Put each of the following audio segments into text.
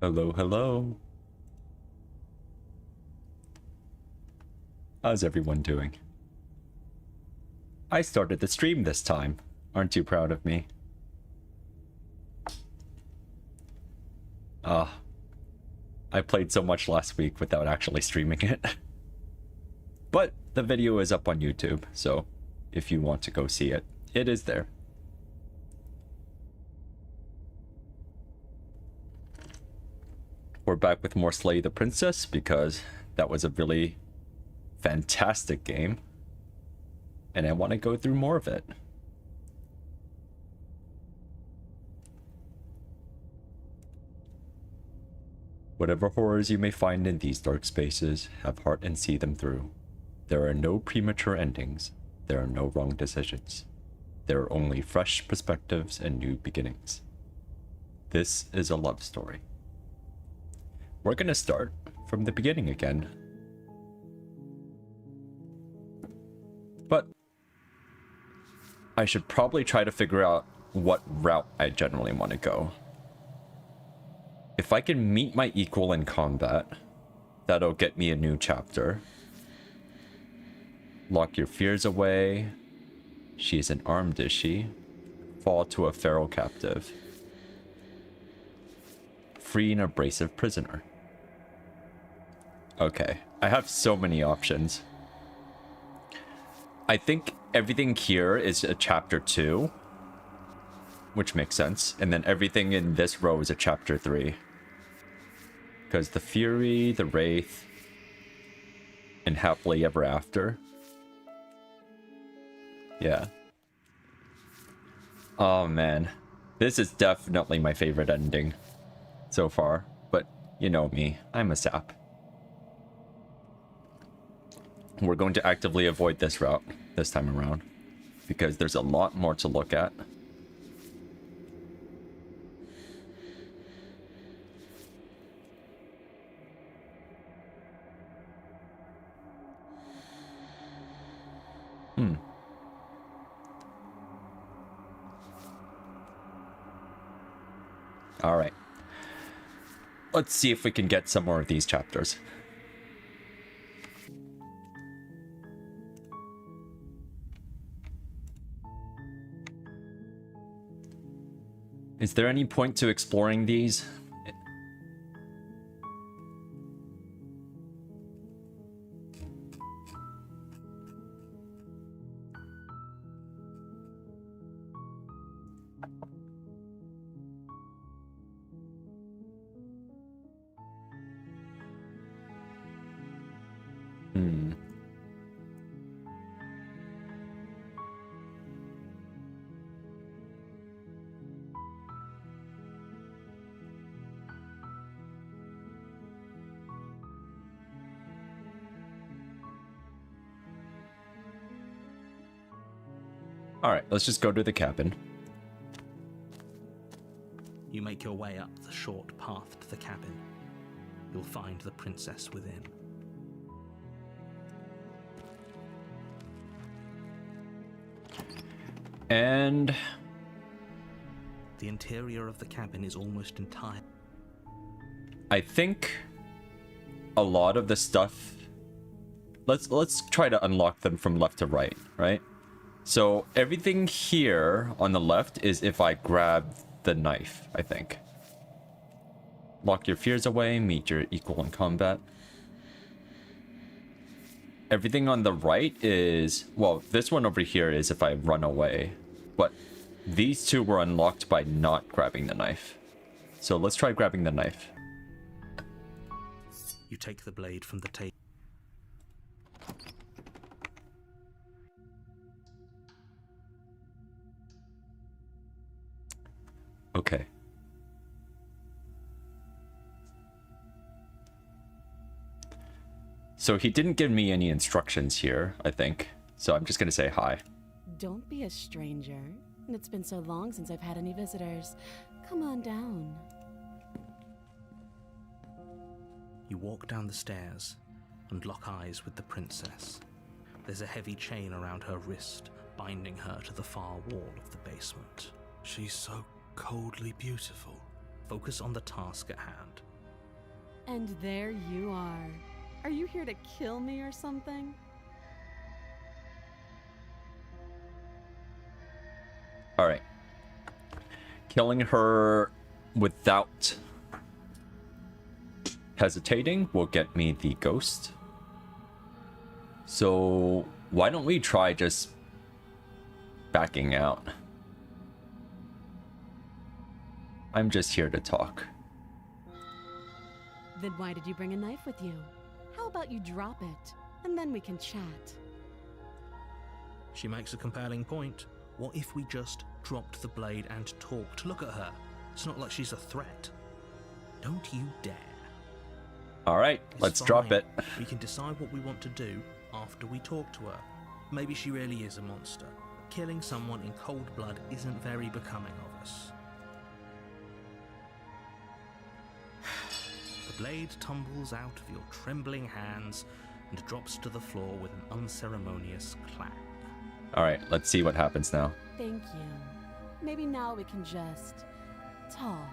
Hello, hello. How's everyone doing? I started the stream this time. Aren't you proud of me? I played so much last week without actually streaming it. But the video is up on YouTube, so if you want to go see it, it is there. We're back with more Slay the Princess because that was a really fantastic game. And I want to go through more of it. Whatever horrors you may find in these dark spaces, have heart and see them through. There are no premature endings. There are no wrong decisions. There are only fresh perspectives and new beginnings. This is a love story. We're gonna start from the beginning again. But I should probably try to figure out what route I generally want to go. If I can meet my equal in combat, that'll get me a new chapter. Lock your fears away. She isn't armed, is she? Fall to a feral captive. Free an abrasive prisoner. Okay, I have so many options. I think everything here is a chapter 2, which makes sense. And then everything in this row is a chapter 3. Because the Fury, the Wraith, and Happily Ever After. Yeah. Oh man. This is definitely my favorite ending so far. But you know me, I'm a sap. We're going to actively avoid this route this time around. Because there's a lot more to look at. All right. Let's see if we can get some more of these chapters. Is there any point to exploring these? Alright, let's just go to the cabin. You make your way up the short path to the cabin. You'll find the princess within. And the interior of the cabin is almost entire. I think a lot of the stuff, let's try to unlock them from left to right, right? So everything here on the left is if I grab the knife, I think. Lock your fears away, meet your equal in combat. Everything on the right is, well, this one over here is if I run away. But these two were unlocked by not grabbing the knife. So let's try grabbing the knife. You take the blade from the table. Okay. So he didn't give me any instructions here, I think. So I'm just gonna say hi. Don't be a stranger. It's been so long since I've had any visitors. Come on down. You walk down the stairs and lock eyes with the princess. There's a heavy chain around her wrist, binding her to the far wall of the basement. She's so coldly beautiful. Focus on the task at hand. And there you are. Are you here to kill me or something? Alright. Killing her without hesitating will get me the ghost. So why don't we try just backing out? I'm just here to talk. Then why did you bring a knife with you? How about you drop it, and then we can chat? She makes a compelling point. What if we just dropped the blade and talked? Look at her. It's not like she's a threat. Don't you dare. Alright, It's let's drop fine. it. We can decide what we want to do after we talk to her. Maybe she really is a monster. Killing someone in cold blood isn't very becoming of us. The blade tumbles out of your trembling hands and drops to the floor with an unceremonious clang. Alright, let's see what happens now. Thank you. Maybe now we can just talk.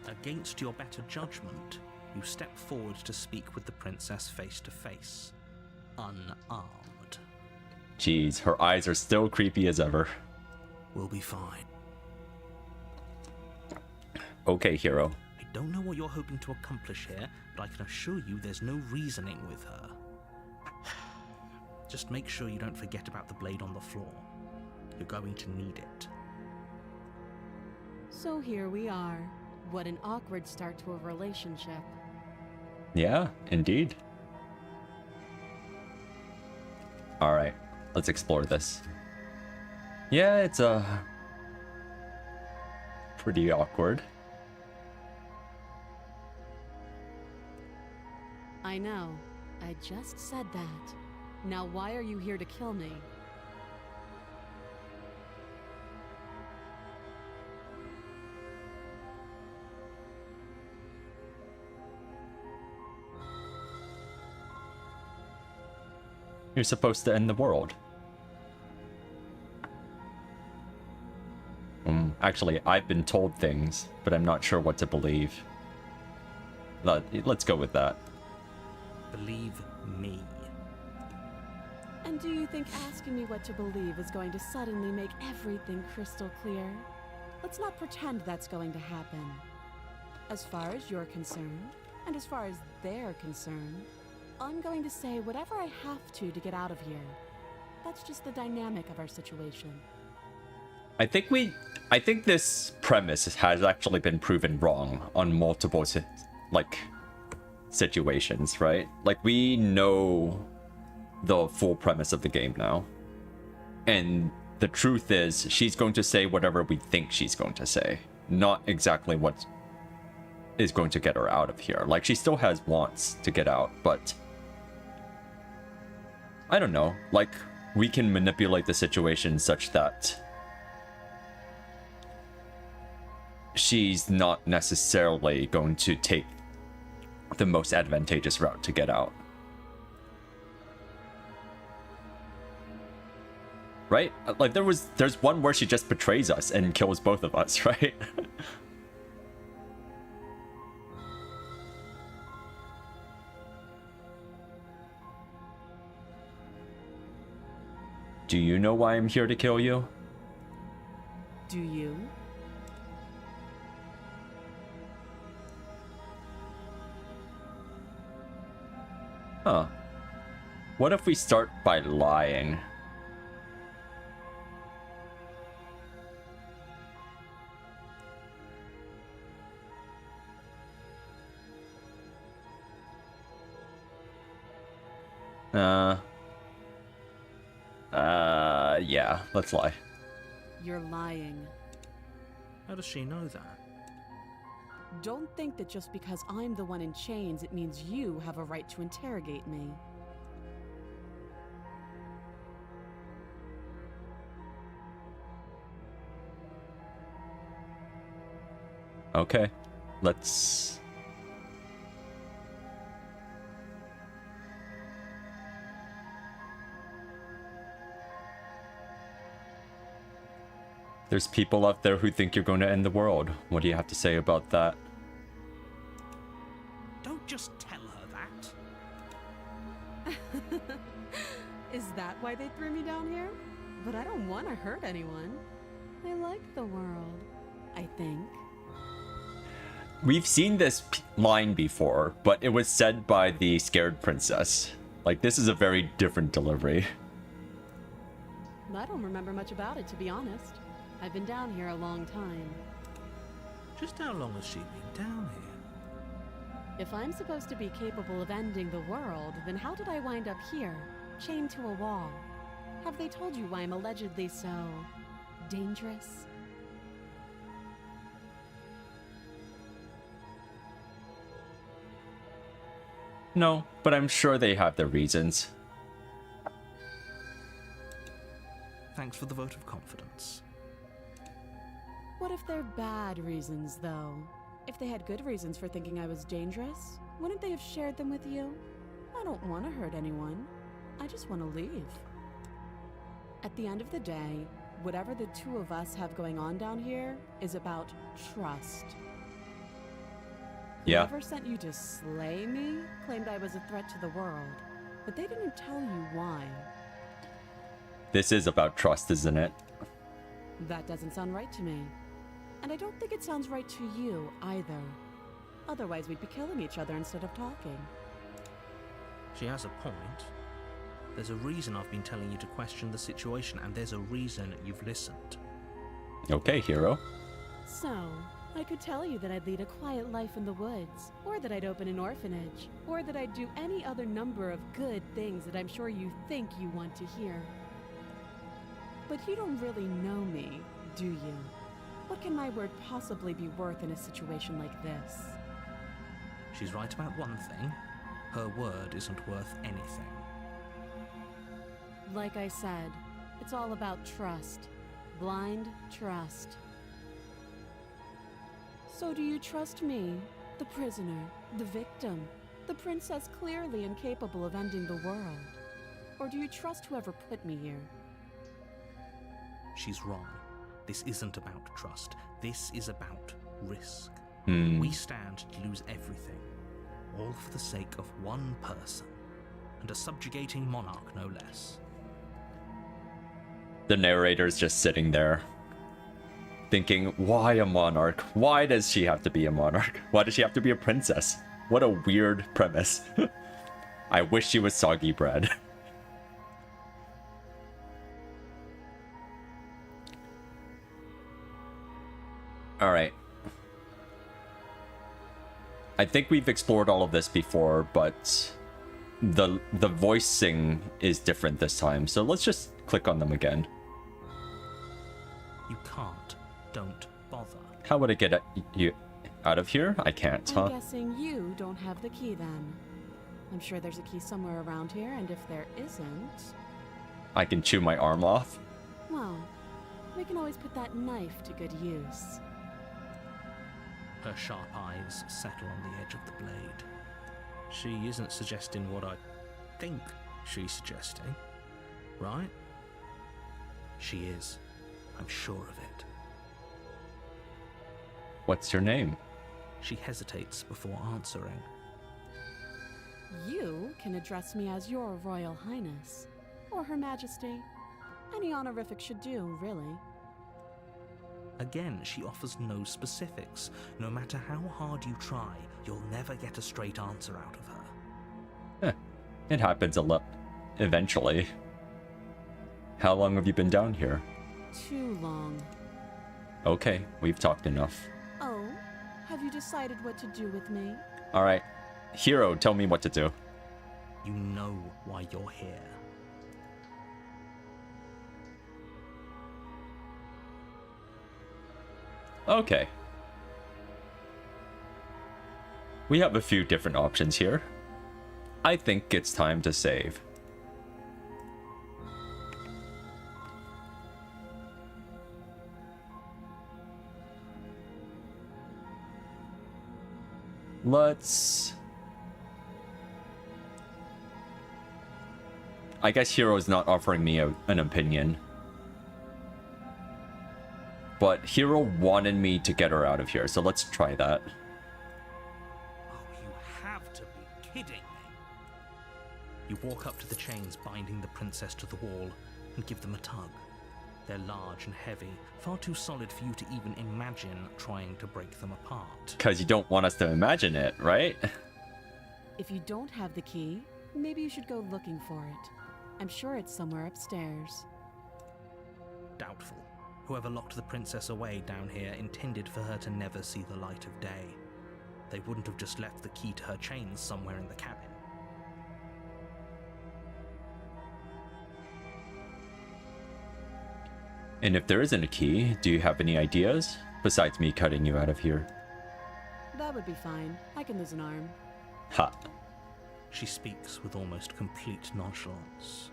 Against your better judgment, you step forward to speak with the princess face to face, unarmed. Jeez, her eyes are still creepy as ever. We'll be fine. Okay, hero. I don't know what you're hoping to accomplish here, but I can assure you there's no reasoning with her. Just make sure you don't forget about the blade on the floor. You're going to need it. So here we are. What an awkward start to a relationship. Yeah, indeed. Alright, let's explore this. Yeah, it's pretty awkward. I know. I just said that. Now why are you here to kill me? You're supposed to end the world. Actually, I've been told things, but I'm not sure what to believe. Let's go with that. Believe me. And do you think asking me what to believe is going to suddenly make everything crystal clear? Let's not pretend that's going to happen. As far as you're concerned, and as far as they're concerned, I'm going to say whatever I have to get out of here. That's just the dynamic of our situation. I think this premise has actually been proven wrong on multiple situations, right? Like, we know the full premise of the game now. And the truth is, she's going to say whatever we think she's going to say, not exactly what is going to get her out of here. Like, she still has wants to get out, but I don't know. Like, we can manipulate the situation such that she's not necessarily going to take the most advantageous route to get out. Right? Like, there's one where she just betrays us and kills both of us, right? Do you know why I'm here to kill you? Do you? Huh. What if we start by lying? Yeah, let's lie. You're lying. How does she know that? Don't think that just because I'm the one in chains, it means you have a right to interrogate me. Okay, let's... There's people out there who think you're going to end the world. What do you have to say about that? Don't just tell her that. Is that why they threw me down here? But I don't want to hurt anyone. I like the world, I think. We've seen this line before, but it was said by the scared princess. Like, this is a very different delivery. I don't remember much about it, to be honest. I've been down here a long time. Just how long has she been down here? If I'm supposed to be capable of ending the world, then how did I wind up here, chained to a wall? Have they told you why I'm allegedly so dangerous? No, but I'm sure they have their reasons. Thanks for the vote of confidence. What if they're bad reasons, though? If they had good reasons for thinking I was dangerous, wouldn't they have shared them with you? I don't want to hurt anyone. I just want to leave. At the end of the day, whatever the two of us have going on down here is about trust. Yeah. Whoever sent you to slay me claimed I was a threat to the world, but they didn't tell you why. This is about trust, isn't it? That doesn't sound right to me. And I don't think it sounds right to you, either. Otherwise, we'd be killing each other instead of talking. She has a point. There's a reason I've been telling you to question the situation, and there's a reason you've listened. Okay, hero. So, I could tell you that I'd lead a quiet life in the woods, or that I'd open an orphanage, or that I'd do any other number of good things that I'm sure you think you want to hear. But you don't really know me, do you? What can my word possibly be worth in a situation like this? She's right about one thing. Her word isn't worth anything. Like I said, it's all about trust. Blind trust. So do you trust me, the prisoner, the victim, the princess clearly incapable of ending the world? Or do you trust whoever put me here? She's wrong. This isn't about trust. This is about risk. Hmm. We stand to lose everything, all for the sake of one person, and a subjugating monarch no less. The narrator's just sitting there, thinking, why a monarch? Why does she have to be a monarch? Why does she have to be a princess? What a weird premise. I wish she was soggy bread. Alright. I think we've explored all of this before, but the voicing is different this time, so let's just click on them again. You can't. Don't bother. How would I get you out of here? I can't, huh? I'm guessing you don't have the key then. I'm sure there's a key somewhere around here, and if there isn't... I can chew my arm off. well, we can always put that knife to good use. Her sharp eyes settle on the edge of the blade. She isn't suggesting what I think she's suggesting, right? She is. I'm sure of it. What's your name? She hesitates before answering. You can address me as your Royal Highness, or Her Majesty. Any honorific should do, really. Again, she offers no specifics. No matter how hard you try, you'll never get a straight answer out of her. It happens a lot eventually. How long have you been down here? Too long. Okay, we've talked enough. Oh, have you decided what to do with me? Alright. Hero, tell me what to do. You know why you're here. Okay. We have a few different options here. I think it's time to save. Let's... I guess Hero's not offering me an opinion. but Hero wanted me to get her out of here, so let's try that. Oh, you have to be kidding me. You walk up to the chains binding the princess to the wall and give them a tug. They're large and heavy, far too solid for you to even imagine trying to break them apart. Because you don't want us to imagine it, right? If you don't have the key, maybe you should go looking for it. I'm sure it's somewhere upstairs. Doubtful. Whoever locked the princess away down here intended for her to never see the light of day. They wouldn't have just left the key to her chains somewhere in the cabin. And if there isn't a key, do you have any ideas? Besides me cutting you out of here. That would be fine. I can lose an arm. Ha. She speaks with almost complete nonchalance.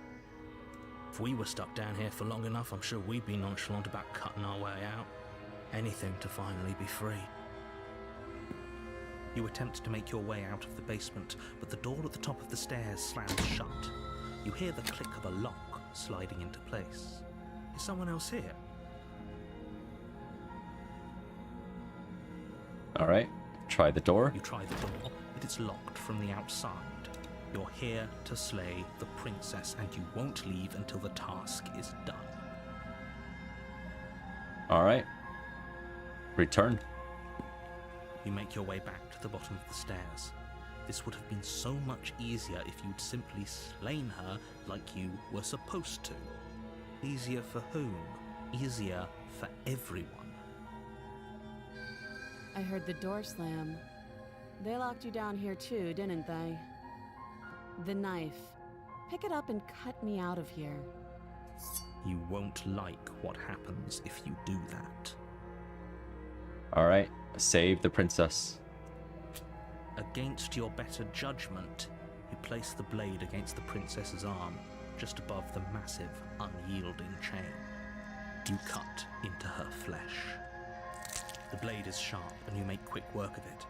If we were stuck down here for long enough, I'm sure we'd be nonchalant about cutting our way out. Anything to finally be free. You attempt to make your way out of the basement, but the door at the top of the stairs slams shut. You hear the click of a lock sliding into place. Is someone else here? Alright, try the door. You try the door, but it's locked from the outside. You're here to slay the princess, and you won't leave until the task is done. Alright. Return. You make your way back to the bottom of the stairs. This would have been so much easier if you'd simply slain her like you were supposed to. Easier for whom? Easier for everyone. I heard the door slam. They locked you down here too, didn't they? The knife. Pick it up and cut me out of here. You won't like what happens if you do that. Alright, save the princess. Against your better judgment, you place the blade against the princess's arm, just above the massive, unyielding chain. You cut into her flesh. The blade is sharp, and you make quick work of it.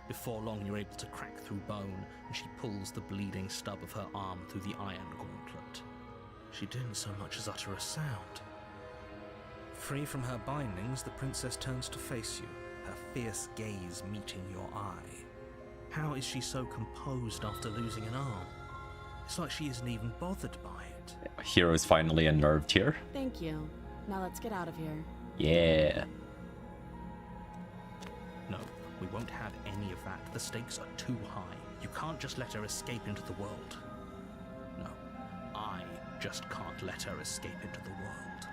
Before long, you're able to crack through bone, and she pulls the bleeding stub of her arm through the iron gauntlet. She didn't so much as utter a sound. Free from her bindings, the princess turns to face you, her fierce gaze meeting your eye. How is she so composed after losing an arm? It's like she isn't even bothered by it. Hero's finally unnerved here. Thank you. Now let's get out of here. Yeah. No, we won't have any of that. The stakes are too high. You can't just let her escape into the world. No, I just can't let her escape into the world.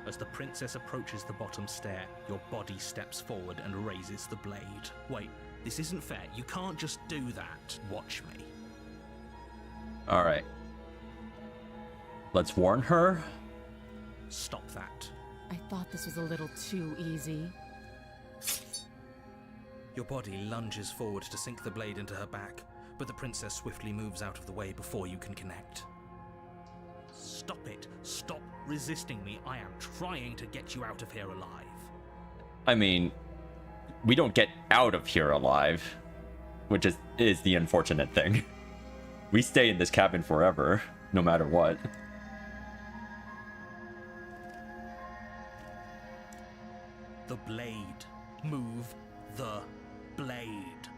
As the princess approaches the bottom stair, your body steps forward and raises the blade. Wait, this isn't fair. You can't just do that. Watch me. Alright. Let's warn her. Stop that. I thought this was a little too easy. Your body lunges forward to sink the blade into her back, but the princess swiftly moves out of the way before you can connect. Stop it. Stop resisting me. I am trying to get you out of here alive. I mean, we don't get out of here alive, which is the unfortunate thing. We stay in this cabin forever, no matter what. The blade. Move the blade.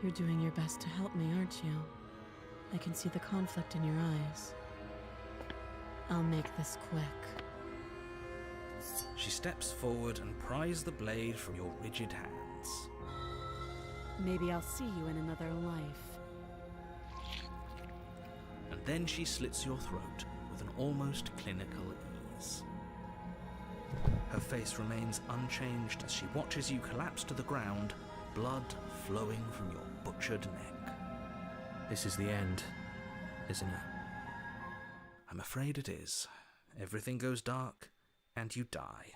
You're doing your best to help me, aren't you? I can see the conflict in your eyes. I'll make this quick. She steps forward and pries the blade from your rigid hands. Maybe I'll see you in another life. And then she slits your throat with an almost clinical ease. Her face remains unchanged as she watches you collapse to the ground, blood flowing from your butchered neck. This is the end, isn't it? I'm afraid it is. Everything goes dark, and you die.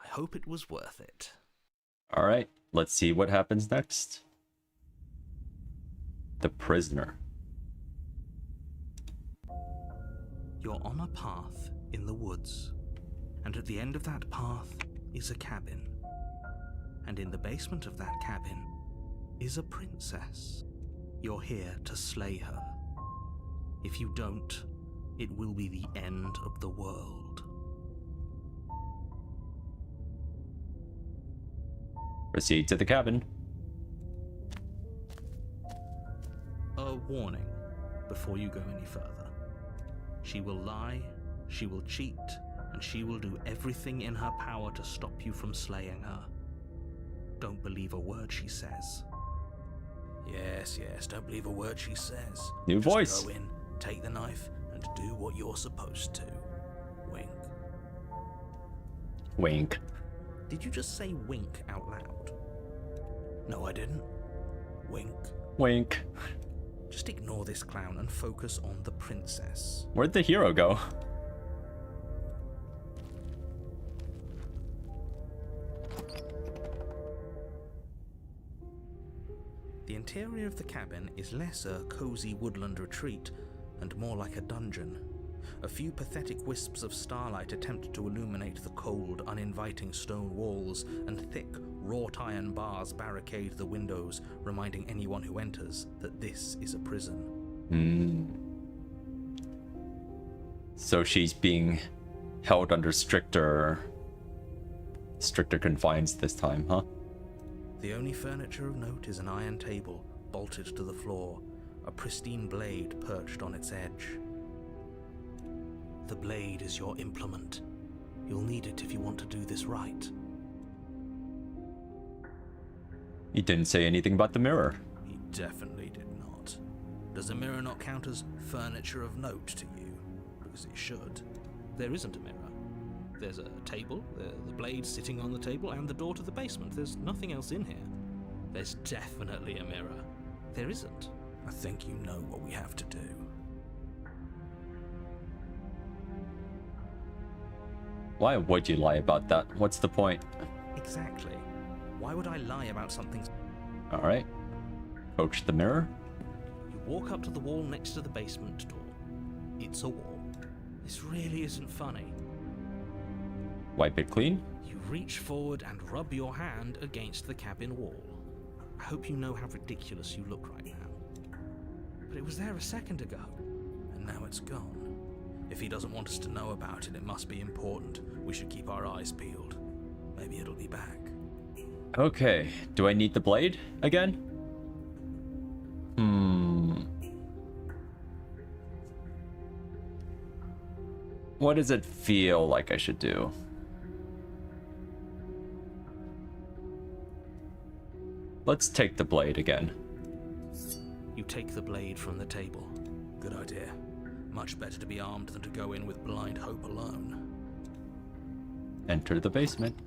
I hope it was worth it. Alright, let's see what happens next. The prisoner. You're on a path in the woods, and at the end of that path is a cabin. And in the basement of that cabin is a princess. You're here to slay her. If you don't, it will be the end of the world. Proceed to the cabin. A warning before you go any further. She will lie, she will cheat, and she will do everything in her power to stop you from slaying her. Don't believe a word she says. Yes, don't believe a word she says. New Just voice. Go in, take the knife, and do what you're supposed to. Wink. Wink. Did you just say wink out loud? No, I didn't. Wink. Wink. Just ignore this clown and focus on the princess. Where'd the hero go? The interior of the cabin is less a cozy woodland retreat and more like a dungeon. A few pathetic wisps of starlight attempt to illuminate the cold, uninviting stone walls, and thick, wrought iron bars barricade the windows, reminding anyone who enters that this is a prison. So she's being held under stricter confines this time, huh? The only furniture of note is an iron table bolted to the floor, a pristine blade perched on its edge. The blade is your implement. You'll need it if you want to do this right. He didn't say anything about the mirror. He definitely did not. Does the mirror not count as furniture of note to you? Because it should. There isn't a mirror. There's a table, the blade sitting on the table, and the door to the basement. There's nothing else in here. There's definitely a mirror. There isn't. I think you know what we have to do. Why would you lie about that? What's the point? Exactly. Why would I lie about something? Alright. Approach the mirror. You walk up to the wall next to the basement door. It's a wall. This really isn't funny. Wipe it clean. You reach forward and rub your hand against the cabin wall. I hope you know how ridiculous you look right now. But it was there a second ago, and now it's gone. If he doesn't want us to know about it, it must be important. We should keep our eyes peeled. Maybe it'll be back. Okay. Do I need the blade again? What does it feel like I should do? Let's take the blade again. You take the blade from the table. Good idea. Much better to be armed than to go in with blind hope alone. Enter the basement.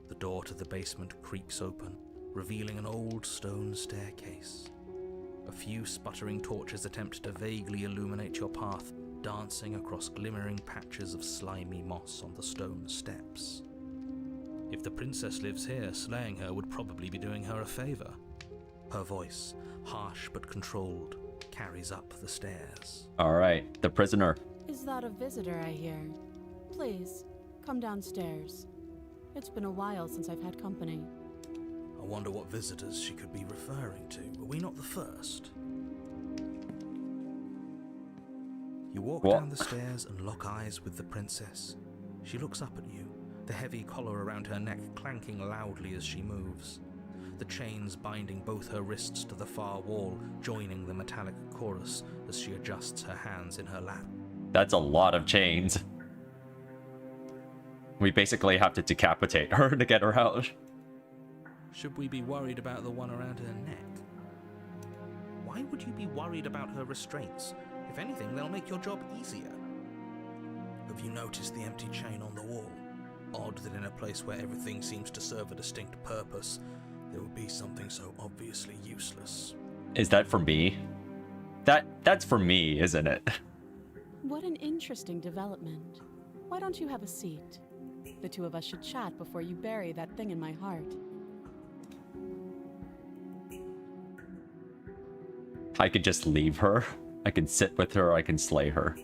The door to the basement creaks open, revealing an old stone staircase. A few sputtering torches attempt to vaguely illuminate your path, dancing across glimmering patches of slimy moss on the stone steps. If the princess lives here, slaying her would probably be doing her a favor. Her voice, harsh but controlled, carries up the stairs. Alright, the prisoner. Is that a visitor I hear? Please, come downstairs. It's been a while since I've had company. I wonder what visitors she could be referring to. Were we not the first? You walk down the stairs and lock eyes with the princess. She looks up at you, the heavy collar around her neck clanking loudly as she moves. The chains binding both her wrists to the far wall, joining the metallic chorus as she adjusts her hands in her lap. That's a lot of chains. We basically have to decapitate her to get her out. Should we be worried about the one around her neck? Why would you be worried about her restraints? If anything, they'll make your job easier. Have you noticed the empty chain on the wall? Odd that in a place where everything seems to serve a distinct purpose, there would be something so obviously useless. Is that for me? That's for me, isn't it? What an interesting development. Why don't you have a seat? The two of us should chat before you bury that thing in my heart. I could just leave her. I can sit with her, I can slay her.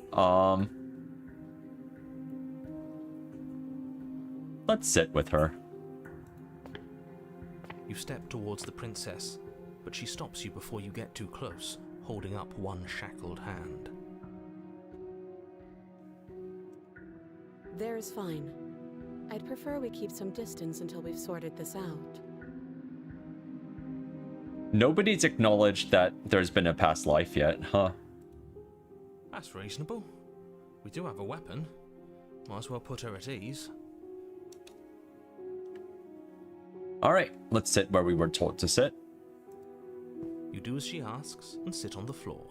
Let's sit with her. You step towards the princess, but she stops you before you get too close, holding up one shackled hand. There is fine. I'd prefer we keep some distance until we've sorted this out. Nobody's acknowledged that there's been a past life yet, huh? That's reasonable. We do have a weapon. Might as well put her at ease. Alright, let's sit where we were told to sit. You do as she asks and sit on the floor,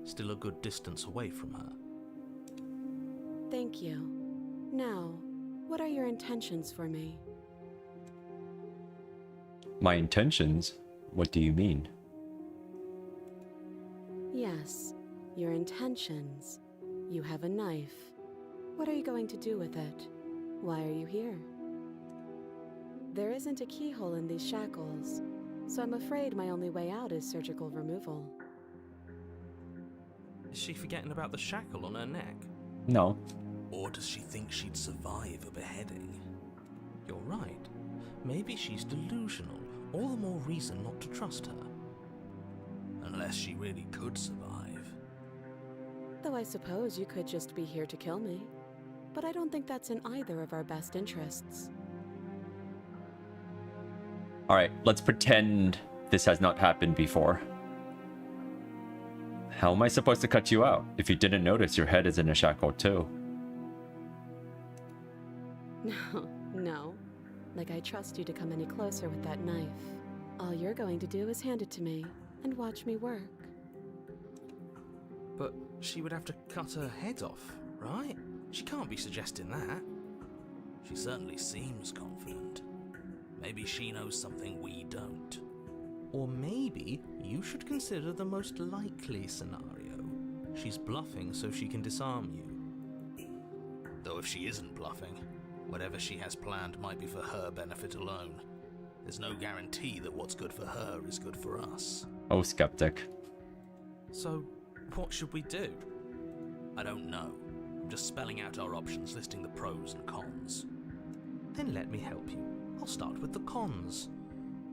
still a good distance away from her. Thank you. Now, what are your intentions for me? My intentions? What do you mean? Yes, your intentions. You have a knife. What are you going to do with it? Why are you here? There isn't a keyhole in these shackles, so I'm afraid my only way out is surgical removal. Is she forgetting about the shackle on her neck? No. Or does she think she'd survive a beheading? You're right. Maybe she's delusional. All the more reason not to trust her. Unless she really could survive. Though I suppose you could just be here to kill me. But I don't think that's in either of our best interests. Alright, let's pretend this has not happened before. How am I supposed to cut you out? If you didn't notice, your head is in a shackle too. No. Like I trust you to come any closer with that knife. All you're going to do is hand it to me and watch me work. But she would have to cut her head off, right? She can't be suggesting that. She certainly seems confident. Maybe she knows something we don't. Or maybe you should consider the most likely scenario. She's bluffing so she can disarm you. Though if she isn't bluffing, whatever she has planned might be for her benefit alone. There's no guarantee that what's good for her is good for us. Oh, skeptic. So, what should we do? I don't know. I'm just spelling out our options, listing the pros and cons. Then let me help you. I'll start with the cons.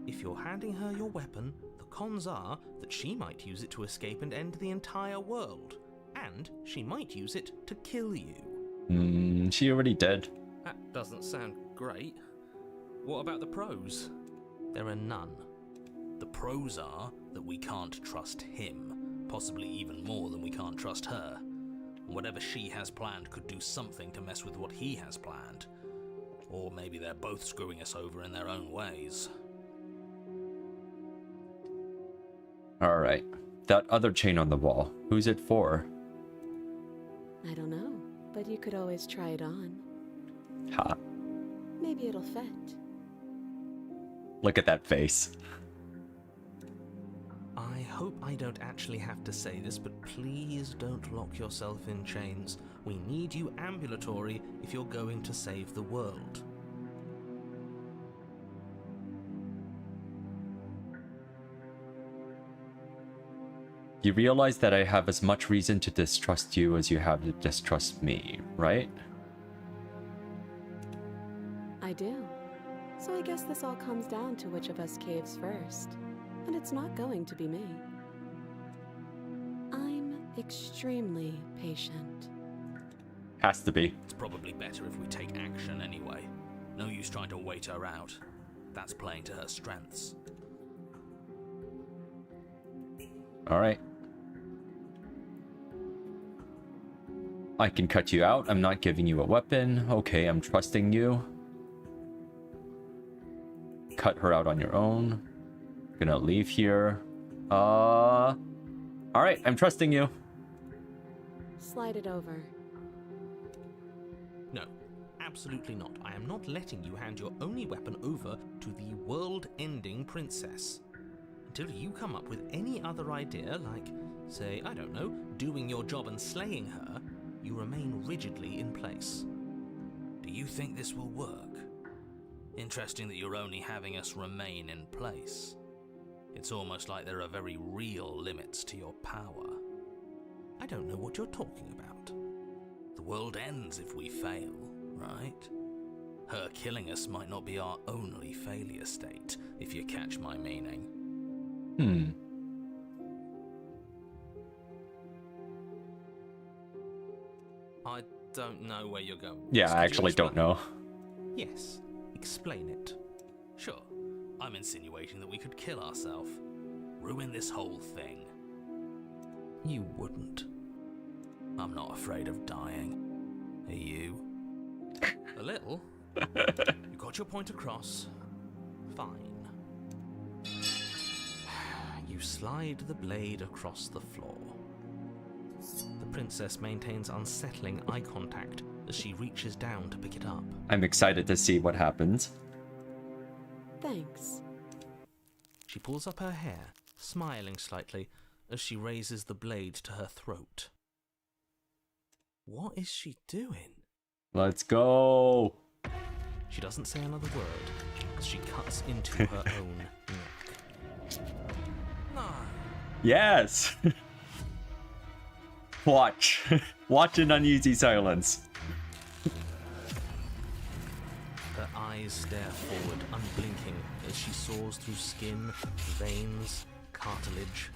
If you're handing her your weapon, the cons are that she might use it to escape and end the entire world. And she might use it to kill you. She already did. That doesn't sound great. What about the pros? There are none. The pros are that we can't trust him, possibly even more than we can't trust her. Whatever she has planned could do something to mess with what he has planned. Or maybe they're both screwing us over in their own ways. Alright. That other chain on the wall, who's it for? I don't know, but you could always try it on. Ha. Maybe it'll fit. Look at that face. I hope I don't actually have to say this, but please don't lock yourself in chains. We need you ambulatory if you're going to save the world. You realize that I have as much reason to distrust you as you have to distrust me, right? I do. So I guess this all comes down to which of us caves first. And it's not going to be me. I'm extremely patient. Has to be. It's probably better if we take action anyway. No use trying to wait her out. That's playing to her strengths. Alright. I can cut you out. I'm not giving you a weapon. Okay, I'm trusting you. Cut her out on your own. Gonna leave here. Alright, I'm trusting you. Slide it over. No, absolutely not. I am not letting you hand your only weapon over to the world-ending princess. Until you come up with any other idea, like, say, I don't know, doing your job and slaying her, you remain rigidly in place. Do you think this will work? Interesting that you're only having us remain in place. It's almost like there are very real limits to your power. I don't know what you're talking about. The world ends if we fail, right? Her killing us might not be our only failure state, if you catch my meaning. I don't know where you're going. Yeah, I actually don't know. Yes, explain it. Sure, I'm insinuating that we could kill ourselves. Ruin this whole thing. You wouldn't. I'm not afraid of dying. Are you? A little. You got your point across. Fine. You slide the blade across the floor. The princess maintains unsettling eye contact as she reaches down to pick it up. I'm excited to see what happens. Thanks. She pulls up her hair, smiling slightly as she raises the blade to her throat. What is she doing? Let's go. She doesn't say another word as she cuts into her own neck. No. Yes. Watch. Watch in uneasy silence. Her eyes stare forward, unblinking, as she saws through skin, veins, cartilage.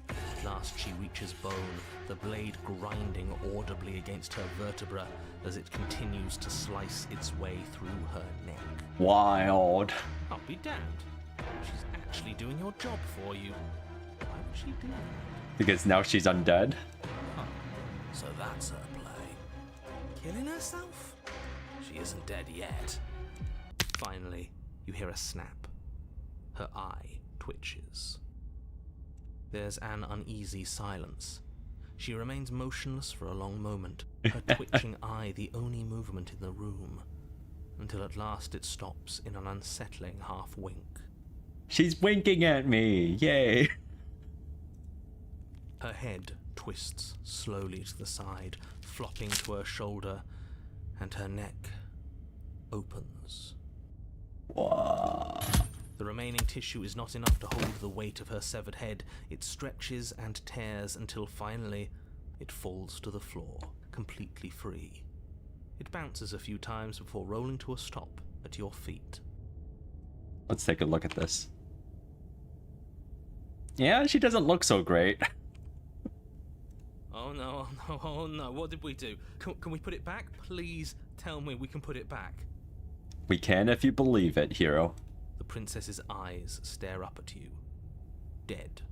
At last she reaches bone, the blade grinding audibly against her vertebra as it continues to slice its way through her neck. Wild. I'll be damned. She's actually doing your job for you. Why would she do that? Because now she's undead. Huh. So that's her play. Killing herself? She isn't dead yet. Finally, you hear a snap. Her eye twitches. There's an uneasy silence. She remains motionless for a long moment, her twitching eye the only movement in the room, until at last it stops in an unsettling half-wink. She's winking at me. Yay. Her head twists slowly to the side, flopping to her shoulder, and her neck opens. Whoa. The remaining tissue is not enough to hold the weight of her severed head. It stretches and tears until finally it falls to the floor, completely free. It bounces a few times before rolling to a stop at your feet. Let's take a look at this. Yeah, she doesn't look so great. Oh no, oh no, oh no, what did we do? Can we put it back? Please tell me we can put it back. We can if you believe it, hero. The princess's eyes stare up at you. Dead.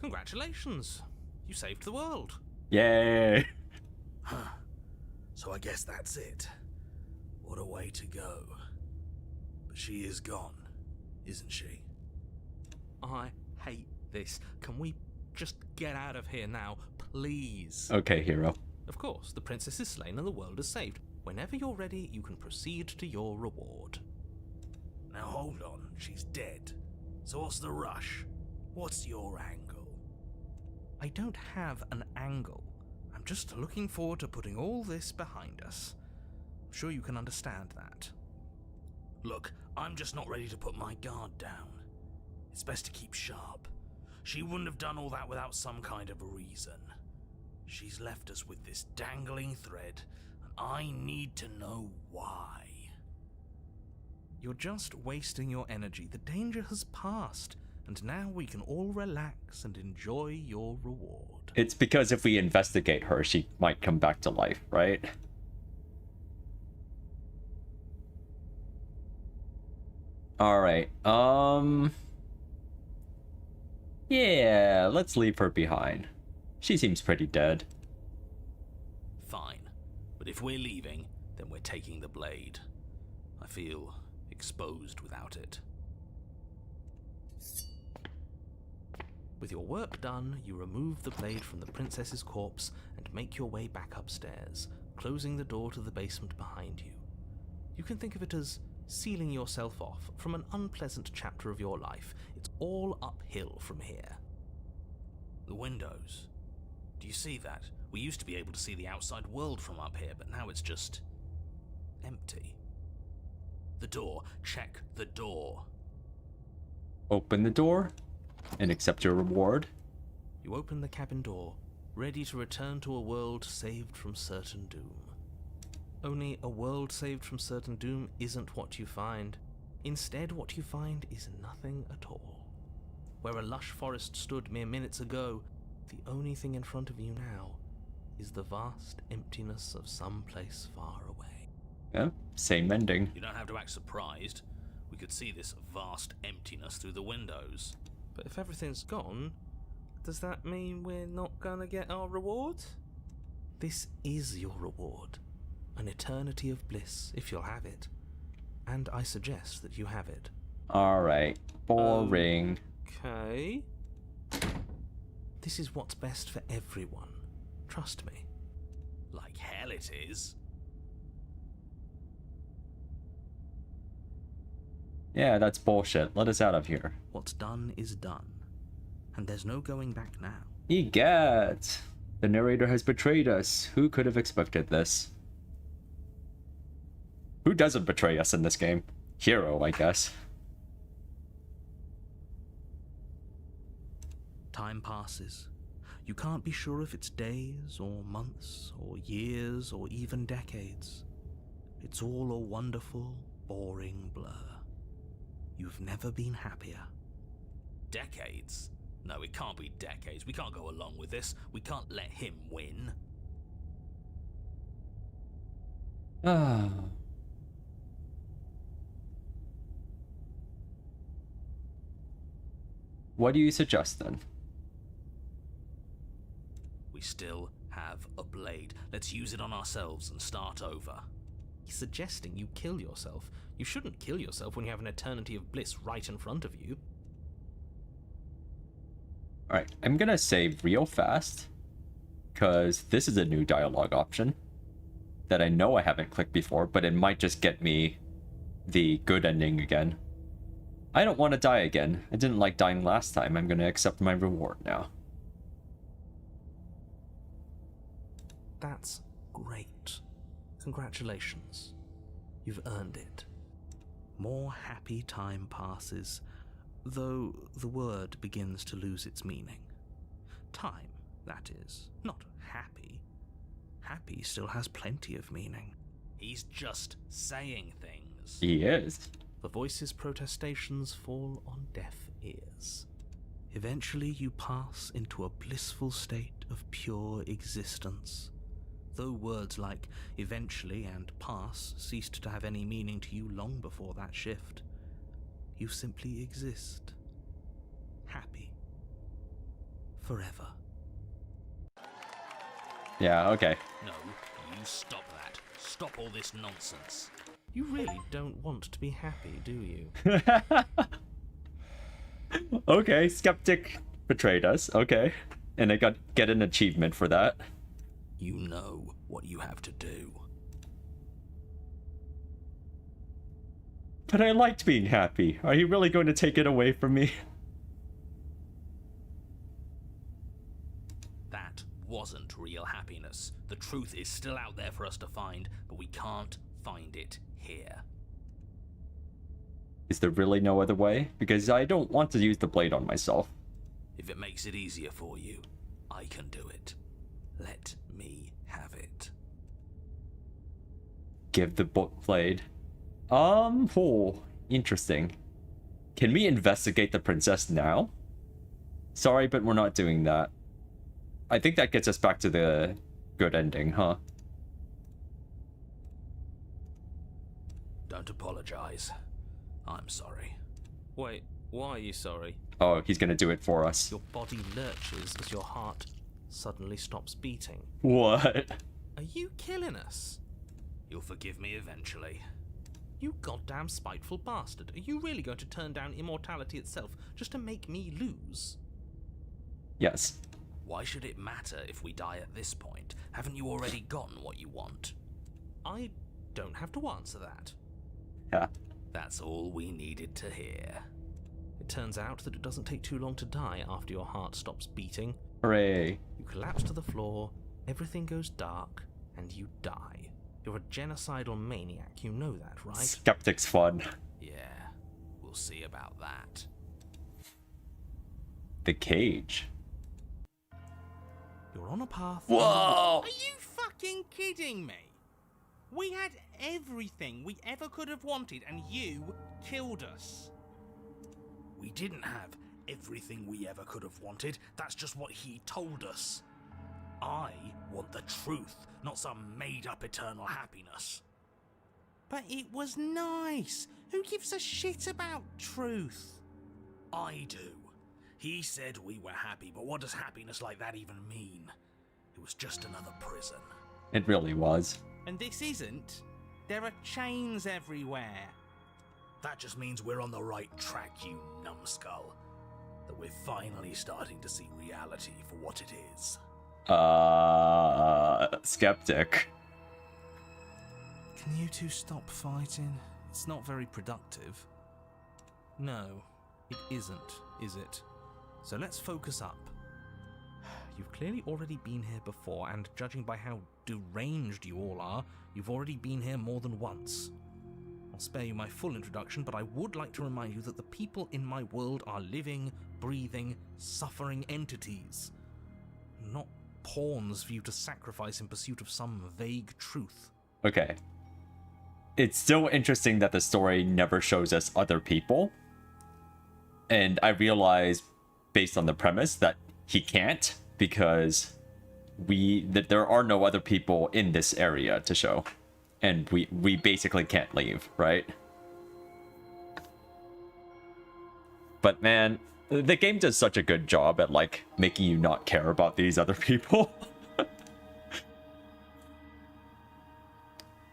Congratulations! You saved the world. Yay. Huh. So I guess that's it. What a way to go. But she is gone, isn't she? I hate this. Can we just get out of here now, please? Okay, hero. Of course, the princess is slain and the world is saved. Whenever you're ready, you can proceed to your reward. Now hold on, she's dead. So what's the rush? What's your angle? I don't have an angle. I'm just looking forward to putting all this behind us. I'm sure you can understand that. Look, I'm just not ready to put my guard down. It's best to keep sharp. She wouldn't have done all that without some kind of a reason. She's left us with this dangling thread, and I need to know why. You're just wasting your energy. The danger has passed, and now we can all relax and enjoy your reward. It's because if we investigate her, she might come back to life, right? Alright, yeah, let's leave her behind. She seems pretty dead. Fine. But if we're leaving, then we're taking the blade. I feel exposed without it. With your work done, you remove the blade from the princess's corpse and make your way back upstairs, closing the door to the basement behind you. You can think of it as sealing yourself off from an unpleasant chapter of your life. It's all uphill from here. The windows. Do you see that? We used to be able to see the outside world from up here, but now it's just empty. The door. Check the door. Open the door and accept your reward. You open the cabin door, ready to return to a world saved from certain doom. Only a world saved from certain doom isn't what you find. Instead, what you find is nothing at all. Where a lush forest stood mere minutes ago, the only thing in front of you now is the vast emptiness of some place far away. Yeah, same ending. You don't have to act surprised. We could see this vast emptiness through the windows. But if everything's gone, does that mean we're not gonna get our reward? This is your reward. An eternity of bliss, if you'll have it. And I suggest that you have it. Alright. Boring. Okay. This is what's best for everyone. Trust me. Like hell it is. Yeah, that's bullshit. Let us out of here. What's done is done. And there's no going back now. Egad! The narrator has betrayed us. Who could have expected this? Who doesn't betray us in this game? Hero, I guess. Time passes. You can't be sure if it's days, or months, or years, or even decades. It's all a wonderful, boring blur. You've never been happier. Decades? No, it can't be decades. We can't go along with this. We can't let him win. Ah. What do you suggest then? We still have a blade. Let's use it on ourselves and start over. He's suggesting you kill yourself. You shouldn't kill yourself when you have an eternity of bliss right in front of you. Alright, I'm gonna save real fast, because this is a new dialogue option that I know I haven't clicked before, but it might just get me the good ending again. I don't want to die again. I didn't like dying last time. I'm gonna accept my reward now. That's great. Congratulations. You've earned it. More happy time passes, though the word begins to lose its meaning. Time, that is, not happy. Happy still has plenty of meaning. He's just saying things. He is. The voice's protestations fall on deaf ears. Eventually you pass into a blissful state of pure existence. Though words like eventually and pass ceased to have any meaning to you long before that shift, you simply exist. Happy. Forever. Yeah, okay. No, you stop that. Stop all this nonsense. You really don't want to be happy, do you? Okay, Skeptic betrayed us. Okay. And I get an achievement for that. You know what you have to do. But I liked being happy. Are you really going to take it away from me? That wasn't real happiness. The truth is still out there for us to find, but we can't find it here. Is there really no other way? Because I don't want to use the blade on myself. If it makes it easier for you, I can do it. Let me have it. Give the blade. Oh, interesting. Can we investigate the princess now? Sorry, but we're not doing that. I think that gets us back to the good ending, huh? Don't apologize. I'm sorry. Wait, why are you sorry? Oh, he's gonna do it for us. Your body lurches as your heart suddenly stops beating. What? Are you killing us? You'll forgive me eventually. You goddamn spiteful bastard. Are you really going to turn down immortality itself just to make me lose? Yes. Why should it matter if we die at this point? Haven't you already gotten what you want? I don't have to answer that. Yeah. That's all we needed to hear. It turns out that it doesn't take too long to die after your heart stops beating. Hooray. You collapse to the floor, everything goes dark, and you die. You're a genocidal maniac, you know that, right? Skeptic's fun. Yeah, we'll see about that. The cage. You're on a path. Whoa! Are you fucking kidding me? We had everything we ever could have wanted, and you killed us. We didn't have everything we ever could have wanted. That's just what he told us. I want the truth, not some made-up eternal happiness. But it was nice. Who gives a shit about truth? I do. He said we were happy, but what does happiness like that even mean? It was just another prison. It really was. And this isn't. There are chains everywhere. That just means we're on the right track, you numbskull. That we're finally starting to see reality for what it is. Skeptic. Can you two stop fighting? It's not very productive. No, it isn't, is it? So let's focus up. You've clearly already been here before, and judging by how deranged you all are, you've already been here more than once. I'll spare you my full introduction, but I would like to remind you that the people in my world are living, breathing, suffering entities. Not pawns for you to sacrifice in pursuit of some vague truth. Okay. It's still interesting that the story never shows us other people. And I realize, based on the premise, that he can't, because that there are no other people in this area to show. And we basically can't leave, right? But man, the game does such a good job at like making you not care about these other people.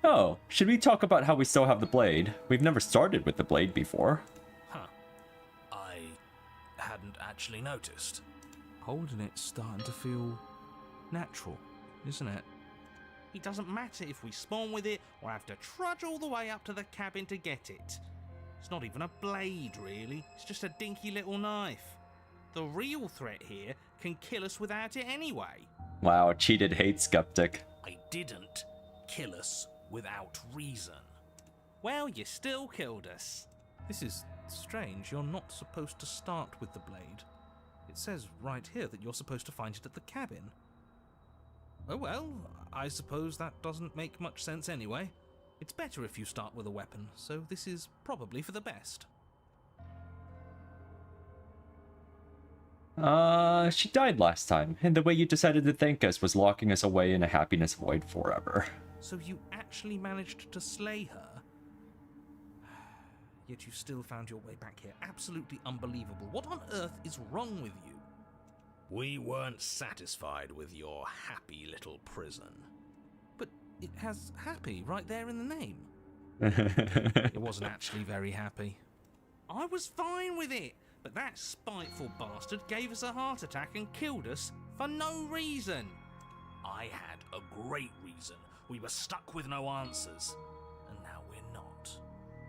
Oh, should we talk about how we still have the blade? We've never started with the blade before. Huh. I hadn't actually noticed. Holding it's starting to feel natural, isn't it? It doesn't matter if we spawn with it or have to trudge all the way up to the cabin to get it. It's not even a blade, really. It's just a dinky little knife. The real threat here can kill us without it anyway. Wow, cheated hate skeptic. I didn't kill us without reason. Well, you still killed us. This is strange. You're not supposed to start with the blade. It says right here that you're supposed to find it at the cabin. Oh well, I suppose that doesn't make much sense anyway. It's better if you start with a weapon, so this is probably for the best. She died last time, and the way you decided to thank us was locking us away in a happiness void forever. So you actually managed to slay her? Yet you still found your way back here. Absolutely unbelievable. What on earth is wrong with you? We weren't satisfied with your happy little prison. But it has happy right there in the name. It wasn't actually very happy. I was fine with it, but that spiteful bastard gave us a heart attack and killed us for no reason. I had a great reason. We were stuck with no answers. And now we're not.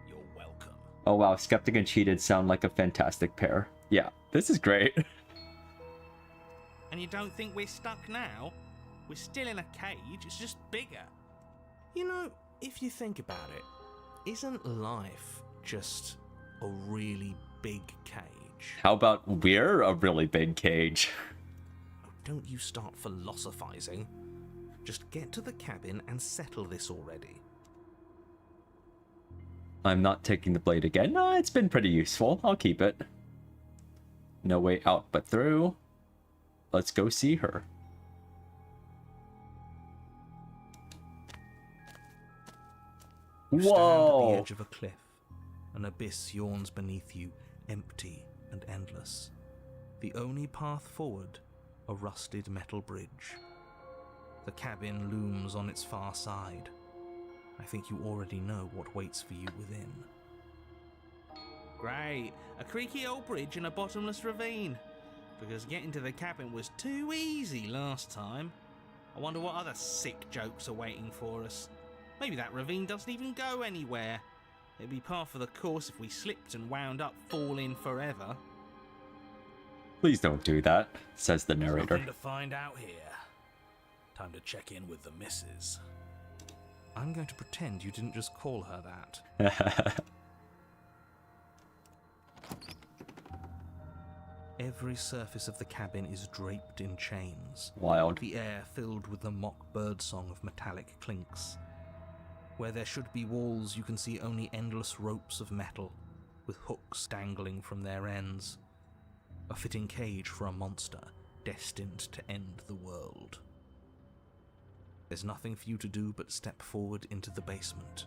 You're welcome. Oh wow, skeptic and cheated sound like a fantastic pair. Yeah, this is great. And you don't think we're stuck now? We're still in a cage, it's just bigger. You know, if you think about it, isn't life just a really big cage? How about we're a really big cage? Oh, don't you start philosophizing. Just get to the cabin and settle this already. I'm not taking the blade again. No, it's been pretty useful. I'll keep it. No way out but through. Let's go see her. You stand at Whoa! the edge of a cliff. An abyss yawns beneath you, empty and endless. The only path forward, a rusted metal bridge. The cabin looms on its far side. I think you already know what waits for you within. Great, a creaky old bridge in a bottomless ravine. Because getting to the cabin was too easy last time. I wonder what other sick jokes are waiting for us. Maybe that ravine doesn't even go anywhere. It'd be par for the course if we slipped and wound up falling forever. Please don't do that, says the narrator. Something to find out here. Time to check in with the missus. I'm going to pretend you didn't just call her that. Every surface of the cabin is draped in chains. Wild. The air filled with the mock birdsong of metallic clinks. Where there should be walls, you can see only endless ropes of metal, with hooks dangling from their ends. A fitting cage for a monster destined to end the world. There's nothing for you to do but step forward into the basement.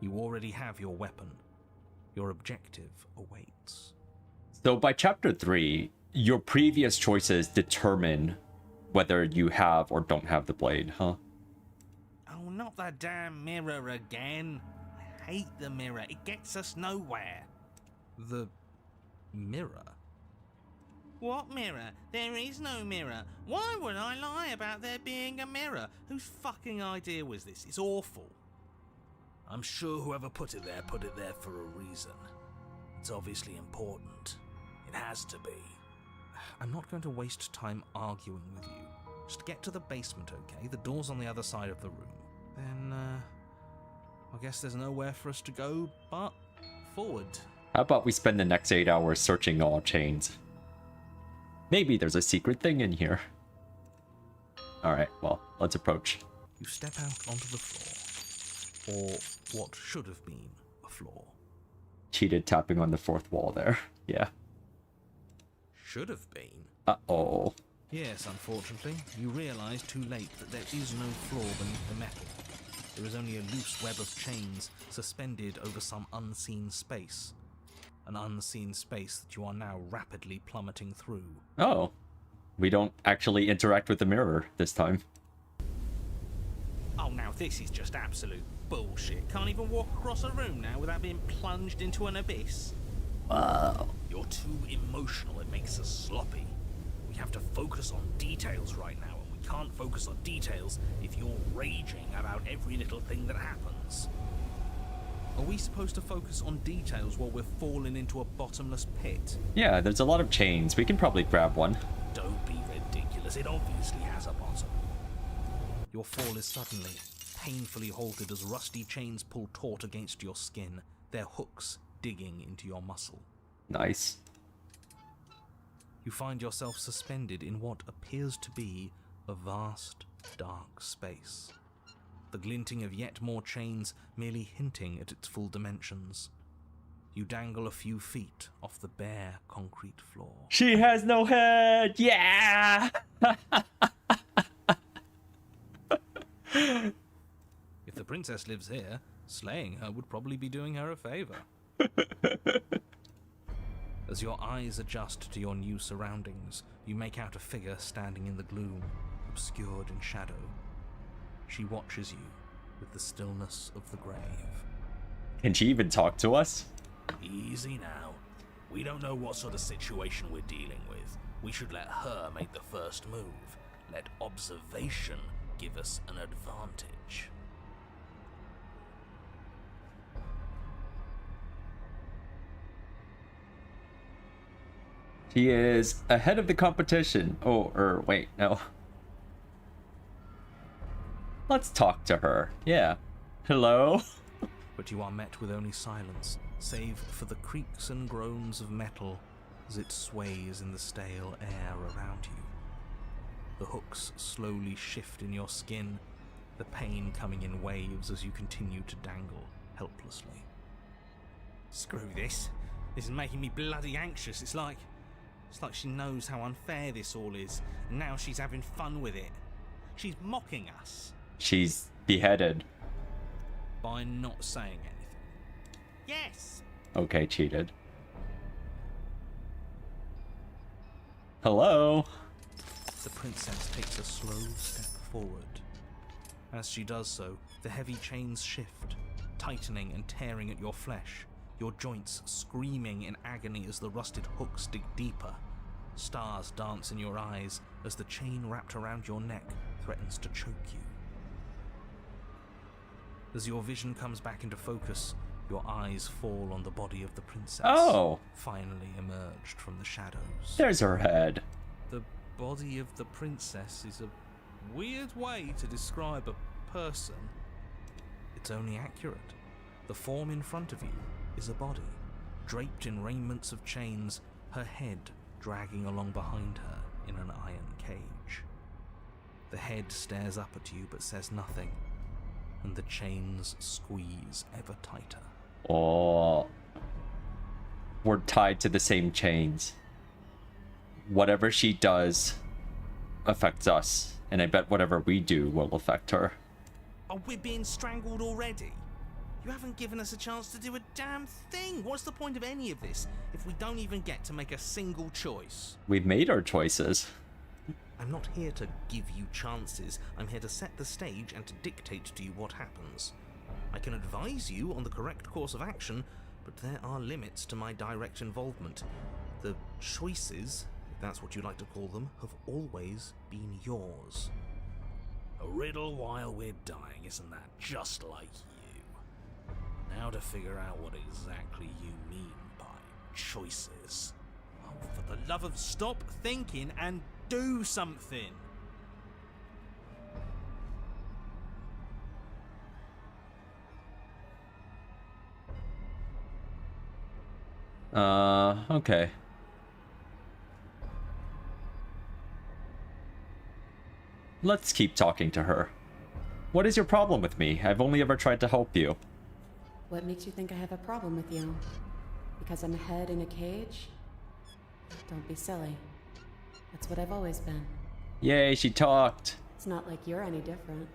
You already have your weapon. Your objective awaits. So by chapter 3, your previous choices determine whether you have or don't have the blade, huh? Oh, not the damn mirror again. I hate the mirror. It gets us nowhere. The mirror? What mirror? There is no mirror. Why would I lie about there being a mirror? Whose fucking idea was this? It's awful. I'm sure whoever put it there for a reason. It's obviously important. It has to be. I'm not going to waste time arguing with you. Just get to the basement, okay? The door's on the other side of the room. Then, I guess there's nowhere for us to go but forward. How about we spend the next 8 hours searching all chains? Maybe there's a secret thing in here. Alright, well, let's approach. You step out onto the floor. Or what should have been a floor. Cheated tapping on the fourth wall there. Yeah. Should have been? Uh-oh. Yes, unfortunately, you realise too late that there is no floor beneath the metal. There is only a loose web of chains suspended over some unseen space. An unseen space that you are now rapidly plummeting through. Oh. We don't actually interact with the mirror this time. Oh, now this is just absolute bullshit. Can't even walk across a room now without being plunged into an abyss. Wow. You're too emotional. It makes us sloppy. We have to focus on details right now, and we can't focus on details if you're raging about every little thing that happens. Are we supposed to focus on details while we're falling into a bottomless pit? Yeah, there's a lot of chains. We can probably grab one. Don't be ridiculous. It obviously has a bottom. Your fall is suddenly, painfully halted as rusty chains pull taut against your skin, their hooks digging into your muscle. Nice. You find yourself suspended in what appears to be a vast, dark space. The glinting of yet more chains merely hinting at its full dimensions. You dangle a few feet off the bare concrete floor. She has no head! Yeah! If the princess lives here, slaying her would probably be doing her a favor. As your eyes adjust to your new surroundings, you make out a figure standing in the gloom, obscured in shadow. She watches you with the stillness of the grave. Can she even talk to us? Easy now. We don't know what sort of situation we're dealing with. We should let her make the first move. Let observation give us an advantage. She is ahead of the competition. Oh, wait, no. Let's talk to her. Yeah. Hello? But you are met with only silence, save for the creaks and groans of metal as it sways in the stale air around you. The hooks slowly shift in your skin, the pain coming in waves as you continue to dangle helplessly. Screw this. This is making me bloody anxious. It's like she knows how unfair this all is, and now she's having fun with it. She's mocking us. She's beheaded. By not saying anything. Yes. Okay, cheated. Hello? The princess takes a slow step forward. As she does so, the heavy chains shift, tightening and tearing at your flesh, your joints screaming in agony as the rusted hooks dig deeper. Stars dance in your eyes as the chain wrapped around your neck threatens to choke you. As your vision comes back into focus, your eyes fall on the body of the princess. Oh! Finally emerged from the shadows. There's her head. The body of the princess is a weird way to describe a person. It's only accurate. The form in front of you is a body, draped in raiments of chains, her head dragging along behind her in an iron cage. The head stares up at you but says nothing, and the chains squeeze ever tighter. Oh. We're tied to the same chains. Whatever she does affects us, and I bet whatever we do will affect her. Oh, we're being strangled already? You haven't given us a chance to do a damn thing. What's the point of any of this if we don't even get to make a single choice? We've made our choices. I'm not here to give you chances. I'm here to set the stage and to dictate to you what happens. I can advise you on the correct course of action, but there are limits to my direct involvement. The choices, if that's what you like to call them, have always been yours. A riddle while we're dying, isn't that just like you? Now to figure out what exactly you mean by choices. Oh, for the love of stop thinking and do something. Okay. Let's keep talking to her. What is your problem with me? I've only ever tried to help you. What makes you think I have a problem with you? Because I'm a head in a cage? Don't be silly. That's what I've always been. Yay, she talked. It's not like you're any different.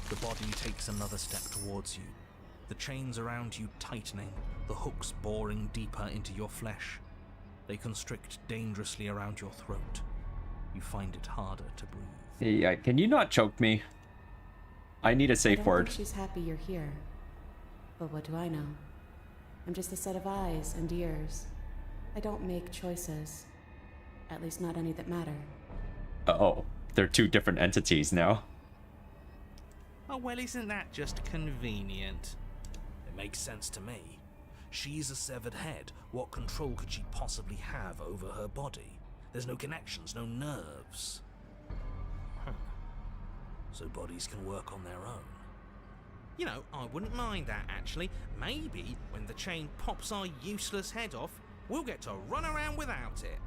The body takes another step towards you. The chains around you tightening, the hooks boring deeper into your flesh. They constrict dangerously around your throat. You find it harder to breathe. Yeah, can you not choke me? I need a I safe don't word. think she's happy you're here. But what do I know? I'm just a set of eyes and ears. I don't make choices. At least not any that matter. Uh-oh, they're two different entities now. Oh, well, isn't that just convenient? It makes sense to me. She's a severed head. What control could she possibly have over her body? There's no connections, no nerves. So bodies can work on their own. You know, I wouldn't mind that, actually. Maybe when the chain pops our useless head off, we'll get to run around without it.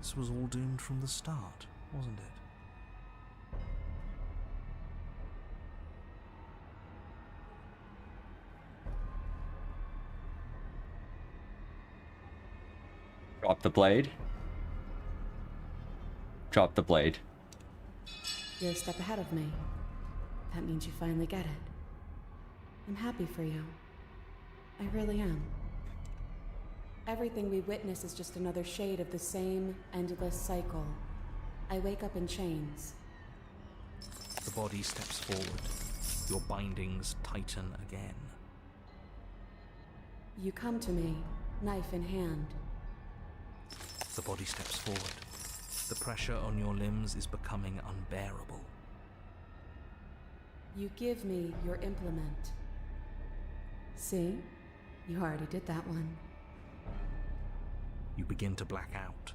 This was all doomed from the start, wasn't it? Drop the blade. Drop the blade. You're a step ahead of me. That means you finally get it. I'm happy for you. I really am. Everything we witness is just another shade of the same endless cycle. I wake up in chains. The body steps forward. Your bindings tighten again. You come to me, knife in hand. The body steps forward. The pressure on your limbs is becoming unbearable. You give me your implement. See? You already did that one. You begin to black out.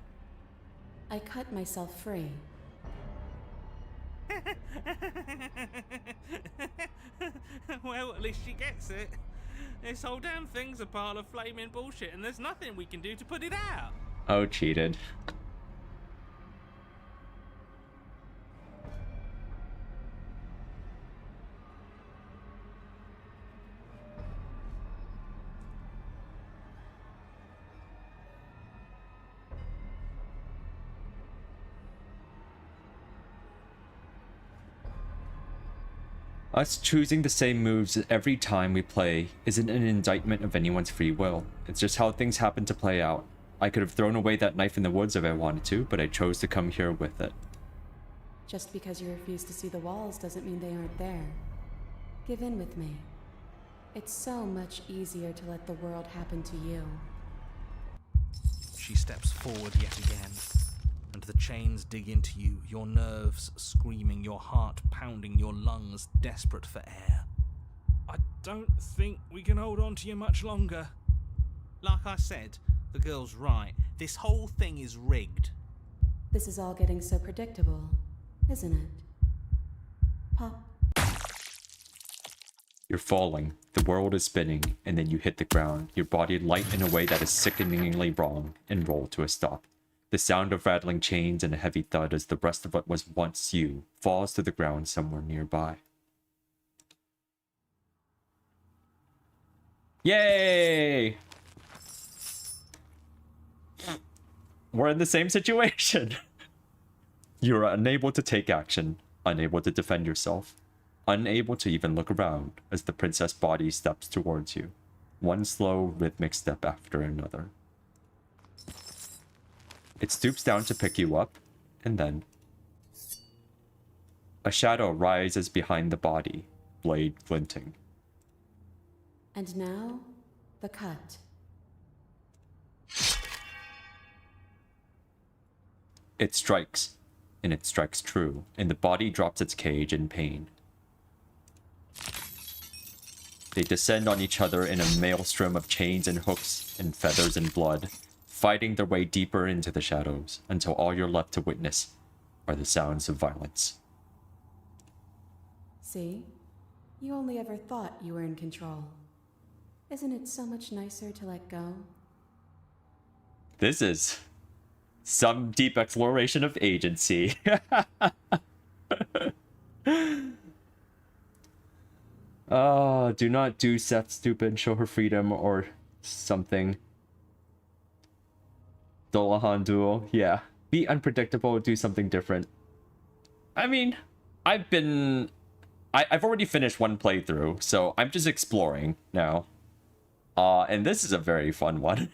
I cut myself free. Well, at least she gets it. This whole damn thing's a pile of flaming bullshit, and there's nothing we can do to put it out. Oh, cheated. Us choosing the same moves every time we play isn't an indictment of anyone's free will. It's just how things happen to play out. I could have thrown away that knife in the woods if I wanted to, but I chose to come here with it. Just because you refuse to see the walls doesn't mean they aren't there. Give in with me. It's so much easier to let the world happen to you. She steps forward yet again, and the chains dig into you, your nerves screaming, your heart pounding, your lungs desperate for air. I don't think we can hold on to you much longer. Like I said, the girl's right. This whole thing is rigged. This is all getting so predictable, isn't it? Pop. You're falling, the world is spinning, and then you hit the ground, your body light in a way that is sickeningly wrong, and roll to a stop. The sound of rattling chains and a heavy thud as the rest of what was once you falls to the ground somewhere nearby. Yay! We're in the same situation. You are unable to take action, unable to defend yourself, unable to even look around as the princess body steps towards you, one slow, rhythmic step after another. It stoops down to pick you up, and then a shadow rises behind the body, blade glinting. And now, the cut. It strikes, and it strikes true, and the body drops its cage in pain. They descend on each other in a maelstrom of chains and hooks and feathers and blood, fighting their way deeper into the shadows until all you're left to witness are the sounds of violence. See? You only ever thought you were in control. Isn't it so much nicer to let go? This is some deep exploration of agency. Oh, do not do Seth stupid, show her freedom or something. Dolahan duel, yeah. Be unpredictable, do something different. I mean, I've already finished one playthrough, so I'm just exploring now. And this is a very fun one.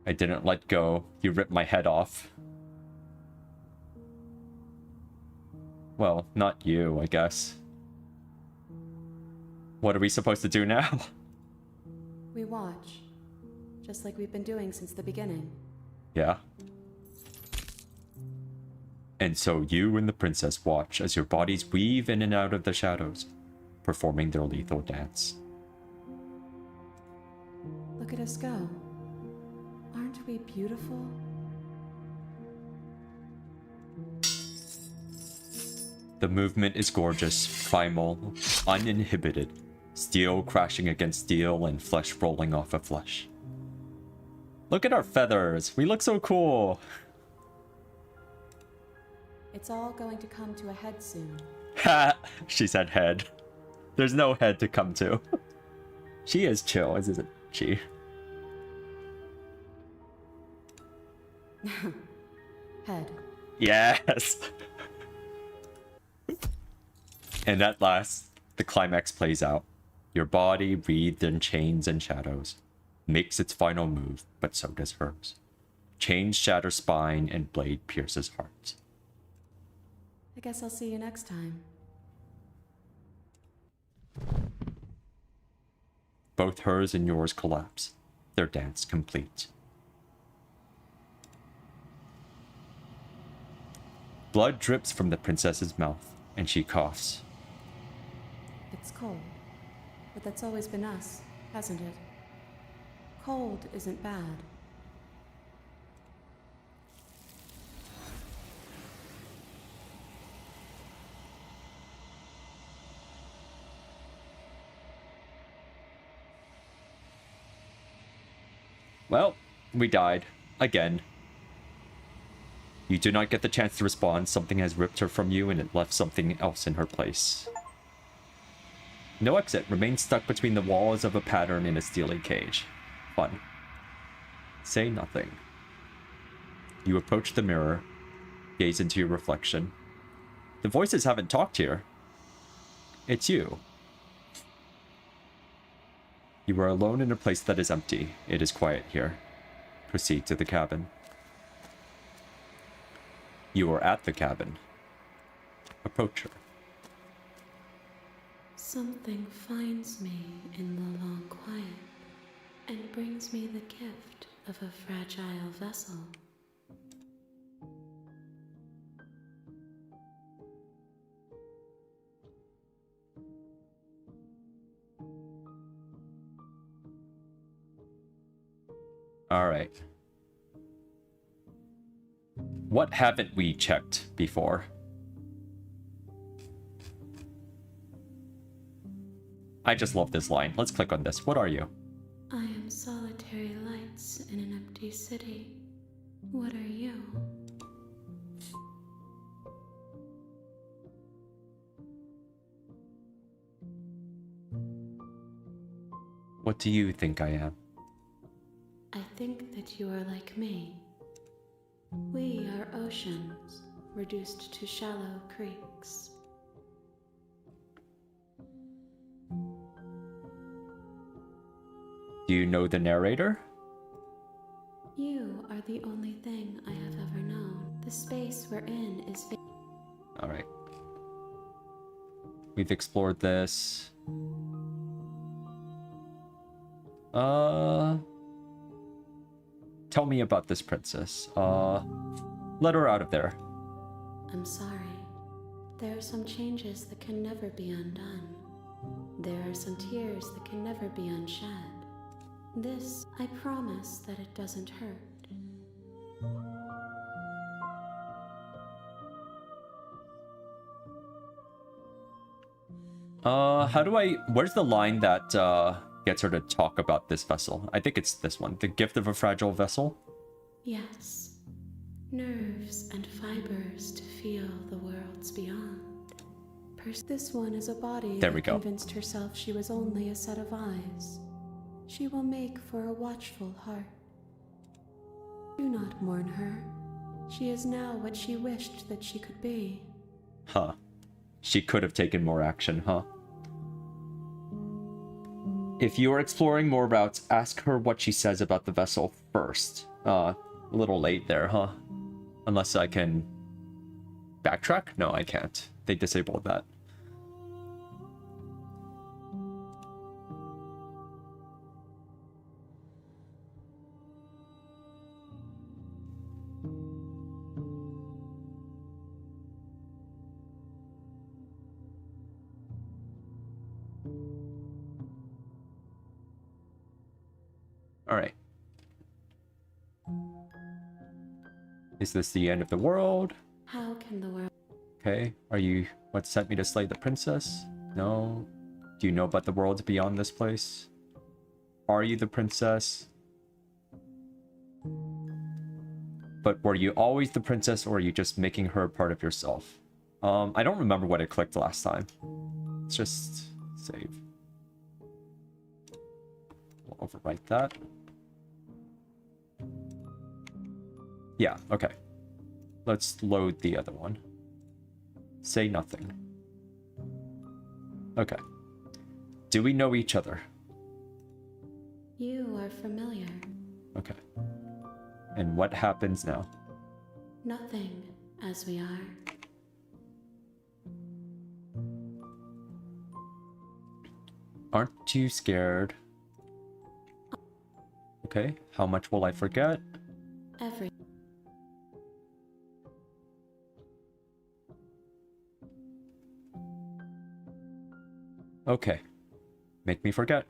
I didn't let go. You ripped my head off. Well, not you, I guess. What are we supposed to do now? We watch. Just like we've been doing since the beginning. Yeah. And so you and the princess watch as your bodies weave in and out of the shadows, performing their lethal dance. Look at us go. Aren't we beautiful? The movement is gorgeous, primal, uninhibited, steel crashing against steel and flesh rolling off of flesh. Look at our feathers, we look so cool. It's all going to come to a head soon. Ha! She said head. There's no head to come to. She is chill, isn't she? Head. Yes! And at last, the climax plays out. Your body, wreathed in chains and shadows, makes its final move, but so does hers. Chains shatter spine and blade pierces heart. I guess I'll see you next time. Both hers and yours collapse, their dance complete. Blood drips from the princess's mouth, and she coughs. It's cold, but that's always been us, hasn't it? Cold isn't bad. Well, we died. Again. You do not get the chance to respond. Something has ripped her from you and it left something else in her place. No exit. Remain stuck between the walls of a pattern in a steely cage. Fun. Say nothing. You approach the mirror. Gaze into your reflection. The voices haven't talked here. It's you. You are alone in a place that is empty. It is quiet here. Proceed to the cabin. You are at the cabin. Approach her. Something finds me in the long quiet and brings me the gift of a fragile vessel. All right. What haven't we checked before? I just love this line. Let's click on this. What are you? I am solitary lights in an empty city. What are you? What do you think I am? I think that you are like me. We are oceans, reduced to shallow creeks. Do you know the narrator? You are the only thing I have ever known. The space we're in is... Alright. We've explored this. Tell me about this princess. Let her out of there. I'm sorry. There are some changes that can never be undone. There are some tears that can never be unshed. This, I promise that it doesn't hurt. Where's the line that, gets her to talk about this vessel? I think it's this one. The gift of a fragile vessel? Yes. Nerves and fibers to feel the worlds beyond. This one is a body There we that go. convinced herself she was only a set of eyes. She will make for a watchful heart. Do not mourn her. She is now what she wished that she could be. Huh. She could have taken more action, huh? If you are exploring more routes, ask her what she says about the vessel first. A little late there, huh? Unless I can... backtrack? No, I can't. They disabled that. Alright. Is this the end of the world? How can the world... Okay. Are you what sent me to slay the princess? No. Do you know about the worlds beyond this place? Are you the princess? But were you always the princess, or are you just making her a part of yourself? I don't remember what it clicked last time. Let's just save. We'll overwrite that. Yeah, okay. Let's load the other one. Say nothing. Okay. Do we know each other? You are familiar. Okay. And what happens now? Nothing, as we are. Aren't you scared? Okay, how much will I forget? Every... Okay. Make me forget.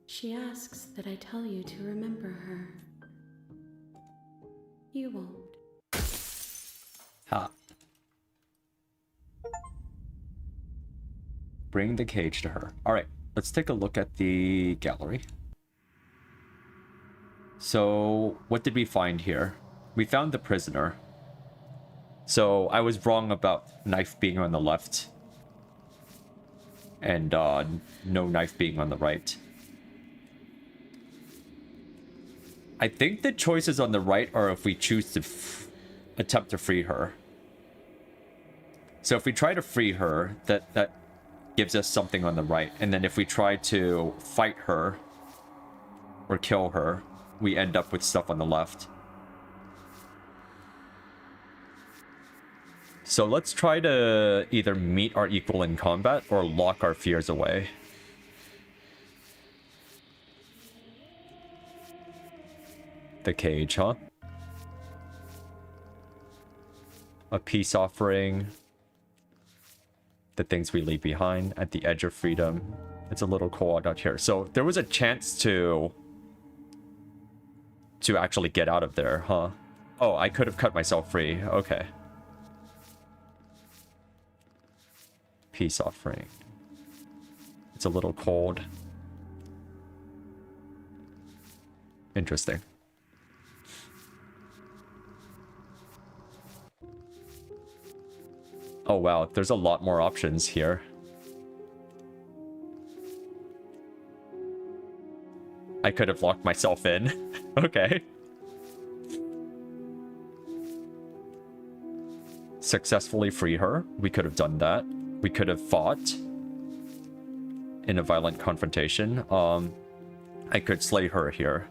She asks that I tell you to remember her. You won't. Ha. Bring the cage to her. Alright, let's take a look at the gallery. So, what did we find here? We found the prisoner. So, I was wrong about knife being on the left. And, no knife being on the right. I think the choices on the right are if we choose to attempt to free her. So if we try to free her, that gives us something on the right. And then if we try to fight her or kill her, we end up with stuff on the left. So let's try to either meet our equal in combat or lock our fears away. The cage, huh? A peace offering. The things we leave behind at the edge of freedom. It's a little cold out here. So there was a chance to actually get out of there, huh? Oh, I could have cut myself free. Okay. Peace offering. It's a little cold. Interesting. Oh wow, there's a lot more options here. I could have locked myself in. Okay. Successfully free her. We could have done that. We could have fought in a violent confrontation. I could slay her here.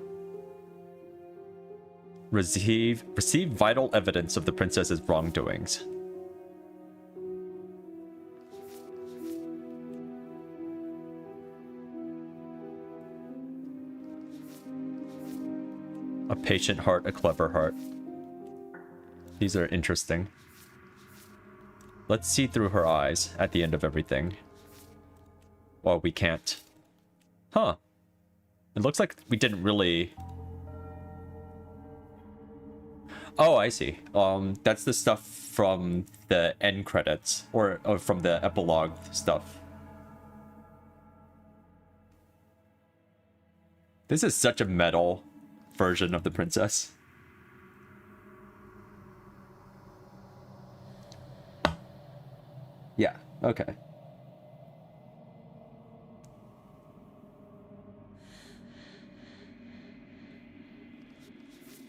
Receive vital evidence of the princess's wrongdoings. A patient heart, a clever heart. These are interesting. Let's see through her eyes at the end of everything. Well, we can't. Huh. It looks like we didn't really... Oh, I see. That's the stuff from the end credits, or from the epilogue stuff. This is such a metal version of the princess. Yeah, okay.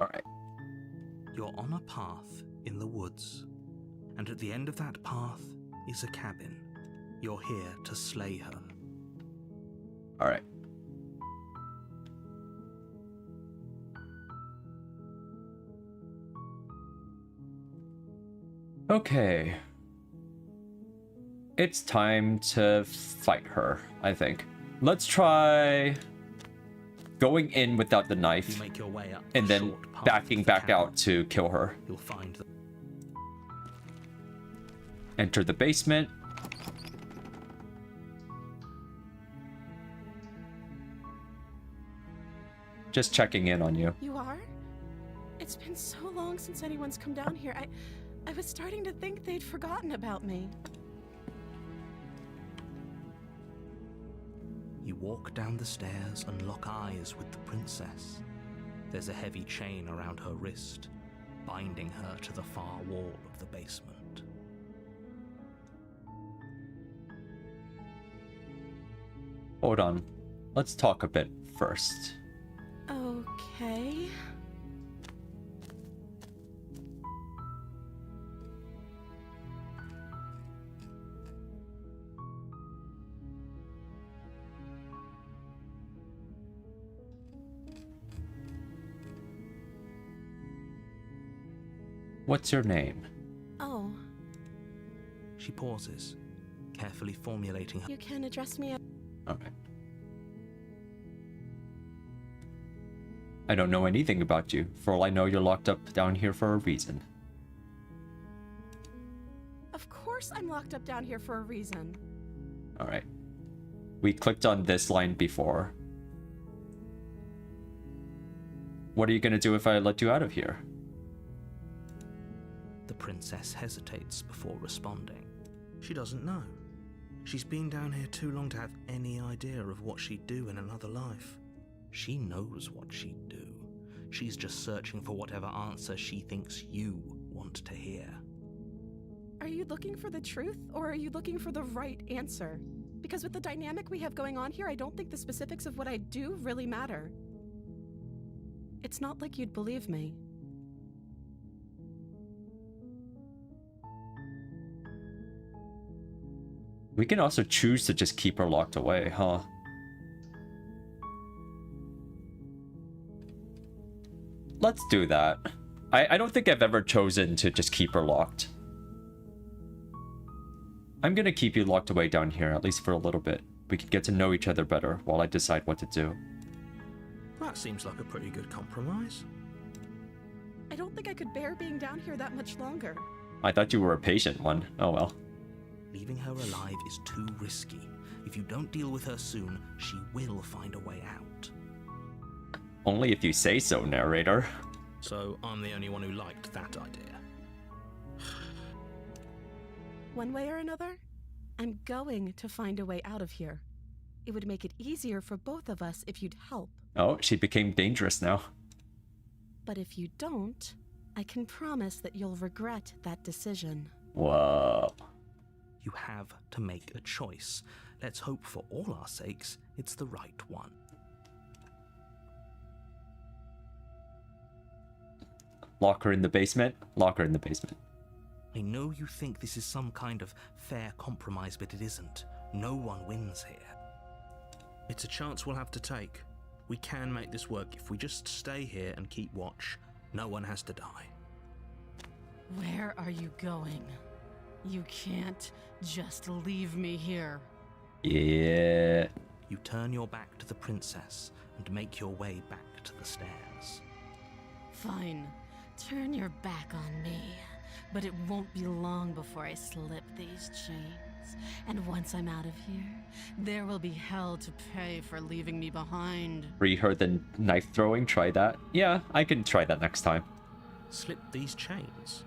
All right. You're on a path in the woods, and at the end of that path is a cabin. You're here to slay her. All right. Okay. It's time to fight her, I think. Let's try going in without the knife, You make your way up and the then short path backing of the back cabin. out to kill her. You'll find that Enter the basement. Just checking in on you. You are? It's been so long since anyone's come down here. I was starting to think they'd forgotten about me. you walk down the stairs and lock eyes with the princess. There's a heavy chain around her wrist, binding her to the far wall of the basement. Hold on. Let's talk a bit first. Okay. What's your name? Oh, She pauses, carefully formulating her. you can address me as... Okay. I don't know anything about you. For all I know, you're locked up down here for a reason. Of course I'm locked up down here for a reason. Alright. We clicked on this line before. What are you gonna do if I let you out of here? The princess hesitates before responding. She doesn't know. She's been down here too long to have any idea of what she'd do in another life. She knows what she'd do. She's just searching for whatever answer she thinks you want to hear. Are you looking for the truth, or are you looking for the right answer? Because with the dynamic we have going on here, I don't think the specifics of what I do really matter. It's not like you'd believe me. We can also choose to just keep her locked away, huh? Let's do that. I don't think I've ever chosen to just keep her locked. I'm gonna keep you locked away down here, at least for a little bit. We can get to know each other better while I decide what to do. That seems like a pretty good compromise. I don't think I could bear being down here that much longer. I thought you were a patient one. Oh well. Leaving her alive is too risky. If you don't deal with her soon, she will find a way out. Only if you say so, narrator. So I'm the only one who liked that idea. One way or another, I'm going to find a way out of here. It would make it easier for both of us if you'd help. Oh, she became dangerous now. But if you don't, I can promise that you'll regret that decision. Whoa. You have to make a choice. Let's hope for all our sakes it's the right one. Lock her in the basement. Lock her in the basement. I know you think this is some kind of fair compromise, but it isn't. No one wins here. It's a chance we'll have to take. We can make this work if we just stay here and keep watch. No one has to die. Where are you going? You can't just leave me here. Yeah. You turn your back to the princess and make your way back to the stairs. Fine. Turn your back on me. But it won't be long before I slip these chains. And once I'm out of here, there will be hell to pay for leaving me behind. Free her the knife throwing. Try that. Yeah, I can try that next time. Slip these chains?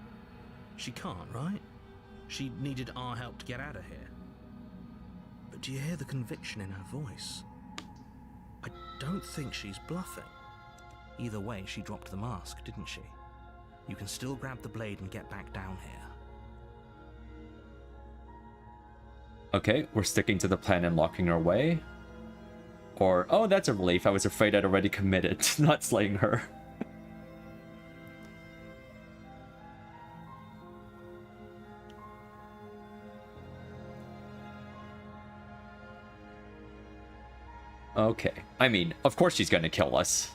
She can't, right? She needed our help to get out of here. But do you hear the conviction in her voice? I don't think she's bluffing. Either way, she dropped the mask, didn't she? You can still grab the blade and get back down here. Okay, we're sticking to the plan and locking her away. Or, oh, that's a relief. I was afraid I'd already committed to not slaying her. Okay. I mean, of course she's gonna kill us.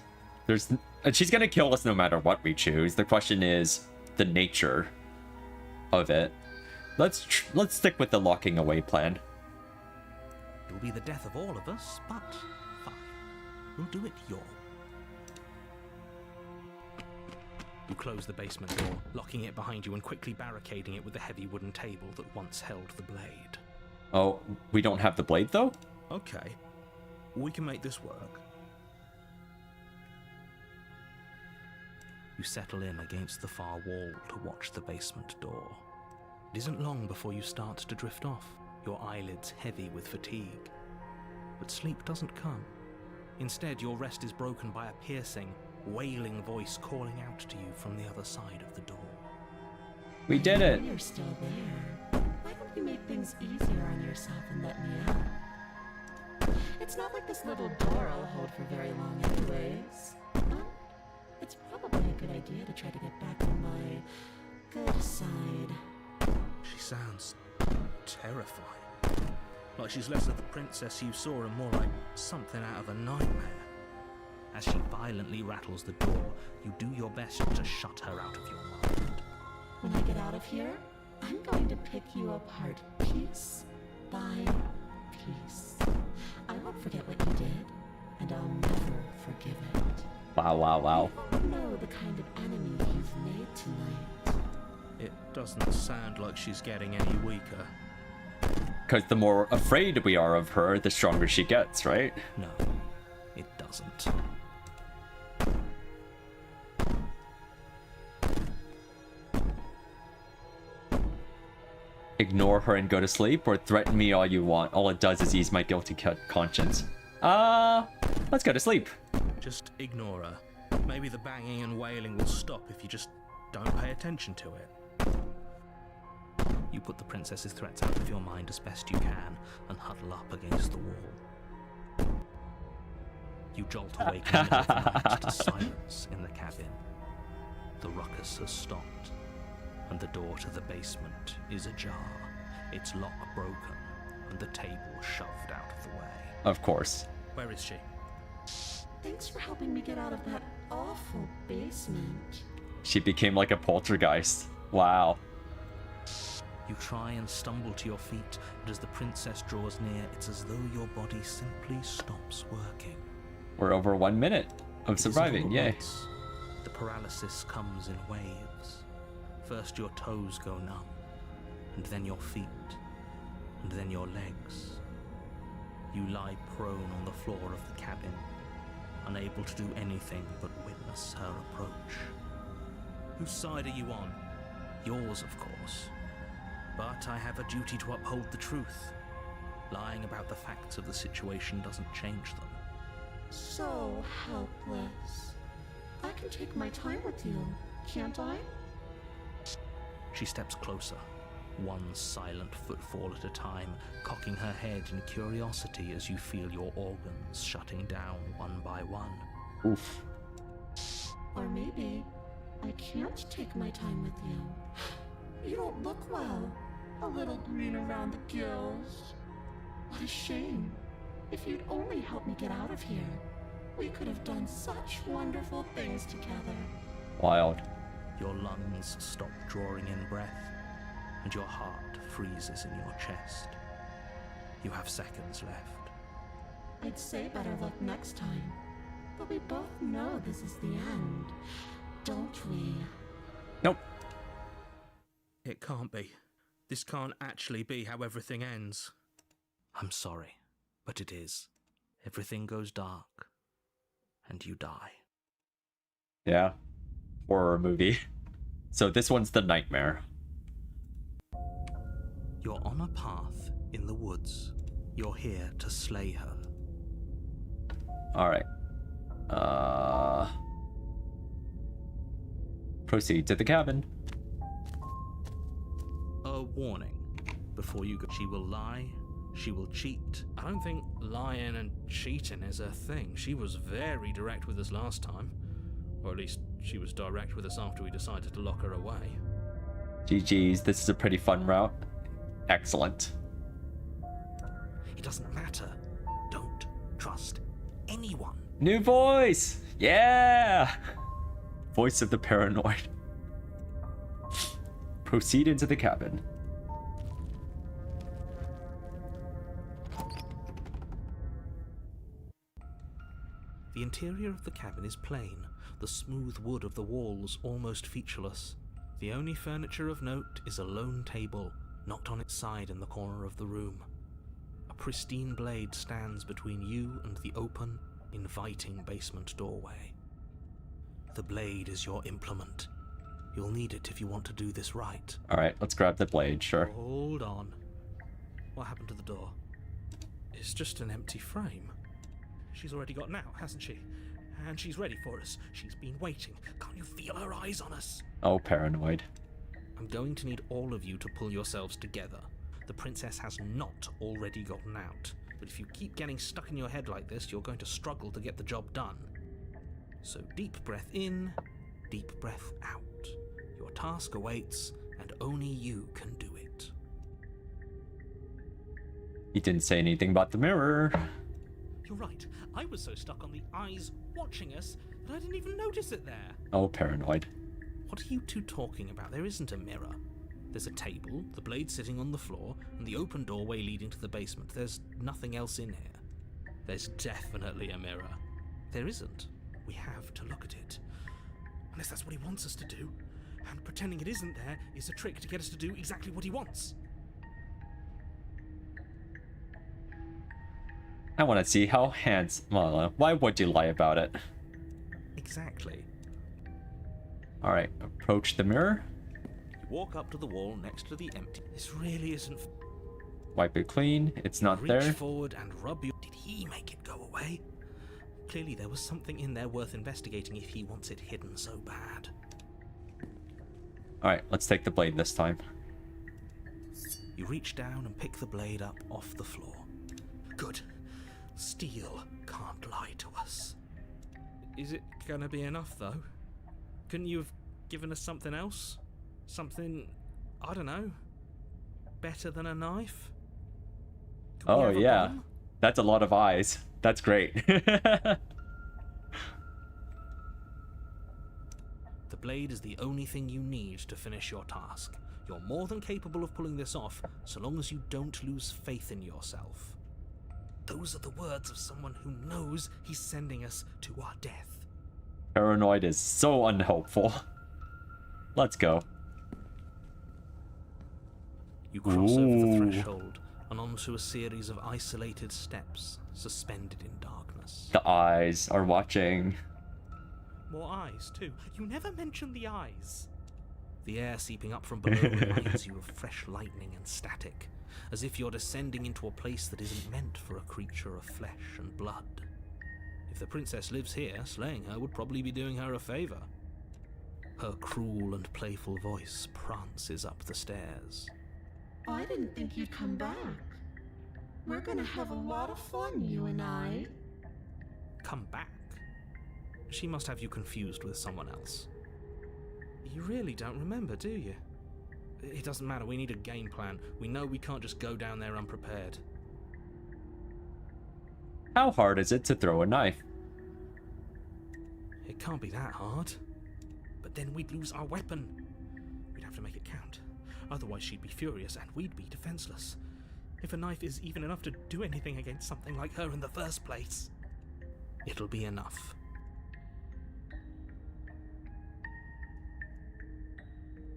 She's gonna kill us no matter what we choose. The question is the nature of it. Let's stick with the locking away plan. It'll be the death of all of us, but fine. We'll do it your way. You close the basement door, locking it behind you and quickly barricading it with the heavy wooden table that once held the blade. Oh, we don't have the blade though? Okay. We can make this work. You settle in against the far wall to watch the basement door. It isn't long before you start to drift off, your eyelids heavy with fatigue. But sleep doesn't come. Instead, your rest is broken by a piercing, wailing voice calling out to you from the other side of the door. We did it! You're still there. Why don't you make things easier on yourself and let me out? It's not like this little door I'll hold for very long anyways. Well, it's probably a good idea to try to get back on my good side. She sounds terrifying. Like she's less of the princess you saw and more like something out of a nightmare. As she violently rattles the door, you do your best to shut her out of your mind. When I get out of here, I'm going to pick you apart piece by piece. I won't forget what you did, and I'll never forgive it. Wow, wow, wow. You won't know the kind of enemy you've made tonight. It doesn't sound like she's getting any weaker. Because the more afraid we are of her, the stronger she gets, right? No, it doesn't. Ignore her and go to sleep, or threaten me all you want. All it does is ease my guilty conscience. Let's go to sleep. Just ignore her. Maybe the banging and wailing will stop if you just don't pay attention to it. You put the princess's threats out of your mind as best you can and huddle up against the wall. You jolt awake in the middle of the night to silence in the cabin. The ruckus has stopped, and the door to the basement is ajar, its lock broken, and the table shoved out of the way. Of course. Where is she? Thanks for helping me get out of that awful basement. She became like a poltergeist. Wow. You try and stumble to your feet, but as the princess draws near, it's as though your body simply stops working. We're over 1 minute of surviving, All at yay. once, the paralysis comes in waves. First your toes go numb, and then your feet, and then your legs. You lie prone on the floor of the cabin, unable to do anything but witness her approach. Whose side are you on? Yours, of course. But I have a duty to uphold the truth. Lying about the facts of the situation doesn't change them. So helpless. I can take my time with you, can't I? She steps closer, one silent footfall at a time, cocking her head in curiosity as you feel your organs shutting down one by one. Oof. Or maybe I can't take my time with you. You don't look well. A little green around the gills. What a shame. If you'd only helped me get out of here, we could have done such wonderful things together. Wild. Your lungs stop drawing in breath, and your heart freezes in your chest. You have seconds left. I'd say better luck next time, but we both know this is the end, don't we? Nope. It can't be. This can't actually be how everything ends. I'm sorry, but it is. Everything goes dark, and you die. Yeah. Horror movie. So this one's the nightmare. You're on a path in the woods. You're here to slay her. Alright. Proceed to the cabin. A warning. Before you go, she will lie, she will cheat. I don't think lying and cheating is a thing. She was very direct with us last time. Or at least she was direct with us after we decided to lock her away. GG's, this is a pretty fun route. Excellent. It doesn't matter. Don't trust anyone. New voice! Yeah! Voice of the paranoid. Proceed into the cabin. The interior of the cabin is plain, the smooth wood of the walls almost featureless. The only furniture of note is a lone table, knocked on its side in the corner of the room. A pristine blade stands between you and the open, inviting basement doorway. The blade is your implement. You'll need it if you want to do this right. Alright, let's grab the blade, sure. Hold on. What happened to the door? It's just an empty frame. She's already gotten out, hasn't she? And she's ready for us. She's been waiting. Can't you feel her eyes on us? Oh, paranoid. I'm going to need all of you to pull yourselves together. The princess has not already gotten out. But if you keep getting stuck in your head like this, you're going to struggle to get the job done. So deep breath in, deep breath out. Your task awaits, and only you can do it. He didn't say anything about the mirror. You're right. I was so stuck on the eyes watching us that I didn't even notice it there. Oh, paranoid. What are you two talking about? There isn't a mirror. There's a table, the blade sitting on the floor, and the open doorway leading to the basement. There's nothing else in here. There's definitely a mirror. There isn't. We have to look at it. Unless that's what he wants us to do. And pretending it isn't there is a trick to get us to do exactly what he wants. I want to see how handsome. Well, why would you lie about it? Exactly. Alright, approach the mirror. You walk up to the wall next to the empty. This really isn't. Wipe it clean. It's not Reach there. forward and rub your. Did he make it go away? Clearly there was something in there worth investigating if he wants it hidden so bad. Alright, let's take the blade this time. You reach down and pick the blade up off the floor. Good. Steel can't lie to us. Is it gonna be enough, though? Couldn't you have given us something else? Something, I don't know, better than a knife? Could we Oh, have a yeah. bomb? That's a lot of eyes. That's great. The blade is the only thing you need to finish your task. You're more than capable of pulling this off, so long as you don't lose faith in yourself. Those are the words of someone who knows he's sending us to our death. Paranoid is so unhelpful. Let's go. You cross over the Ooh. threshold and onto a series of isolated steps suspended in darkness. The eyes are watching. More eyes, too. You never mention the eyes. The air seeping up from below reminds you of fresh lightning and static, as if you're descending into a place that isn't meant for a creature of flesh and blood. If the princess lives here, slaying her would probably be doing her a favor. Her cruel and playful voice prances up the stairs. I didn't think you'd come back. We're gonna have a lot of fun, you and I. Come back? She must have you confused with someone else. You really don't remember, do you? It doesn't matter, we need a game plan. We know we can't just go down there unprepared. How hard is it to throw a knife? It can't be that hard. But then we'd lose our weapon. We'd have to make it count. Otherwise she'd be furious and we'd be defenseless. If a knife is even enough to do anything against something like her in the first place, it'll be enough.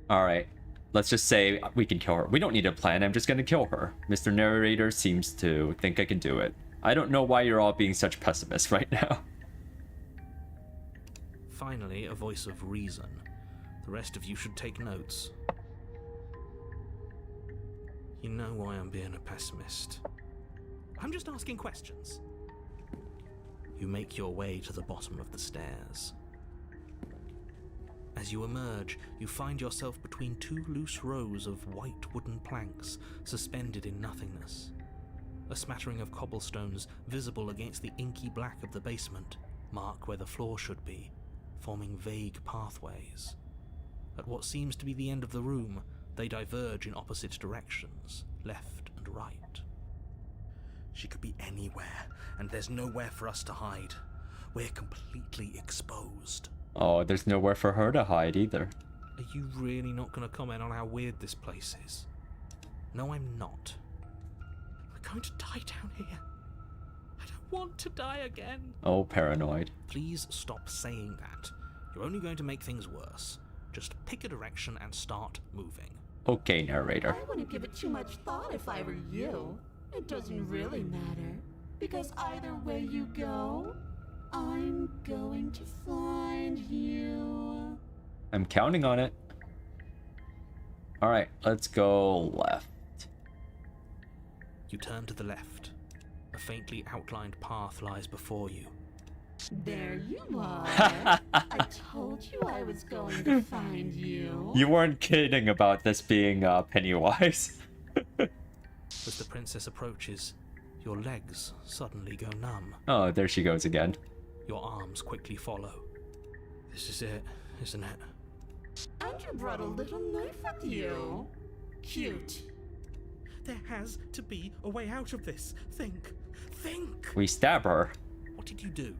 Alright, let's just say we can kill her. We don't need a plan, I'm just gonna kill her. Mr. Narrator seems to think I can do it. I don't know why you're all being such pessimists right now. Finally, a voice of reason. The rest of you should take notes. You know why I'm being a pessimist. I'm just asking questions. You make your way to the bottom of the stairs. As you emerge, you find yourself between two loose rows of white wooden planks suspended in nothingness. A smattering of cobblestones visible against the inky black of the basement mark where the floor should be, forming vague pathways. At what seems to be the end of the room, they diverge in opposite directions, left and right. She could be anywhere, and there's nowhere for us to hide. We're completely exposed. Oh, there's nowhere for her to hide either. Are you really not going to comment on how weird this place is? No, I'm not. We're going to die down here. I don't want to die again. Oh, paranoid. Please stop saying that. You're only going to make things worse. Just pick a direction and start moving. Okay, narrator. I wouldn't give it too much thought if I were you. It doesn't really matter, because either way you go, I'm going to find you. I'm counting on it. Alright, let's go left. You turn to the left. A faintly outlined path lies before you. There you are. I told you I was going to find you. You weren't kidding about this being Pennywise. As the princess approaches, your legs suddenly go numb. Oh, there she goes again. Your arms quickly follow. This is it, isn't it? And you brought a little knife with you. Cute. There has to be a way out of this. Think. We stab her. What did you do?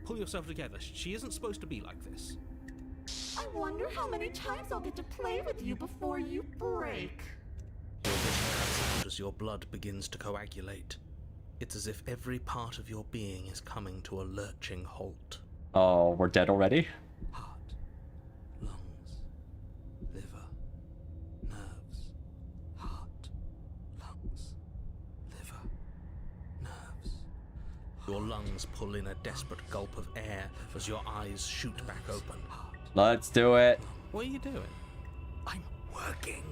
Pull yourself together. She isn't supposed to be like this. I wonder how many times I'll get to play with you before you break. Your vision cuts out as your blood begins to coagulate. It's as if every part of your being is coming to a lurching halt. Oh, we're dead already? Heart, lungs, liver, nerves. Heart, lungs, liver, nerves. Your lungs pull in a desperate gulp of air as your eyes shoot back open. Let's do it. What are you doing? I'm working.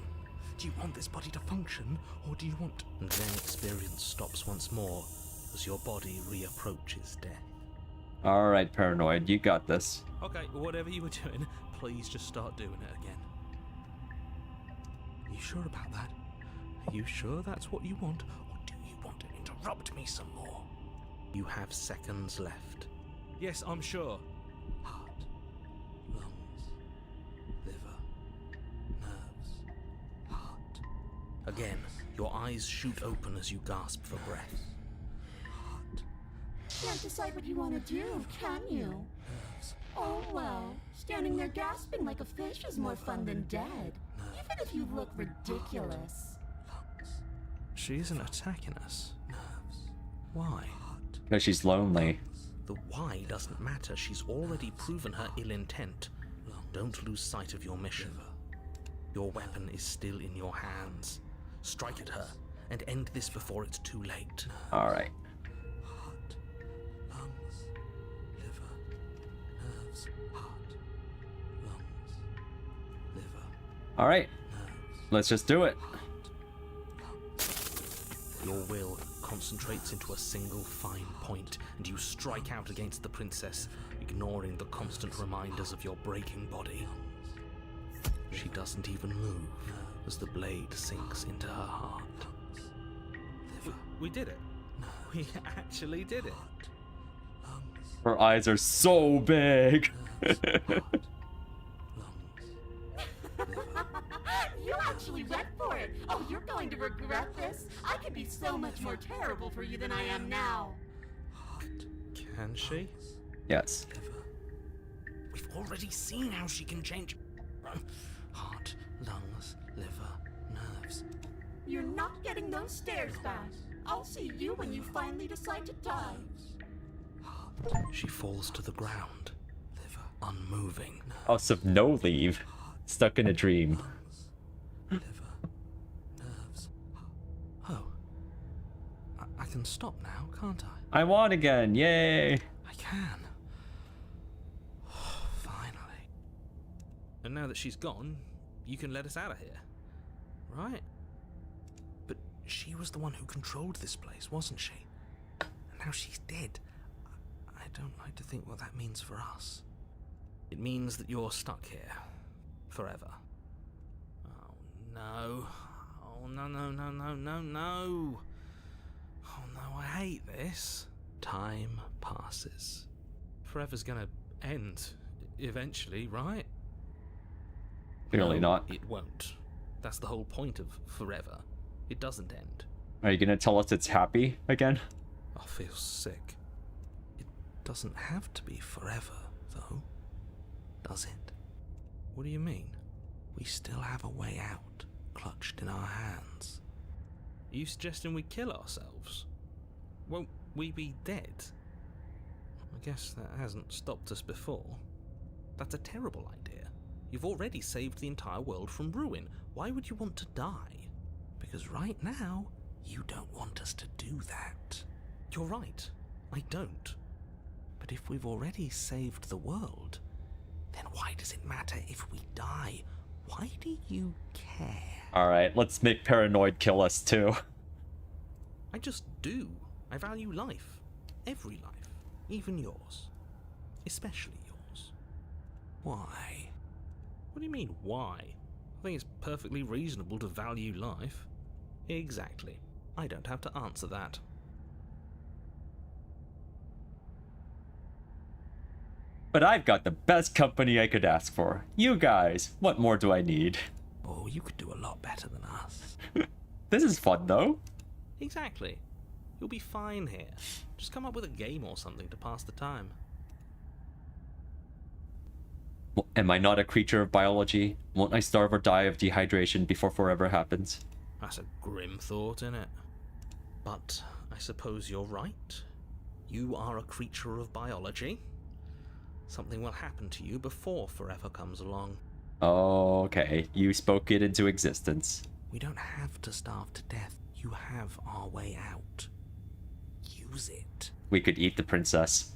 Do you want this body to function, or do you want... And then experience stops once more, as your body reapproaches death. Alright, paranoid, you got this. Okay, whatever you were doing, please just start doing it again. Are you sure about that? Are you sure that's what you want, or do you want to interrupt me some more? You have seconds left. Yes, I'm sure. Heart, lungs, liver, nerves, heart. Again, your eyes shoot open as you gasp for breath. Heart. Can't decide what you want to do, can you? Oh well, standing there gasping like a fish is more fun than dead. Even if you look ridiculous. She isn't attacking us. Why? Because she's lonely. The why doesn't matter. She's already proven her ill intent. Don't lose sight of your mission. Your weapon is still in your hands. Strike at her and end this before it's too late. Alright. Heart, lungs, liver, nerves, heart, lungs, liver, Alright. nerves. Let's just do it. Your will concentrates into a single fine point, and you strike out against the princess, ignoring the constant reminders of your breaking body. She doesn't even move as the blade sinks into her heart. We did it. We actually did it. Her eyes are so big. actually went for it. Oh, you're going to regret this. I could be so much more terrible for you than I am now. Can she? Yes. Liver. We've already seen how she can change heart, lungs, liver, nerves. You're not getting those stares back. I'll see you when you finally decide to die. She falls to the ground, liver unmoving. House of no leave. Stuck in a dream. Lungs, liver, nerves. Oh, I can stop now, can't I? I won again. Yay. I can. Finally. And now that she's gone, you can let us out of here. Right? But she was the one who controlled this place, wasn't she? And now she's dead. I don't like to think what that means for us. It means that you're stuck here. Forever. Oh no. Oh no, no, no, no, no, no. Oh no, I hate this. Time passes. Forever's gonna end. Eventually, right? Clearly No, not. It won't. That's the whole point of forever. It doesn't end. Are you gonna tell us it's happy again? I feel sick. It doesn't have to be forever, though, does it? What do you mean? We still have a way out, clutched in our hands. Are you suggesting we kill ourselves? Won't we be dead? I guess that hasn't stopped us before. That's a terrible idea. You've already saved the entire world from ruin. Why would you want to die? Because right now, you don't want us to do that. You're right. I don't. But if we've already saved the world, then why does it matter if we die? Why do you care? Alright, let's make Paranoid kill us too. I just do. I value life. Every life. Even yours. Especially yours. Why? What do you mean, why? I think it's perfectly reasonable to value life. Exactly. I don't have to answer that. But I've got the best company I could ask for. You guys, what more do I need? Oh, you could do a lot better than us. This is fun though. Exactly. You'll be fine here. Just come up with a game or something to pass the time. Well, am I not a creature of biology? Won't I starve or die of dehydration before forever happens? That's a grim thought, innit? But I suppose you're right. You are a creature of biology. Something will happen to you before forever comes along. Okay, you spoke it into existence. We don't have to starve to death. You have our way out. Use it. We could eat the princess.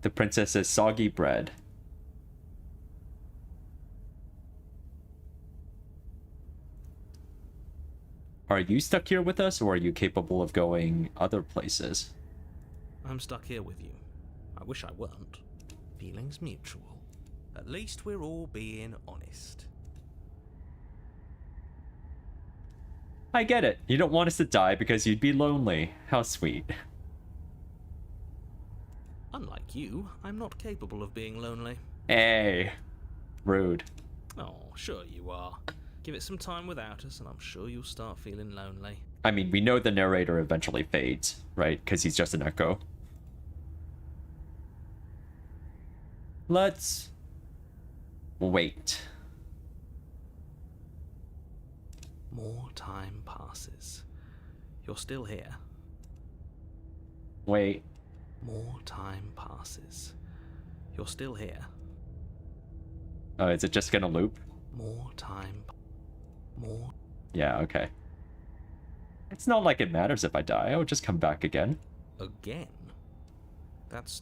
The princess is soggy bread. Are you stuck here with us, or are you capable of going other places? I'm stuck here with you. I wish I weren't. Feelings mutual. At least we're all being honest. I get it. You don't want us to die because you'd be lonely. How sweet. Unlike you, I'm not capable of being lonely. Hey. Rude. Oh, sure you are. Give it some time without us, and I'm sure you'll start feeling lonely. I mean, we know the narrator eventually fades, right? Because he's just an echo. Let's wait. More time passes. You're still here. Wait. More time passes. You're still here. Is it just gonna loop? More time. More. Yeah, okay. It's not like it matters if I die. I would just come back again. Again? That's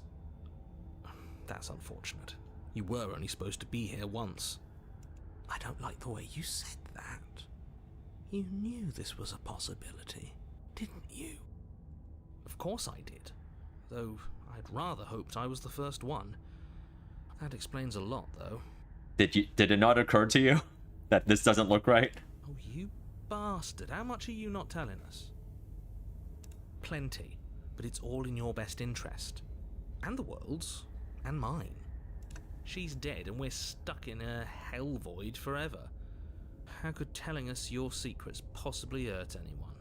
unfortunate. You were only supposed to be here once. I don't like the way you said that. You knew this was a possibility, didn't you? Of course I did. Though I'd rather hoped I was the first one. That explains a lot, though. Did it not occur to you that this doesn't look right? Oh, you bastard. How much are you not telling us? Plenty. But it's all in your best interest. And the world's. And mine. She's dead and we're stuck in a hell void forever. How could telling us your secrets possibly hurt anyone?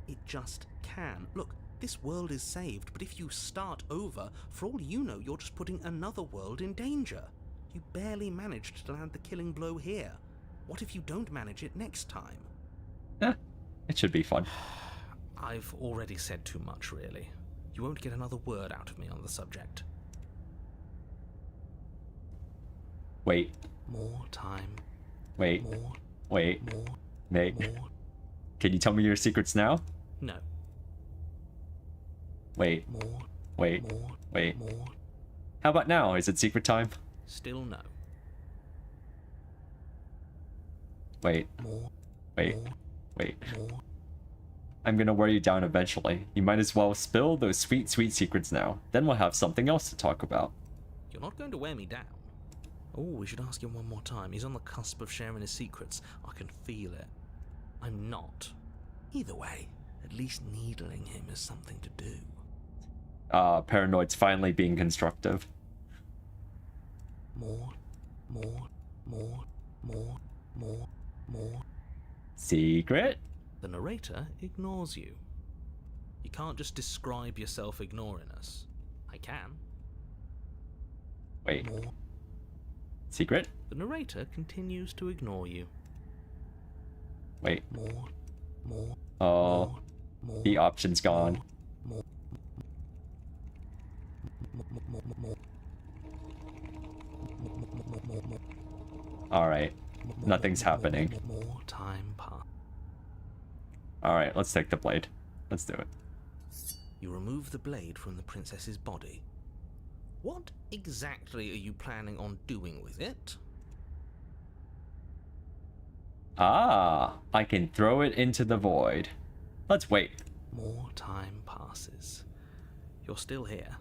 It just can. Look, this world is saved, but if you start over, for all you know, you're just putting another world in danger. You barely managed to land the killing blow here. What if you don't manage it next time? It should be fun. I've already said too much, really. You won't get another word out of me on the subject. Wait. More time. Wait. More. Wait. More. Wait. More. Can you tell me your secrets now? No. Wait. More. Wait. More. Wait. More. How about now? Is it secret time? Still no. Wait. More. Wait. More. Wait. More. I'm gonna wear you down eventually. You might as well spill those sweet, sweet secrets now. Then we'll have something else to talk about. You're not going to wear me down. Oh, we should ask him one more time. He's on the cusp of sharing his secrets. I can feel it. I'm not. Either way, at least needling him is something to do. Paranoid's finally being constructive. More. More. More. More. More. More. Secret? The narrator ignores you. You can't just describe yourself ignoring us. I can. Wait. More. Secret? The narrator continues to ignore you. Wait. More. More. Oh. More. The option's gone. More. Alright. Nothing's happening. More time pass. Alright, let's take the blade. Let's do it. You remove the blade from the princess's body. What exactly are you planning on doing with it? Ah, I can throw it into the void. Let's wait. More time passes. You're still here.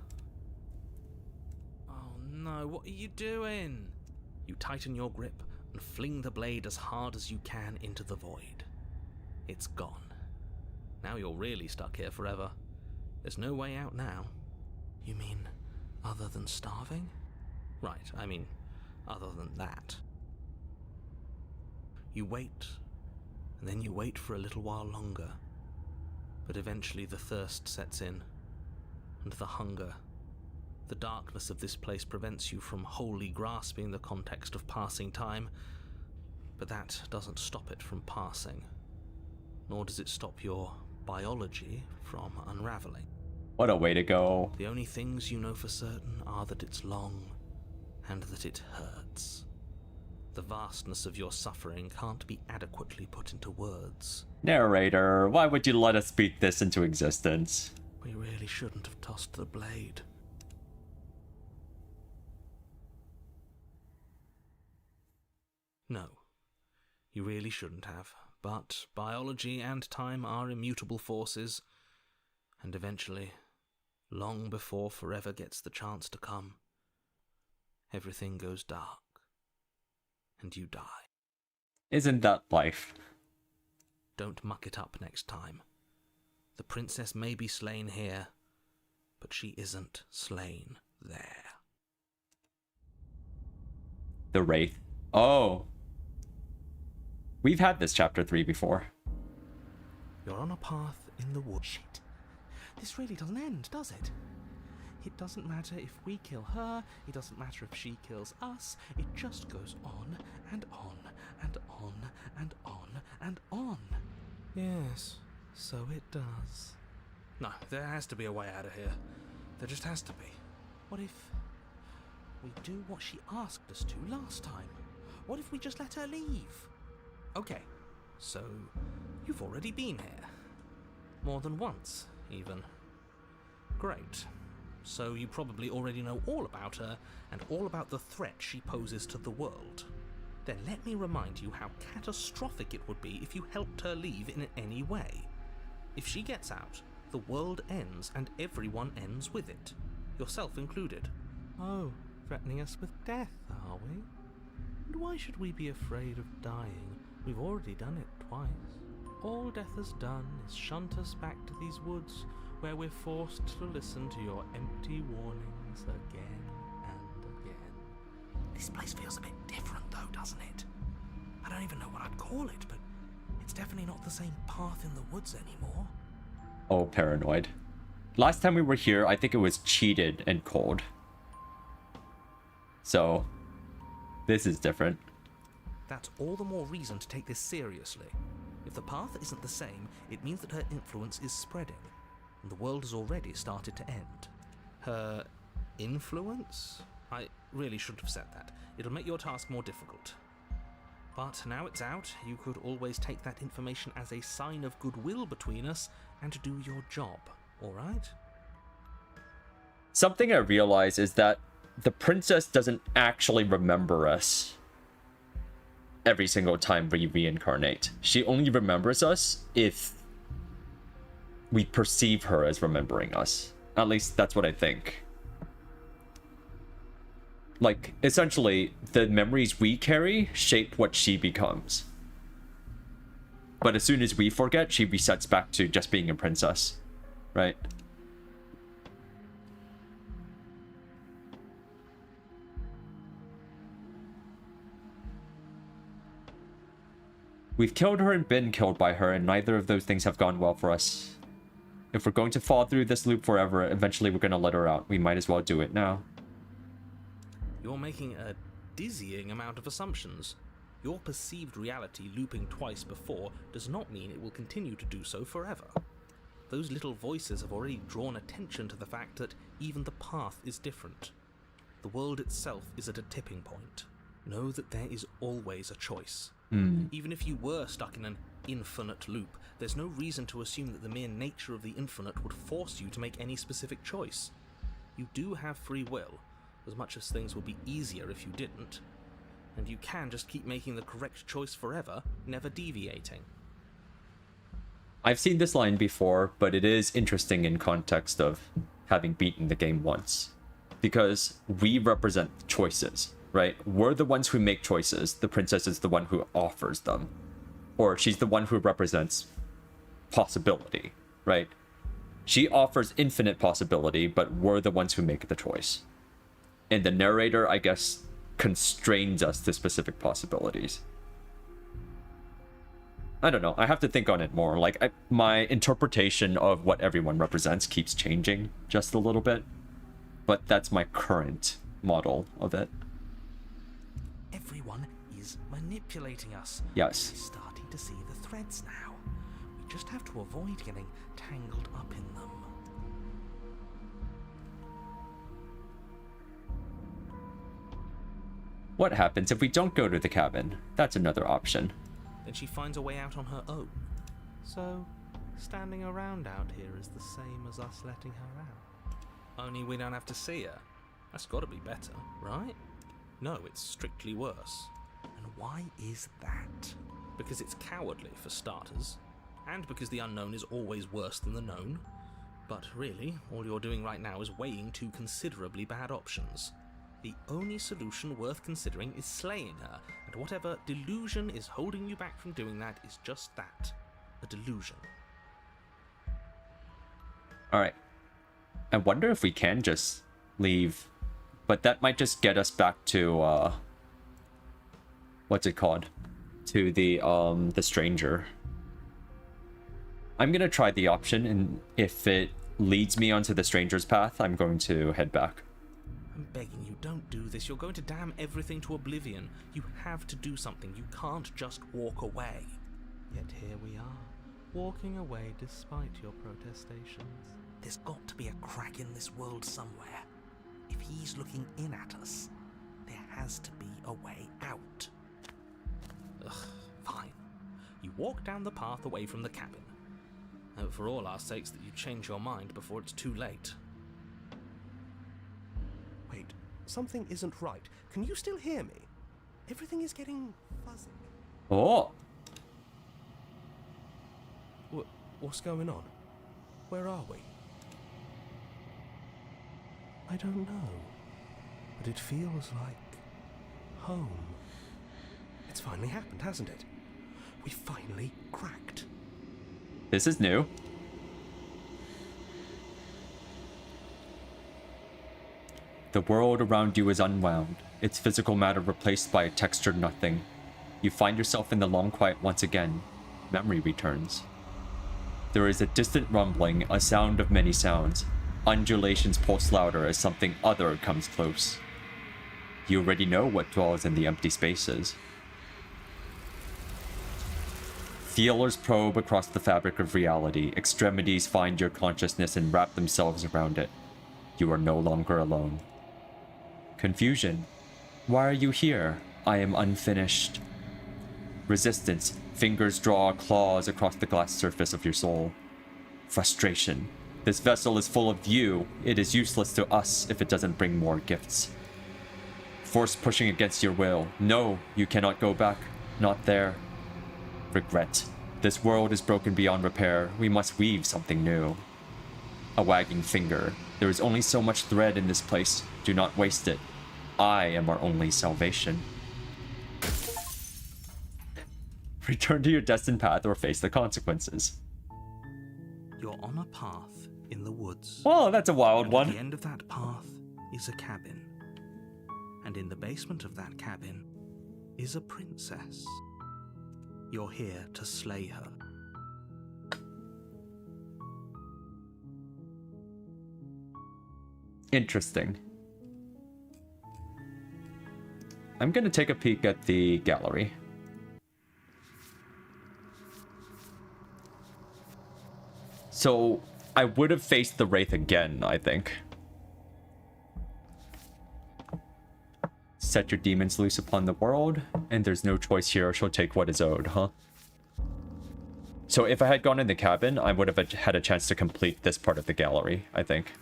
Oh no, what are you doing? You tighten your grip and fling the blade as hard as you can into the void. It's gone. Now you're really stuck here forever. There's no way out now. You mean other than starving? Right, I mean other than that. You wait, and then you wait for a little while longer. But eventually the thirst sets in, and the hunger. The darkness of this place prevents you from wholly grasping the context of passing time, but that doesn't stop it from passing. Nor does it stop your biology from unraveling. What a way to go. The only things you know for certain are that it's long, and that it hurts. The vastness of your suffering can't be adequately put into words. Narrator, why would you let us speak this into existence? We really shouldn't have tossed the blade. No, you really shouldn't have. But biology and time are immutable forces, and eventually, long before forever gets the chance to come, everything goes dark, and you die. Isn't that life? Don't muck it up next time. The princess may be slain here, but she isn't slain there. The Wraith. Oh. We've had this chapter 3 before. You're on a path in the woods. Shit. This really doesn't end, does it? It doesn't matter if we kill her, it doesn't matter if she kills us, it just goes on and on and on and on and on. Yes, so it does. No, there has to be a way out of here. There just has to be. What if we do what she asked us to last time? What if we just let her leave? Okay, so you've already been here. More than once, even. Great. So you probably already know all about her and all about the threat she poses to the world. Then let me remind you how catastrophic it would be if you helped her leave in any way. If she gets out, the world ends and everyone ends with it, yourself included. Oh, threatening us with death, are we? And why should we be afraid of dying? We've already done it twice. All death has done is shunt us back to these woods, where we're forced to listen to your empty warnings again and again. This place feels a bit different though, doesn't it? I don't even know what I'd call it, but it's definitely not the same path in the woods anymore. Oh, paranoid. Last time we were here, I think it was cheated and cold. So, this is different. That's all the more reason to take this seriously. If the path isn't the same, it means that her influence is spreading, and the world has already started to end. Her influence? I really shouldn't have said that. It'll make your task more difficult. But now it's out, you could always take that information as a sign of goodwill between us and do your job, alright? Something I realize is that the princess doesn't actually remember us every single time we reincarnate. She only remembers us if we perceive her as remembering us. At least that's what I think. Like, essentially, the memories we carry shape what she becomes. But as soon as we forget, she resets back to just being a princess, right? We've killed her and been killed by her, and neither of those things have gone well for us. If we're going to fall through this loop forever, eventually we're going to let her out. We might as well do it now. You're making a dizzying amount of assumptions. Your perceived reality looping twice before does not mean it will continue to do so forever. Those little voices have already drawn attention to the fact that even the path is different. The world itself is at a tipping point. Know that there is always a choice. Even if you were stuck in an infinite loop, there's no reason to assume that the mere nature of the infinite would force you to make any specific choice. You do have free will, as much as things would be easier if you didn't. And you can just keep making the correct choice forever, never deviating. I've seen this line before, but it is interesting in context of having beaten the game once. Because we represent choices, right? We're the ones who make choices. The princess is the one who offers them. Or she's the one who represents possibility, right? She offers infinite possibility, but we're the ones who make the choice. And the narrator, I guess, constrains us to specific possibilities. I don't know. I have to think on it more. Like, my interpretation of what everyone represents keeps changing just a little bit. But that's my current model of it. Everyone is manipulating us. Yes. We're starting to see the threads now. We just have to avoid getting tangled up in them. What happens if we don't go to the cabin? That's another option. Then she finds a way out on her own. So, standing around out here is the same as us letting her out. Only we don't have to see her. That's gotta be better, right? No, it's strictly worse. And why is that? Because it's cowardly, for starters. And because the unknown is always worse than the known. But really, all you're doing right now is weighing two considerably bad options. The only solution worth considering is slaying her, and whatever delusion is holding you back from doing that is just that. A delusion. Alright. I wonder if we can just leave. But that might just get us back to, what's it called? To the stranger. I'm gonna try the option, and if it leads me onto the stranger's path, I'm going to head back. I'm begging you, don't do this. You're going to damn everything to oblivion. You have to do something. You can't just walk away. Yet here we are, walking away despite your protestations. There's got to be a crack in this world somewhere. If he's looking in at us, there has to be a way out. Ugh, fine. You walk down the path away from the cabin. Hope for all our sakes that you change your mind before it's too late. Wait, something isn't right. Can you still hear me? Everything is getting fuzzy. Oh! What's going on? Where are we? I don't know, but it feels like home. It's finally happened, hasn't it? We finally cracked. This is new. The world around you is unwound, its physical matter replaced by a textured nothing. You find yourself in the long quiet once again. Memory returns. There is a distant rumbling, a sound of many sounds. Undulations pulse louder as something other comes close. You already know what dwells in the empty spaces. Feelers probe across the fabric of reality. Extremities find your consciousness and wrap themselves around it. You are no longer alone. Confusion. Why are you here? I am unfinished. Resistance. Fingers draw claws across the glass surface of your soul. Frustration. This vessel is full of you. It is useless to us if it doesn't bring more gifts. Force pushing against your will. No, you cannot go back. Not there. Regret. This world is broken beyond repair. We must weave something new. A wagging finger. There is only so much thread in this place. Do not waste it. I am our only salvation. Return to your destined path or face the consequences. You're on a path in the woods. Oh, that's a wild and one. At the end of that path is a cabin. And in the basement of that cabin is a princess. You're here to slay her. Interesting. I'm gonna take a peek at the gallery. So, I would have faced the Wraith again, I think. Set your demons loose upon the world, and there's no choice here, she'll take what is owed, huh? So if I had gone in the cabin, I would have had a chance to complete this part of the gallery, I think.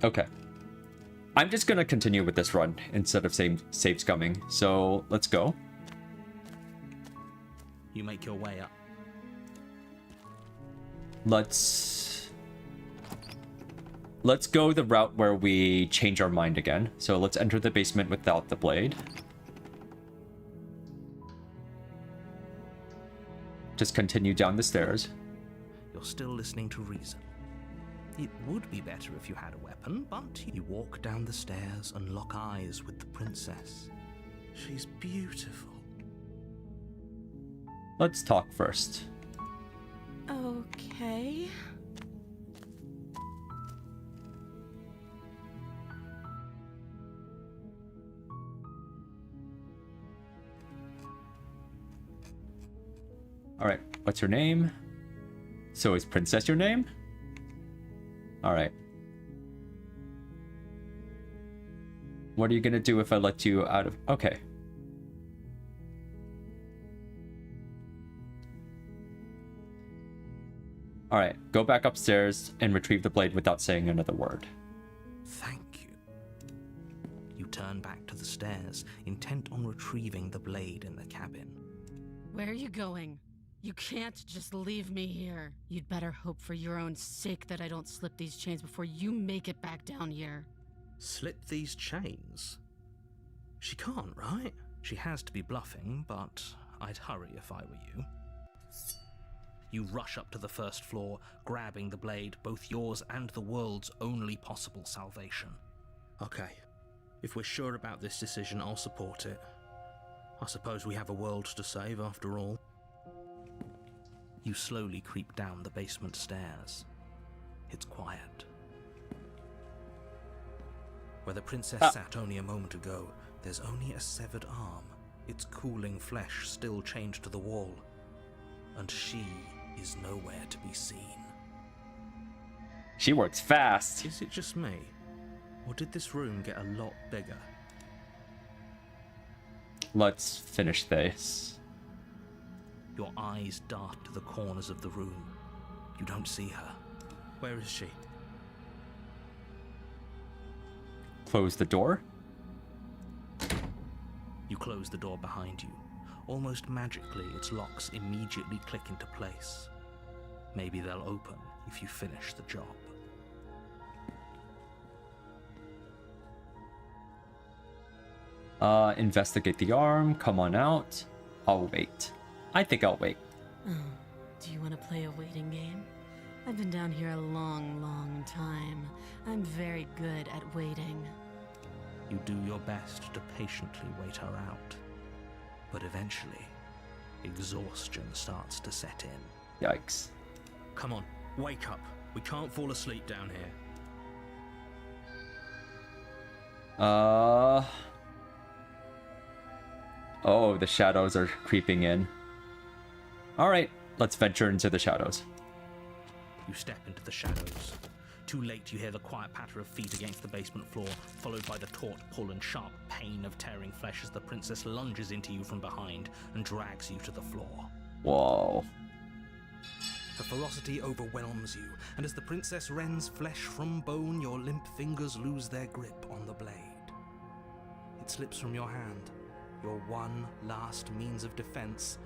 Okay. I'm just gonna continue with this run instead of save scumming, so let's go. You make your way up. Let's go the route where we change our mind again. So let's enter the basement without the blade. Just continue down the stairs. You're still listening to reason. It would be better if you had a weapon, but you walk down the stairs and lock eyes with the princess. She's beautiful. Let's talk first. Okay. Alright, what's your name? So is Princess your name? Alright. What are you gonna do if I let you out of... Okay. Alright, go back upstairs and retrieve the blade without saying another word. Thank you. You turn back to the stairs, intent on retrieving the blade in the cabin. Where are you going? You can't just leave me here. You'd better hope for your own sake that I don't slip these chains before you make it back down here. Slip these chains? She can't, right? She has to be bluffing, but I'd hurry if I were you. You rush up to the first floor, grabbing the blade, both yours and the world's only possible salvation. Okay, if we're sure about this decision, I'll support it. I suppose we have a world to save after all. You slowly creep down the basement stairs. It's quiet. Where the princess sat only a moment ago, there's only a severed arm, its cooling flesh still chained to the wall. And she is nowhere to be seen. She works fast. Is it just me? Or did this room get a lot bigger? Let's finish this. Your eyes dart to the corners of the room. You don't see her. Where is she? Close the door. You close the door behind you. Almost magically, its locks immediately click into place. Maybe they'll open if you finish the job. Investigate the arm. Come on out. I'll wait. I think I'll wait. Do you want to play a waiting game? I've been down here a long, long time. I'm very good at waiting. You do your best to patiently wait her out. But eventually, exhaustion starts to set in. Yikes. Come on, wake up. We can't fall asleep down here. Oh, the shadows are creeping in. Alright, let's venture into the shadows. You step into the shadows. Too late, you hear the quiet patter of feet against the basement floor, followed by the taut pull and sharp pain of tearing flesh as the princess lunges into you from behind and drags you to the floor. Whoa. The ferocity overwhelms you, and as the princess rends flesh from bone, your limp fingers lose their grip on the blade. It slips from your hand, your one last means of defense,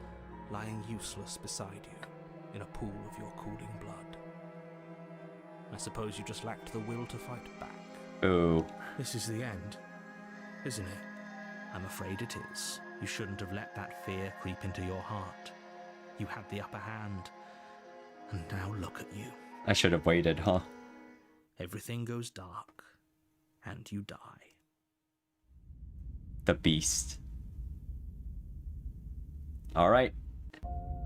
lying useless beside you in a pool of your cooling blood. I suppose you just lacked the will to fight back. Ooh. This is the end, isn't it? I'm afraid it is. You shouldn't have let that fear creep into your heart. You had the upper hand, and now look at you. I should have waited, huh? Everything goes dark, and you die. The beast. Alright.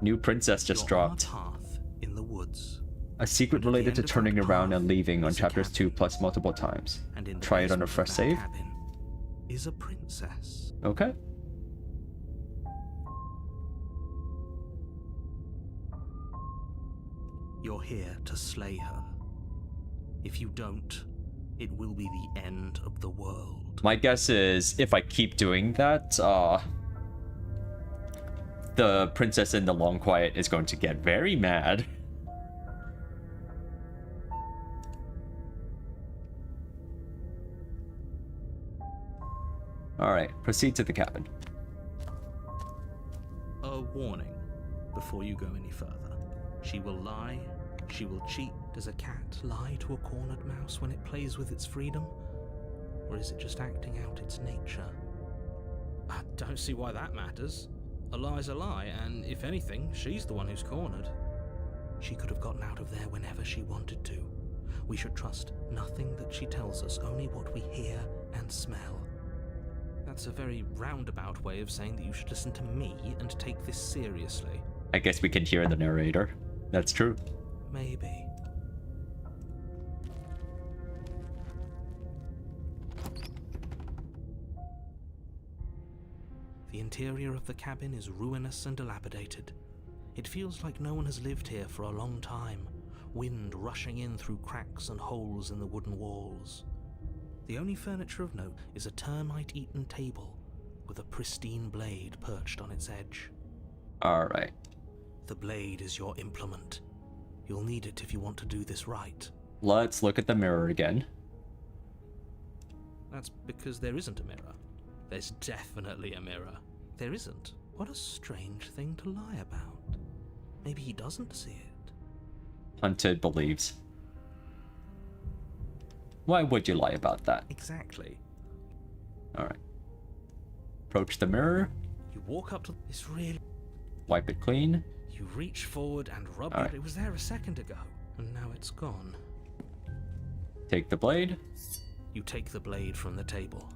New princess just You're on a dropped. path in the woods. A secret And at the related end to of turning that around path and leaving on is a chapters 2 cabin. plus multiple times. And in the Try it on a basement of fresh that save. cabin is a princess. Okay. You're here to slay her. If you don't, it will be the end of the world. My guess is if I keep doing that, the princess in the long quiet is going to get very mad. Alright, proceed to the cabin. A warning before you go any further. She will lie, she will cheat. Does a cat lie to a cornered mouse when it plays with its freedom? Or is it just acting out its nature? I don't see why that matters. A lie's a lie, and if anything, she's the one who's cornered. She could have gotten out of there whenever she wanted to. We should trust nothing that she tells us, only what we hear and smell. That's a very roundabout way of saying that you should listen to me and take this seriously. I guess we can hear the narrator. That's true. Maybe. The interior of the cabin is ruinous and dilapidated. It feels like no one has lived here for a long time, wind rushing in through cracks and holes in the wooden walls. The only furniture of note is a termite-eaten table with a pristine blade perched on its edge. Alright. The blade is your implement. You'll need it if you want to do this right. Let's look at the mirror again. That's because there isn't a mirror. There's definitely a mirror. There isn't. What a strange thing to lie about. Maybe he doesn't see it. Hunted believes. Why would you lie about that? Exactly. Alright. Approach the mirror. You walk up to this really... Wipe it clean. You reach forward and rub All right. it. It was there a second ago, and now it's gone. Take the blade. You take the blade from the table.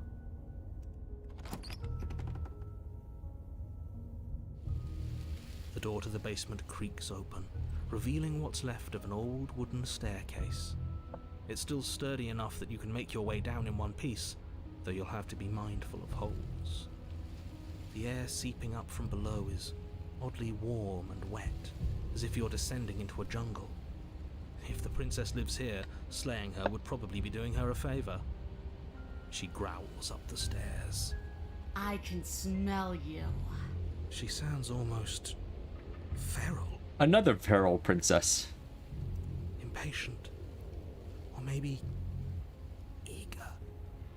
The door to the basement creaks open, revealing what's left of an old wooden staircase. It's still sturdy enough that you can make your way down in one piece, though you'll have to be mindful of holes. The air seeping up from below is oddly warm and wet, as if you're descending into a jungle. If the princess lives here, slaying her would probably be doing her a favor. She growls up the stairs. I can smell you. She sounds almost feral, Another feral princess. impatient, or maybe eager.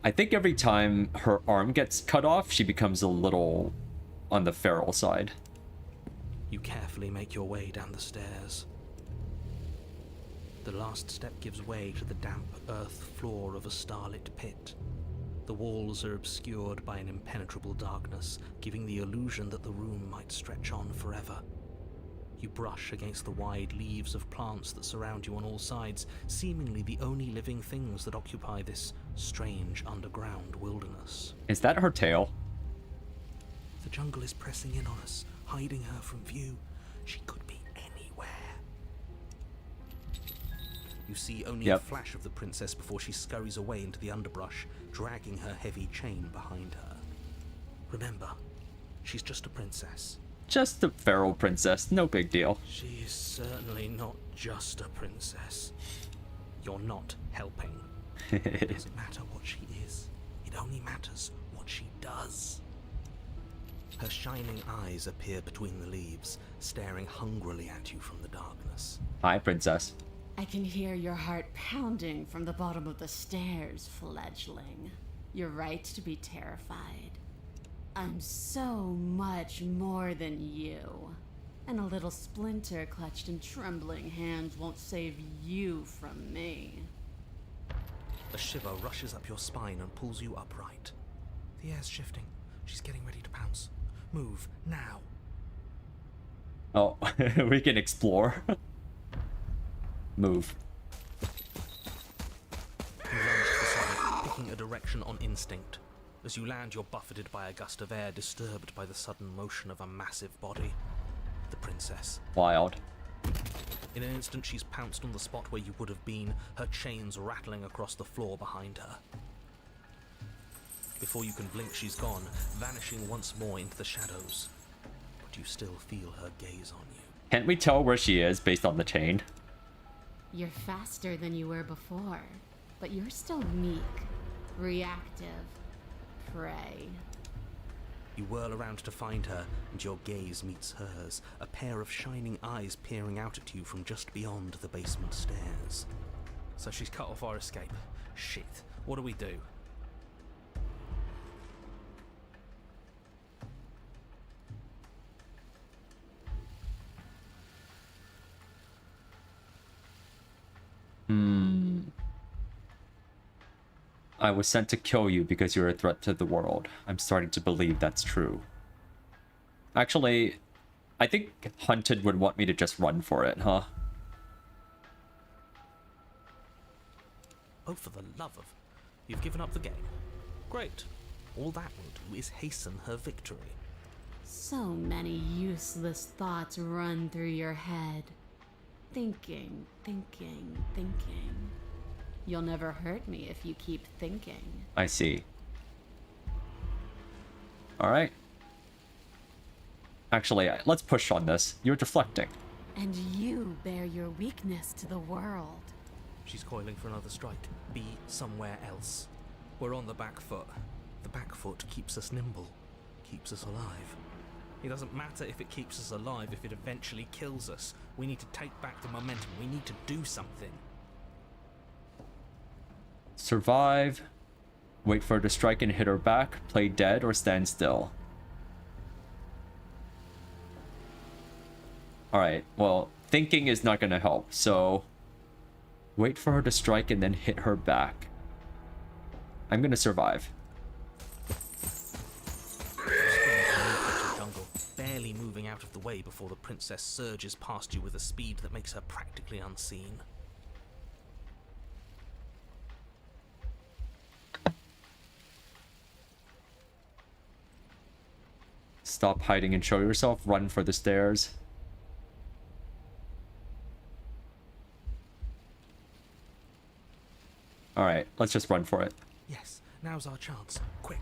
I think every time her arm gets cut off, she becomes a little on the feral side. You carefully make your way down the stairs. The last step gives way to the damp earth floor of a starlit pit. The walls are obscured by an impenetrable darkness, giving the illusion that the room might stretch on forever. You brush against the wide leaves of plants that surround you on all sides, seemingly the only living things that occupy this strange underground wilderness. Is that her tail? The jungle is pressing in on us, hiding her from view. She could be anywhere. You see only a flash of the princess before she scurries away into the underbrush, dragging her heavy chain behind her. Remember, she's just a princess. Just a feral princess, no big deal. She is certainly not just a princess. You're not helping. It doesn't matter what she is. It only matters what she does. Her shining eyes appear between the leaves, staring hungrily at you from the darkness. Hi, princess. I can hear your heart pounding from the bottom of the stairs, fledgling. You're right to be terrified. I'm so much more than you. And a little splinter clutched in trembling hands won't save you from me. A shiver rushes up your spine and pulls you upright. The air's shifting. She's getting ready to pounce. Move, now. Oh, we can explore. Move. You lunge to the side, picking a direction on instinct. As you land, you're buffeted by a gust of air, disturbed by the sudden motion of a massive body. The princess. Wild. In an instant, she's pounced on the spot where you would have been, her chains rattling across the floor behind her. Before you can blink, she's gone, vanishing once more into the shadows. But you still feel her gaze on you. Can't we tell where she is based on the chain? You're faster than you were before, but you're still meek, reactive, prey. You whirl around to find her, and your gaze meets hers, a pair of shining eyes peering out at you from just beyond the basement stairs. So she's cut off our escape. Shit, what do we do? I was sent to kill you because you're a threat to the world. I'm starting to believe that's true. Actually, I think Hunted would want me to just run for it, huh? Oh, for the love of... You've given up the game. Great. All that will do is hasten her victory. So many useless thoughts run through your head. Thinking, thinking, thinking. You'll never hurt me if you keep thinking. I see. Alright. Actually, let's push on this. You're deflecting. And you bear your weakness to the world. She's coiling for another strike. Be somewhere else. We're on the back foot. The back foot keeps us nimble, keeps us alive. It doesn't matter if it keeps us alive, if it eventually kills us. We need to take back the momentum. We need to do something. Survive. Wait for her to strike and hit her back. Play dead or stand still. Alright, well, thinking is not gonna help, so... Wait for her to strike and then hit her back. I'm gonna survive. Jungle, barely moving out of the way before the princess surges past you with a speed that makes her practically unseen. Stop hiding and show yourself. Run for the stairs. Alright, let's just run for it. Yes, now's our chance. Quick.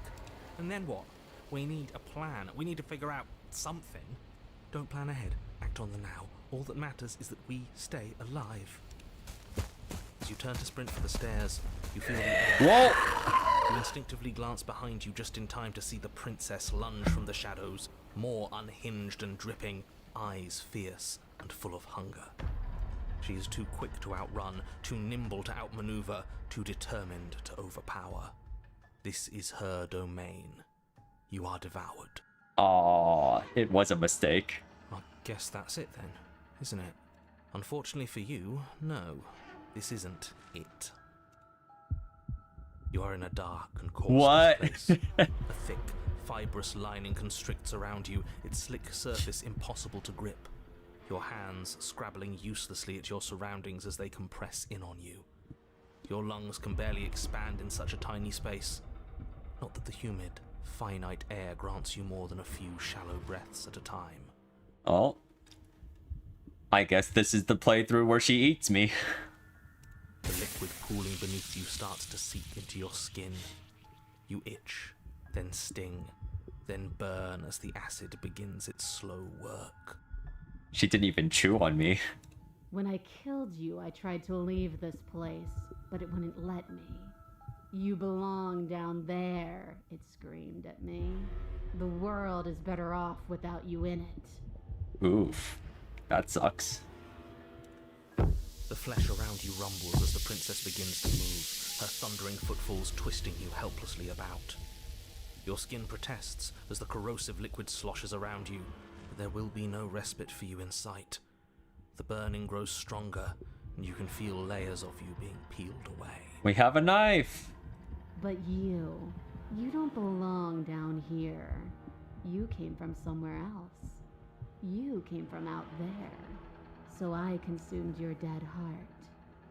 And then what? We need a plan. We need to figure out something. Don't plan ahead. Act on the now. All that matters is that we stay alive. As you turn to sprint for the stairs, you feel the air. Whoa! You instinctively glance behind you just in time to see the princess lunge from the shadows, more unhinged and dripping, eyes fierce and full of hunger. She is too quick to outrun, too nimble to outmaneuver, too determined to overpower. This is her domain. You are devoured. Aww, it was a mistake. I guess that's it then, isn't it? Unfortunately for you, no. This isn't it. You are in a dark and caustic place. A thick, fibrous lining constricts around you, its slick surface impossible to grip. your hands scrabbling uselessly at your surroundings as they compress in on you. Your lungs can barely expand in such a tiny space. Not that the humid, finite air grants you more than a few shallow breaths at a time. Oh. I guess this is the playthrough where she eats me. The liquid pooling beneath you starts to seep into your skin. You itch, then sting, then burn as the acid begins its slow work. She didn't even chew on me. When I killed you, I tried to leave this place, but it wouldn't let me. You belong down there, it screamed at me. The world is better off without you in it. Oof. That sucks. The flesh around you rumbles as the princess begins to move, her thundering footfalls twisting you helplessly about. Your skin protests as the corrosive liquid sloshes around you, but there will be no respite for you in sight. The burning grows stronger, and you can feel layers of you being peeled away. We have a knife! But you don't belong down here. You came from somewhere else. You came from out there. So I consumed your dead heart,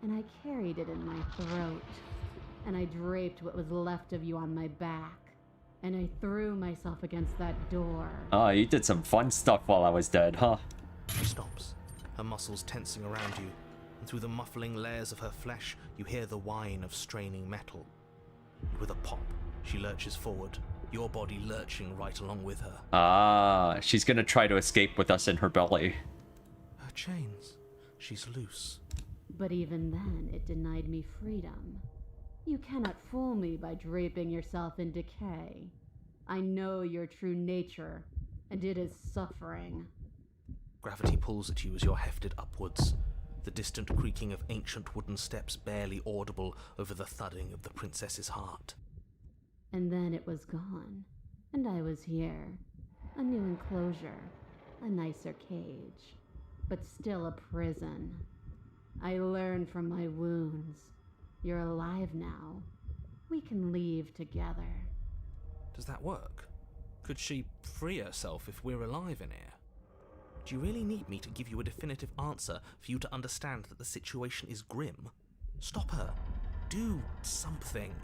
and I carried it in my throat, and I draped what was left of you on my back, and I threw myself against that door. Oh, you did some fun stuff while I was dead, huh? She stops, her muscles tensing around you, and through the muffling layers of her flesh, you hear the whine of straining metal. With a pop, she lurches forward, your body lurching right along with her. Ah, she's gonna try to escape with us in her belly. Her chains. She's loose. But even then, it denied me freedom. You cannot fool me by draping yourself in decay. I know your true nature, and it is suffering. Gravity pulls at you as you're hefted upwards, the distant creaking of ancient wooden steps barely audible over the thudding of the princess's heart. And then it was gone, and I was here. A new enclosure, a nicer cage, but still a prison. I learned from my wounds. You're alive now. We can leave together. Does that work? Could she free herself if we're alive in here? Do you really need me to give you a definitive answer for you to understand that the situation is grim? Stop her. Do something.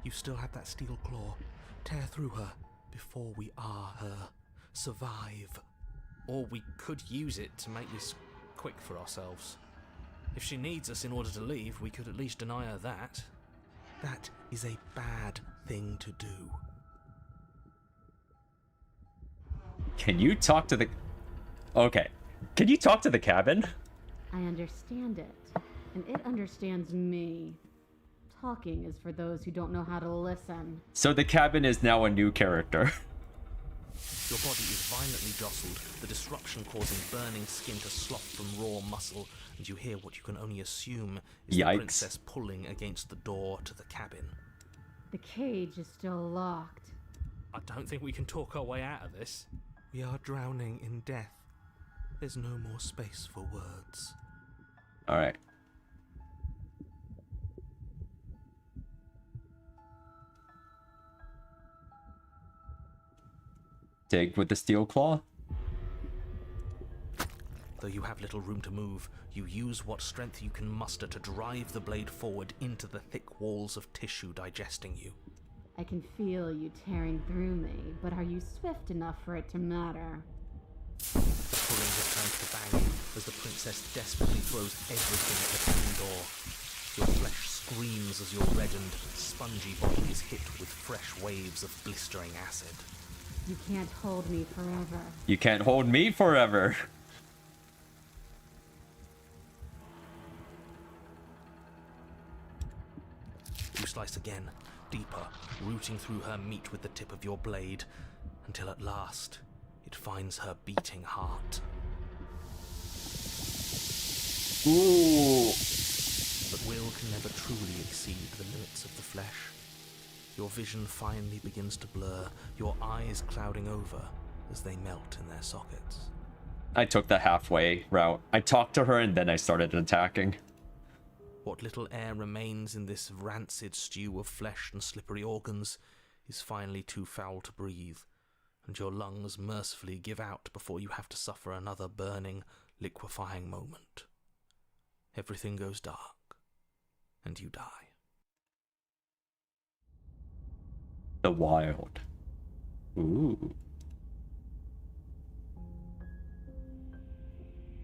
You still have that steel claw. Tear through her before we are her. Survive. Or we could use it to make this quick for ourselves. If she needs us in order to leave, we could at least deny her that. That is a bad thing to do. Can you talk to the... Okay. Can you talk to the cabin? I understand it, and it understands me. Talking is for those who don't know how to listen. So the cabin is now a new character. Your body is violently jostled, the disruption causing burning skin to slough from raw muscle, and you hear what you can only assume is Yikes. the princess pulling against the door to the cabin. The cage is still locked. I don't think we can talk our way out of this. We are drowning in death. There's no more space for words. Alright. Dig with the steel claw? Though you have little room to move, you use what strength you can muster to drive the blade forward into the thick walls of tissue digesting you. I can feel you tearing through me, but are you swift enough for it to matter? The pulling has turned to banging as the princess desperately throws everything at the cabin door. Your flesh screams as your reddened, spongy body is hit with fresh waves of blistering acid. You can't hold me forever. You can't hold me forever. You slice again, deeper, rooting through her meat with the tip of your blade, until at last it finds her beating heart. Ooh. But will can never truly exceed the limits of the flesh. Your vision finally begins to blur, your eyes clouding over as they melt in their sockets. I took the halfway route. I talked to her and then I started attacking. What little air remains in this rancid stew of flesh and slippery organs is finally too foul to breathe, and your lungs mercifully give out before you have to suffer another burning, liquefying moment. Everything goes dark, and you die. The wild. Ooh.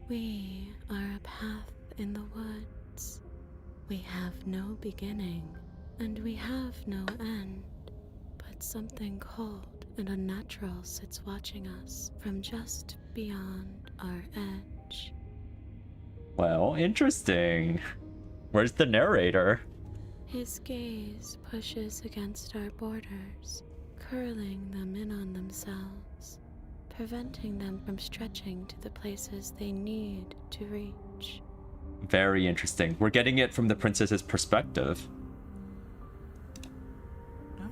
We are a path in the woods. We have no beginning, and we have no end. But something cold and unnatural sits watching us from just beyond our edge. Well, interesting. Where's the narrator? His gaze pushes against our borders, curling them in on themselves, preventing them from stretching to the places they need to reach. Very interesting. We're getting it from the princess's perspective.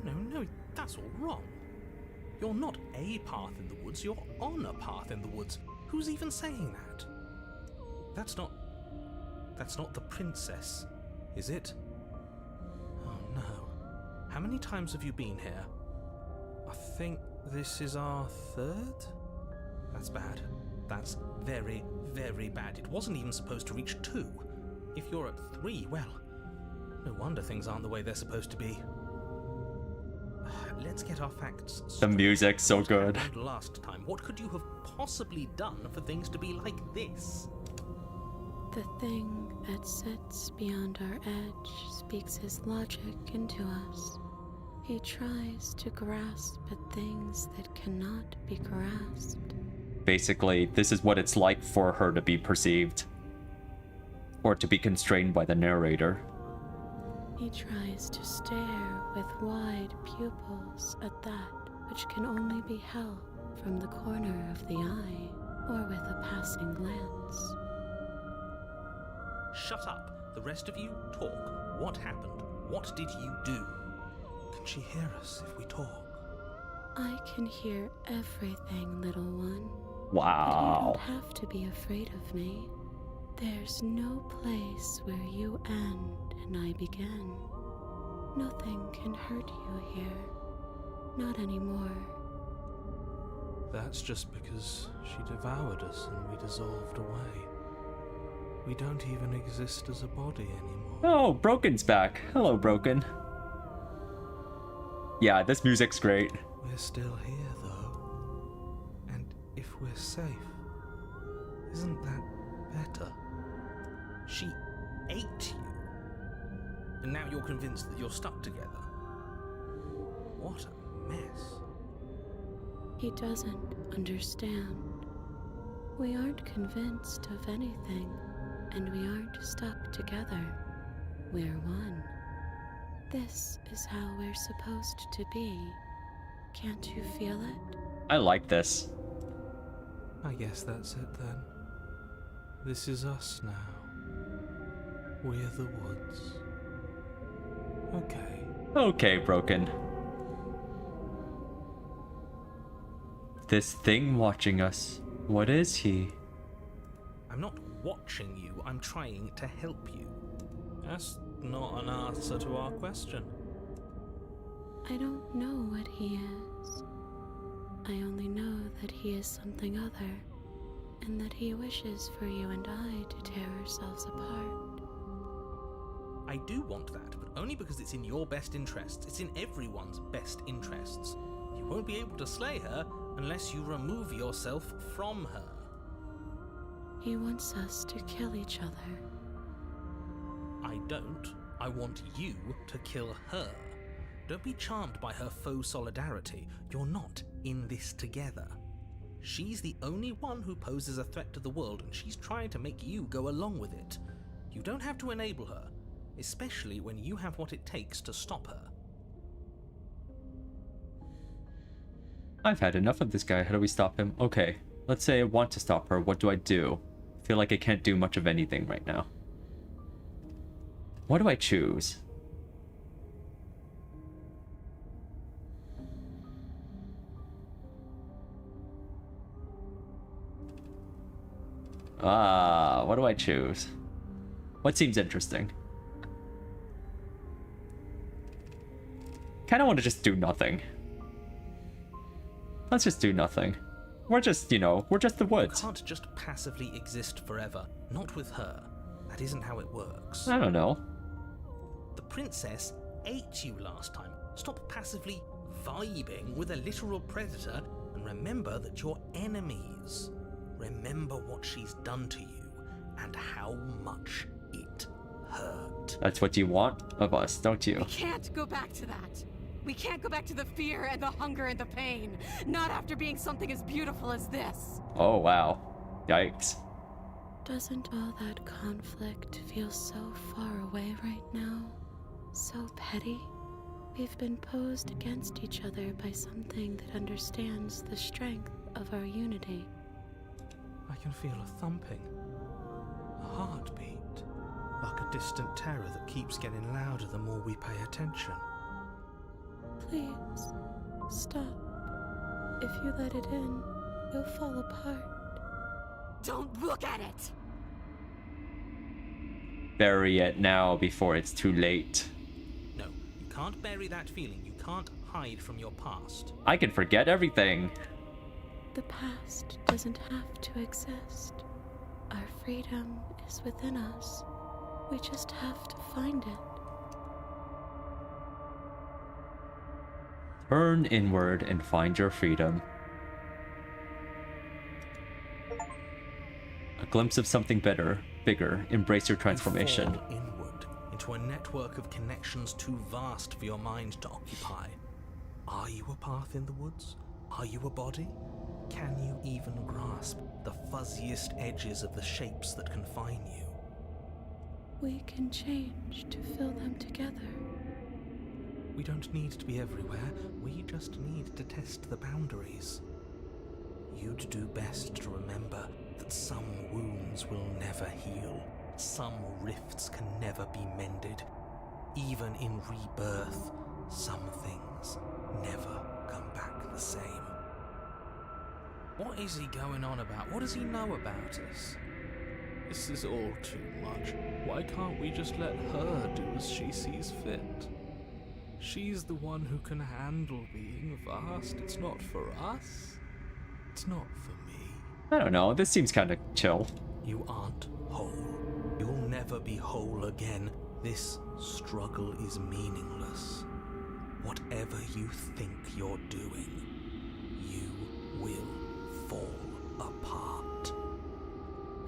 No, that's all wrong. You're not a path in the woods, you're on a path in the woods. Who's even saying that? That's not the princess, is it? Oh no. How many times have you been here? I think this is our third? That's bad. That's very, very bad. It wasn't even supposed to reach 2. If you're at 3, well, no wonder things aren't the way they're supposed to be. Let's get our facts straight. The music's so good. What happened last time? What could you have possibly done for things to be like this? The thing that sits beyond our edge speaks his logic into us. He tries to grasp at things that cannot be grasped. Basically, this is what it's like for her to be perceived. Or to be constrained by the narrator. He tries to stare with wide pupils at that which can only be held from the corner of the eye or with a passing glance. Shut up. The rest of you, talk. What happened? What did you do? Can she hear us if we talk? I can hear everything, little one. Wow. But you don't have to be afraid of me. There's no place where you end and I begin. Nothing can hurt you here. Not anymore. That's just because she devoured us and we dissolved away. We don't even exist as a body anymore. Oh, Broken's back. Hello, Broken. Yeah, this music's great. We're still here, though. And if we're safe, isn't that better? She ate you. And now you're convinced that you're stuck together. What a mess. He doesn't understand. We aren't convinced of anything, and we aren't stuck together. We're one. This is how we're supposed to be. Can't you feel it? I like this. I guess that's it then. This is us now. We're the woods. Okay. Okay, Broken. This thing watching us. What is he? I'm not watching you, I'm trying to help you. That's not an answer to our question. I don't know what he is. I only know that he is something other, and that he wishes for you and I to tear ourselves apart. I do want that, but only because it's in your best interests. It's in everyone's best interests. You won't be able to slay her unless you remove yourself from her. He wants us to kill each other. I don't. I want you to kill her. Don't be charmed by her faux solidarity. You're not in this together. She's the only one who poses a threat to the world, and she's trying to make you go along with it. You don't have to enable her, especially when you have what it takes to stop her. I've had enough of this guy. How do we stop him? Okay, let's say I want to stop her. What do I do? I feel like I can't do much of anything right now. What do I choose? What do I choose? What seems interesting? Kind of want to just do nothing. Let's just do nothing. We're just, we're just the You woods. can't just passively exist forever. Not with her. That isn't how it works. I don't know. The princess ate you last time. Stop passively vibing with a literal predator and remember that you're enemies. Remember what she's done to you and how much it hurt. That's what you want of us, don't you? We can't go back to that. We can't go back to the fear and the hunger and the pain. Not after being something as beautiful as this. Oh, wow. Yikes. Doesn't all that conflict feel so far away right now? So petty? We've been posed against each other by something that understands the strength of our unity. I can feel a thumping, a heartbeat, like a distant terror that keeps getting louder the more we pay attention. Please, stop. If you let it in, you'll fall apart. Don't look at it! Bury it now before it's too late. No, you can't bury that feeling. You can't hide from your past. I can forget everything. The past doesn't have to exist. Our freedom is within us. We just have to find it. Turn inward and find your freedom. A glimpse of something better, bigger. Embrace your transformation. You fall inward into a network of connections too vast for your mind to occupy. Are you a path in the woods? Are you a body? Can you even grasp the fuzziest edges of the shapes that confine you? We can change to fill them together. We don't need to be everywhere. We just need to test the boundaries. You'd do best to remember that some wounds will never heal. Some rifts can never be mended. Even in rebirth, some things never come back the same. What is he going on about? What does he know about us? This is all too much. Why can't we just let her do as she sees fit? She's the one who can handle being vast. It's not for us. It's not for me. I don't know. This seems kind of chill. You aren't whole. You'll never be whole again. This struggle is meaningless. Whatever you think you're doing, you will fall apart.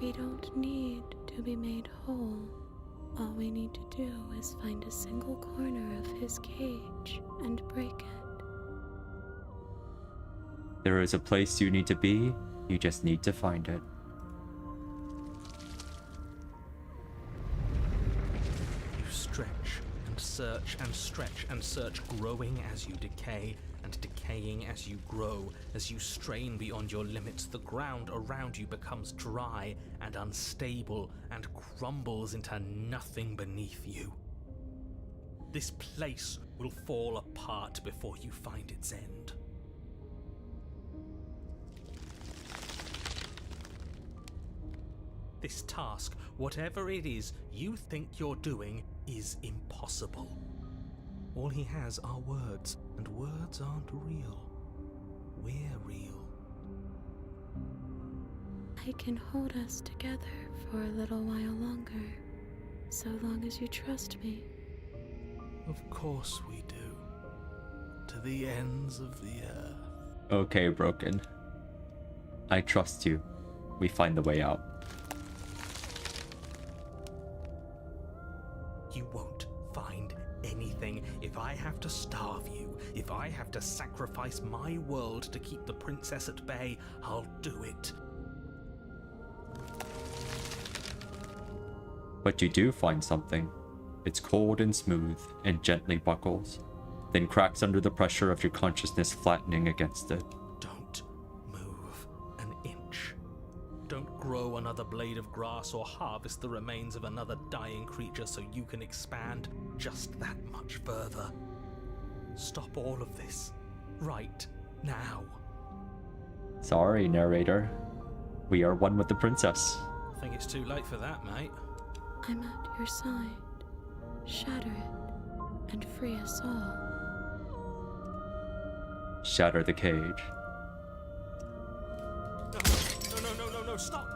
We don't need to be made whole. All we need to do is find a single corner of his cage and break it. There is a place you need to be. You just need to find it. You stretch and search and stretch and search, growing as you decay and decaying as you grow. As you strain beyond your limits, the ground around you becomes dry and unstable and crumbles into nothing beneath you. This place will fall apart before you find its end. This task, whatever it is you think you're doing, is impossible. All he has are words, and words aren't real. We're real. I can hold us together for a little while longer, so long as you trust me. Of course we do. To the ends of the earth. Okay, Broken. I trust you. We find the way out. You won't find anything. If I have to starve you, if I have to sacrifice my world to keep the princess at bay, I'll do it. But you do find something. It's cold and smooth and gently buckles, then cracks under the pressure of your consciousness flattening against it. Don't move an inch. Don't grow another blade of grass or harvest the remains of another dying creature so you can expand just that much further. Stop all of this right now. Sorry, narrator. We are one with the princess. I think it's too late for that, mate. I'm at your side. Shatter it and free us all. Shatter the cage. No, stop!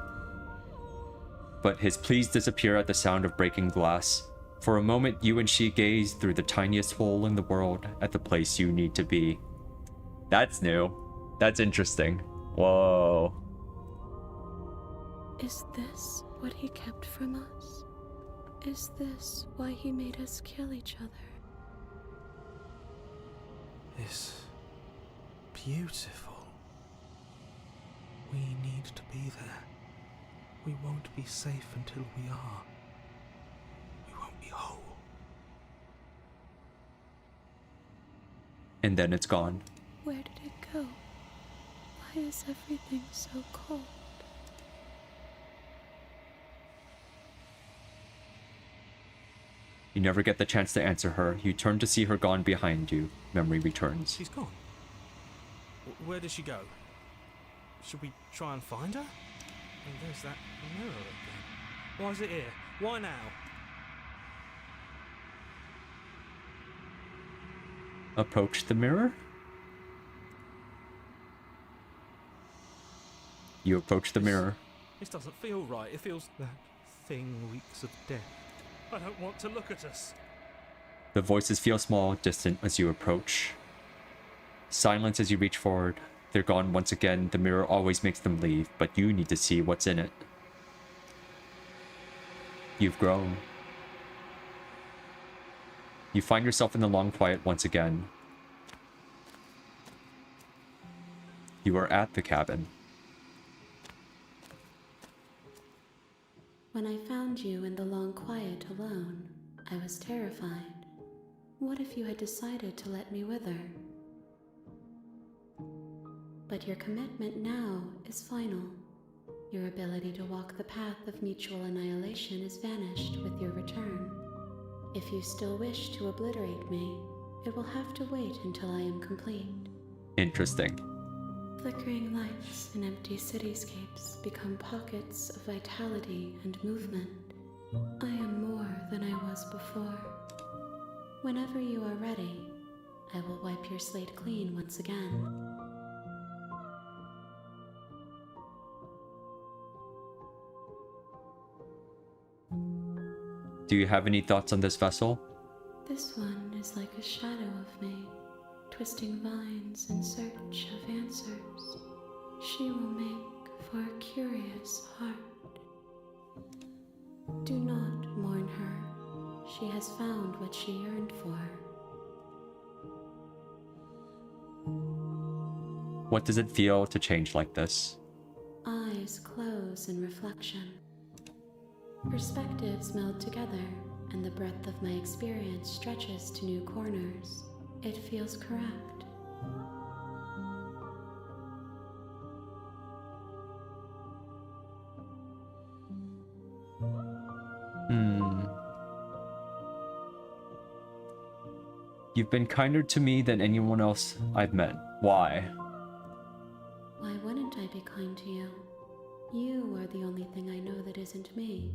But his pleas disappear at the sound of breaking glass. For a moment, you and she gaze through the tiniest hole in the world at the place you need to be. That's new. That's interesting. Whoa. Is this what he kept from us? Is this why he made us kill each other? It's beautiful. We need to be there. We won't be safe until we are. We won't be whole. And then it's gone. Where did it go? Why is everything so cold? You never get the chance to answer her. You turn to see her gone behind you. Memory returns. She's gone. Where did she go? Should we try and find her? And there's that mirror again. Why is it here? Why now? Approach the mirror? You approach the mirror. This doesn't feel right. It feels... That thing reeks of death. I don't want to look at us. The voices feel small, distant as you approach. Silence as you reach forward. They're gone once again. The mirror always makes them leave, but you need to see what's in it. You've grown. You find yourself in the long quiet once again. You are at the cabin. When I found you in the long quiet alone, I was terrified. What if you had decided to let me wither? But your commitment now is final. Your ability to walk the path of mutual annihilation is vanished with your return. If you still wish to obliterate me, it will have to wait until I am complete. Interesting. Flickering lights in empty cityscapes become pockets of vitality and movement. I am more than I was before. Whenever you are ready, I will wipe your slate clean once again. Do you have any thoughts on this vessel? This one is like a shadow of me, twisting vines in search of answers. She will make for a curious heart. Do not mourn her. She has found what she yearned for. What does it feel to change like this? Eyes close in reflection. Perspectives meld together, and the breadth of my experience stretches to new corners. It feels correct. You've been kinder to me than anyone else I've met. Why? Why wouldn't I be kind to you? You are the only thing I know that isn't me.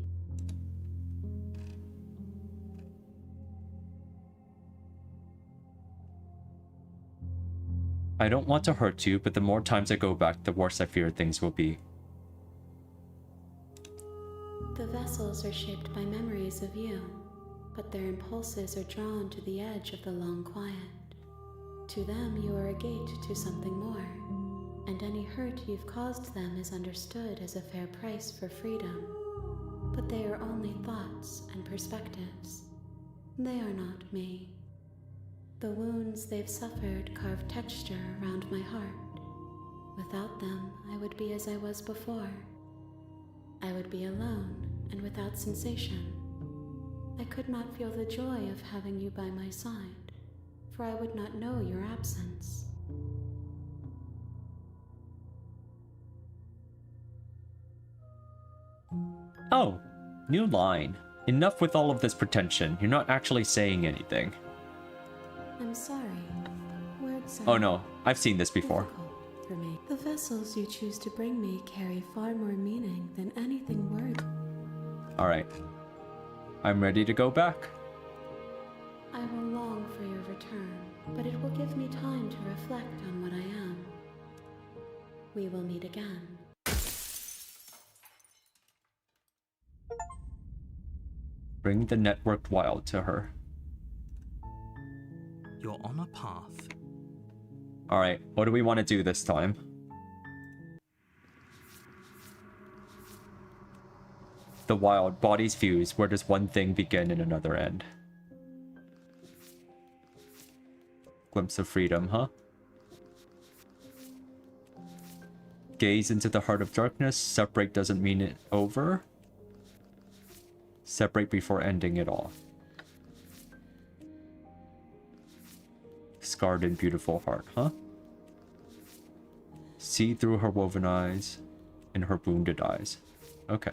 I don't want to hurt you, but the more times I go back, the worse I fear things will be. The vessels are shaped by memories of you, but their impulses are drawn to the edge of the long quiet. To them, you are a gate to something more, and any hurt you've caused them is understood as a fair price for freedom. But they are only thoughts and perspectives. They are not me. The wounds they've suffered carve texture around my heart. Without them, I would be as I was before. I would be alone and without sensation. I could not feel the joy of having you by my side, for I would not know your absence. Oh, new line. Enough with all of this pretension. You're not actually saying anything. I'm sorry. Words are Oh no, I've seen this before. difficult for me. The vessels you choose to bring me carry far more meaning than anything wordy. Alright. I'm ready to go back. I will long for your return, but it will give me time to reflect on what I am. We will meet again. Bring the networked wild to her. You're on a path. Alright, what do we want to do this time? The wild, bodies fuse. Where does one thing begin and another end? Glimpse of freedom, huh? Gaze into the heart of darkness. Separate doesn't mean it over. Separate before ending it all. Scarred and beautiful heart, huh? See through her woven eyes and her wounded eyes. Okay.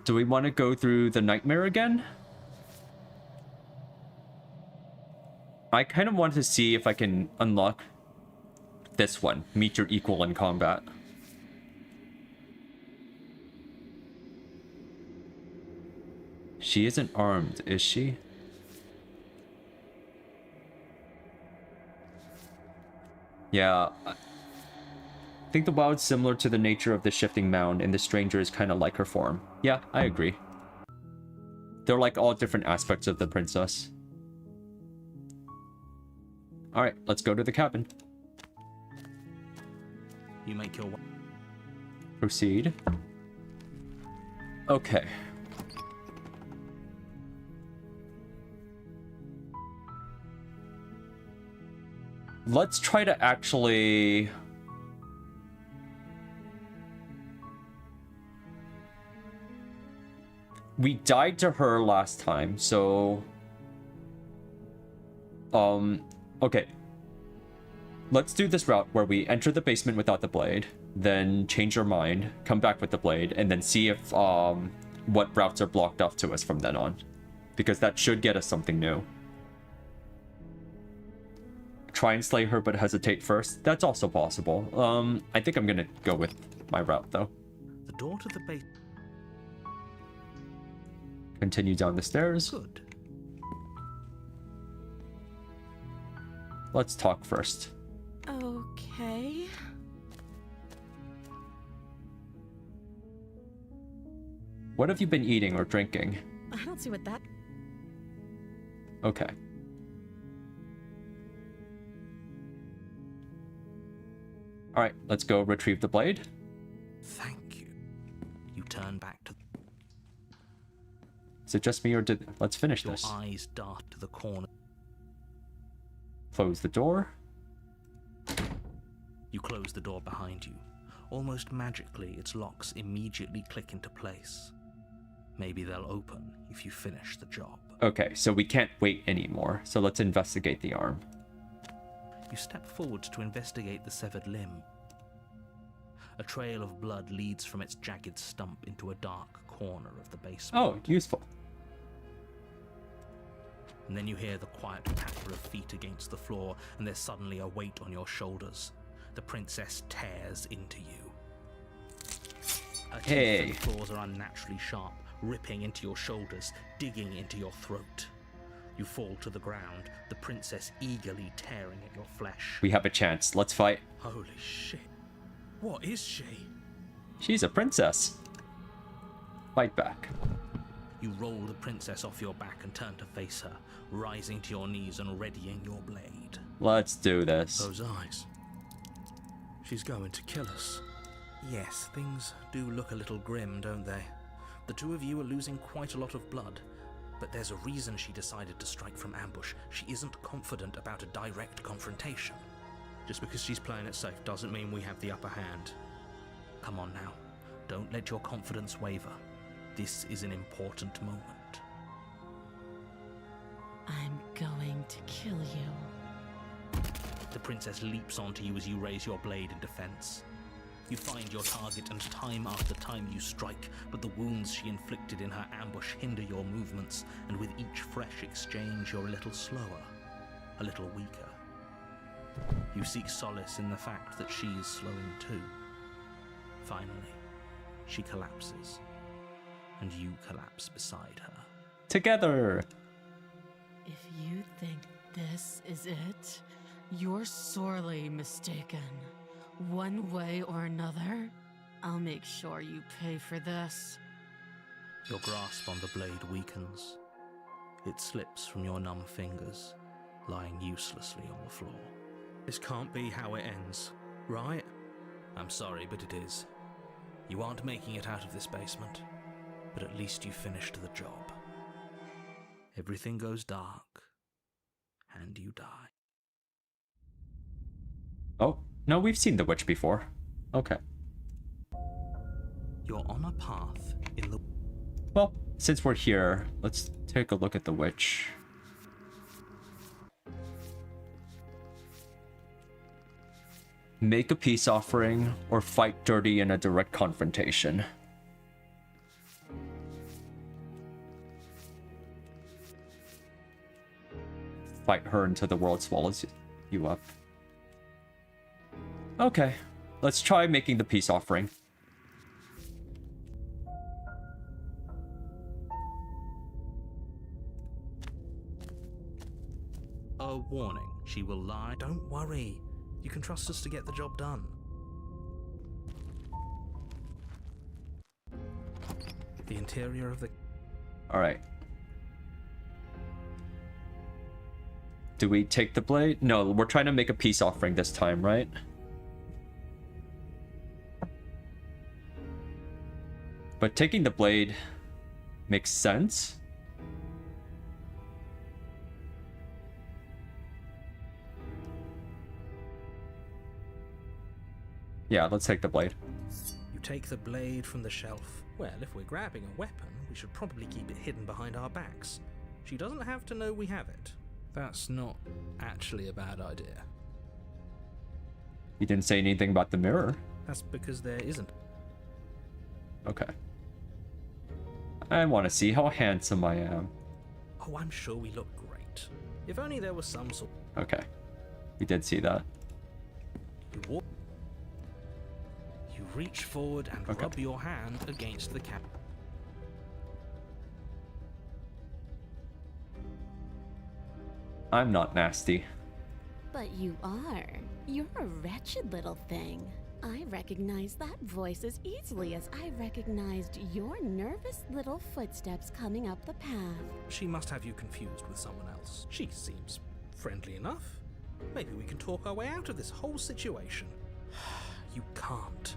Do we want to go through the nightmare again? I kind of want to see if I can unlock this one. Meet your equal in combat. She isn't armed, is she? Yeah. I think the wild's similar to the nature of the shifting mound, and the stranger is kind of like her form. Yeah, I agree. They're like all different aspects of the princess. Alright, let's go to the cabin. You make your way. Proceed. Okay. Let's try to actually... We died to her last time, so... Okay. Let's do this route where we enter the basement without the blade, then change our mind, come back with the blade, and then see if, what routes are blocked off to us from then on. Because that should get us something new. Try and slay her but hesitate first. That's also possible. I think I'm gonna go with my route, though. The door to the base. Continue down the stairs. Good. Let's talk first. Okay. What have you been eating or drinking? I don't see what that... Okay. Alright, let's go retrieve the blade. Thank you. You turn back to... Is it just me or did... Let's finish Your this. eyes dart to the corner. Close the door. You close the door behind you. Almost magically, its locks immediately click into place. Maybe they'll open if you finish the job. Okay, so we can't wait anymore. So let's investigate the arm. You step forward to investigate the severed limb. A trail of blood leads from its jagged stump into a dark corner of the basement. Oh, useful. And then you hear the quiet patter of feet against the floor, and there's suddenly a weight on your shoulders. The princess tears into you. Her teeth and claws are unnaturally sharp, ripping into your shoulders, digging into your throat. You fall to the ground, the princess eagerly tearing at your flesh. We have a chance. Let's fight. Holy shit. What is she? She's a princess. Fight back. You roll the princess off your back and turn to face her, rising to your knees and readying your blade. Let's do this. Those eyes. She's going to kill us. Yes, things do look a little grim, don't they? The two of you are losing quite a lot of blood, but there's a reason she decided to strike from ambush. She isn't confident about a direct confrontation. Just because she's playing it safe doesn't mean we have the upper hand. Come on now, don't let your confidence waver. This is an important moment. I'm going to kill you. The princess leaps onto you as you raise your blade in defense. You find your target, and time after time you strike, but the wounds she inflicted in her ambush hinder your movements, and with each fresh exchange you're a little slower, a little weaker. You seek solace in the fact that she's slowing too. Finally, she collapses, and you collapse beside her. Together! If you think this is it, you're sorely mistaken. One way or another, I'll make sure you pay for this. Your grasp on the blade weakens. It slips from your numb fingers, lying uselessly on the floor. This can't be how it ends, right? I'm sorry, but it is. You aren't making it out of this basement, but at least you finished the job. Everything goes dark, and you die. Oh, no, we've seen the witch before. Okay. You're on a path in the... Well, since we're here, let's take a look at the witch. Make a peace offering or fight dirty in a direct confrontation. Fight her until the world swallows you up. Okay, let's try making the peace offering. A warning, she will lie. Don't worry. You can trust us to get the job done. The interior of the... Alright. Do we take the blade? No, we're trying to make a peace offering this time, right? But taking the blade makes sense. Yeah, let's take the blade. You take the blade from the shelf. Well, if we're grabbing a weapon, we should probably keep it hidden behind our backs. She doesn't have to know we have it. That's not actually a bad idea. You didn't say anything about the mirror. That's because there isn't. Okay. I want to see how handsome I am. Oh, I'm sure we look great. If only there was some sort... Okay. We did see that. You walk... You reach forward and Okay. rub your hand against the cap. I'm not nasty. But you are. You're a wretched little thing. I recognize that voice as easily as I recognized your nervous little footsteps coming up the path. She must have you confused with someone else. She seems friendly enough. Maybe we can talk our way out of this whole situation. You can't.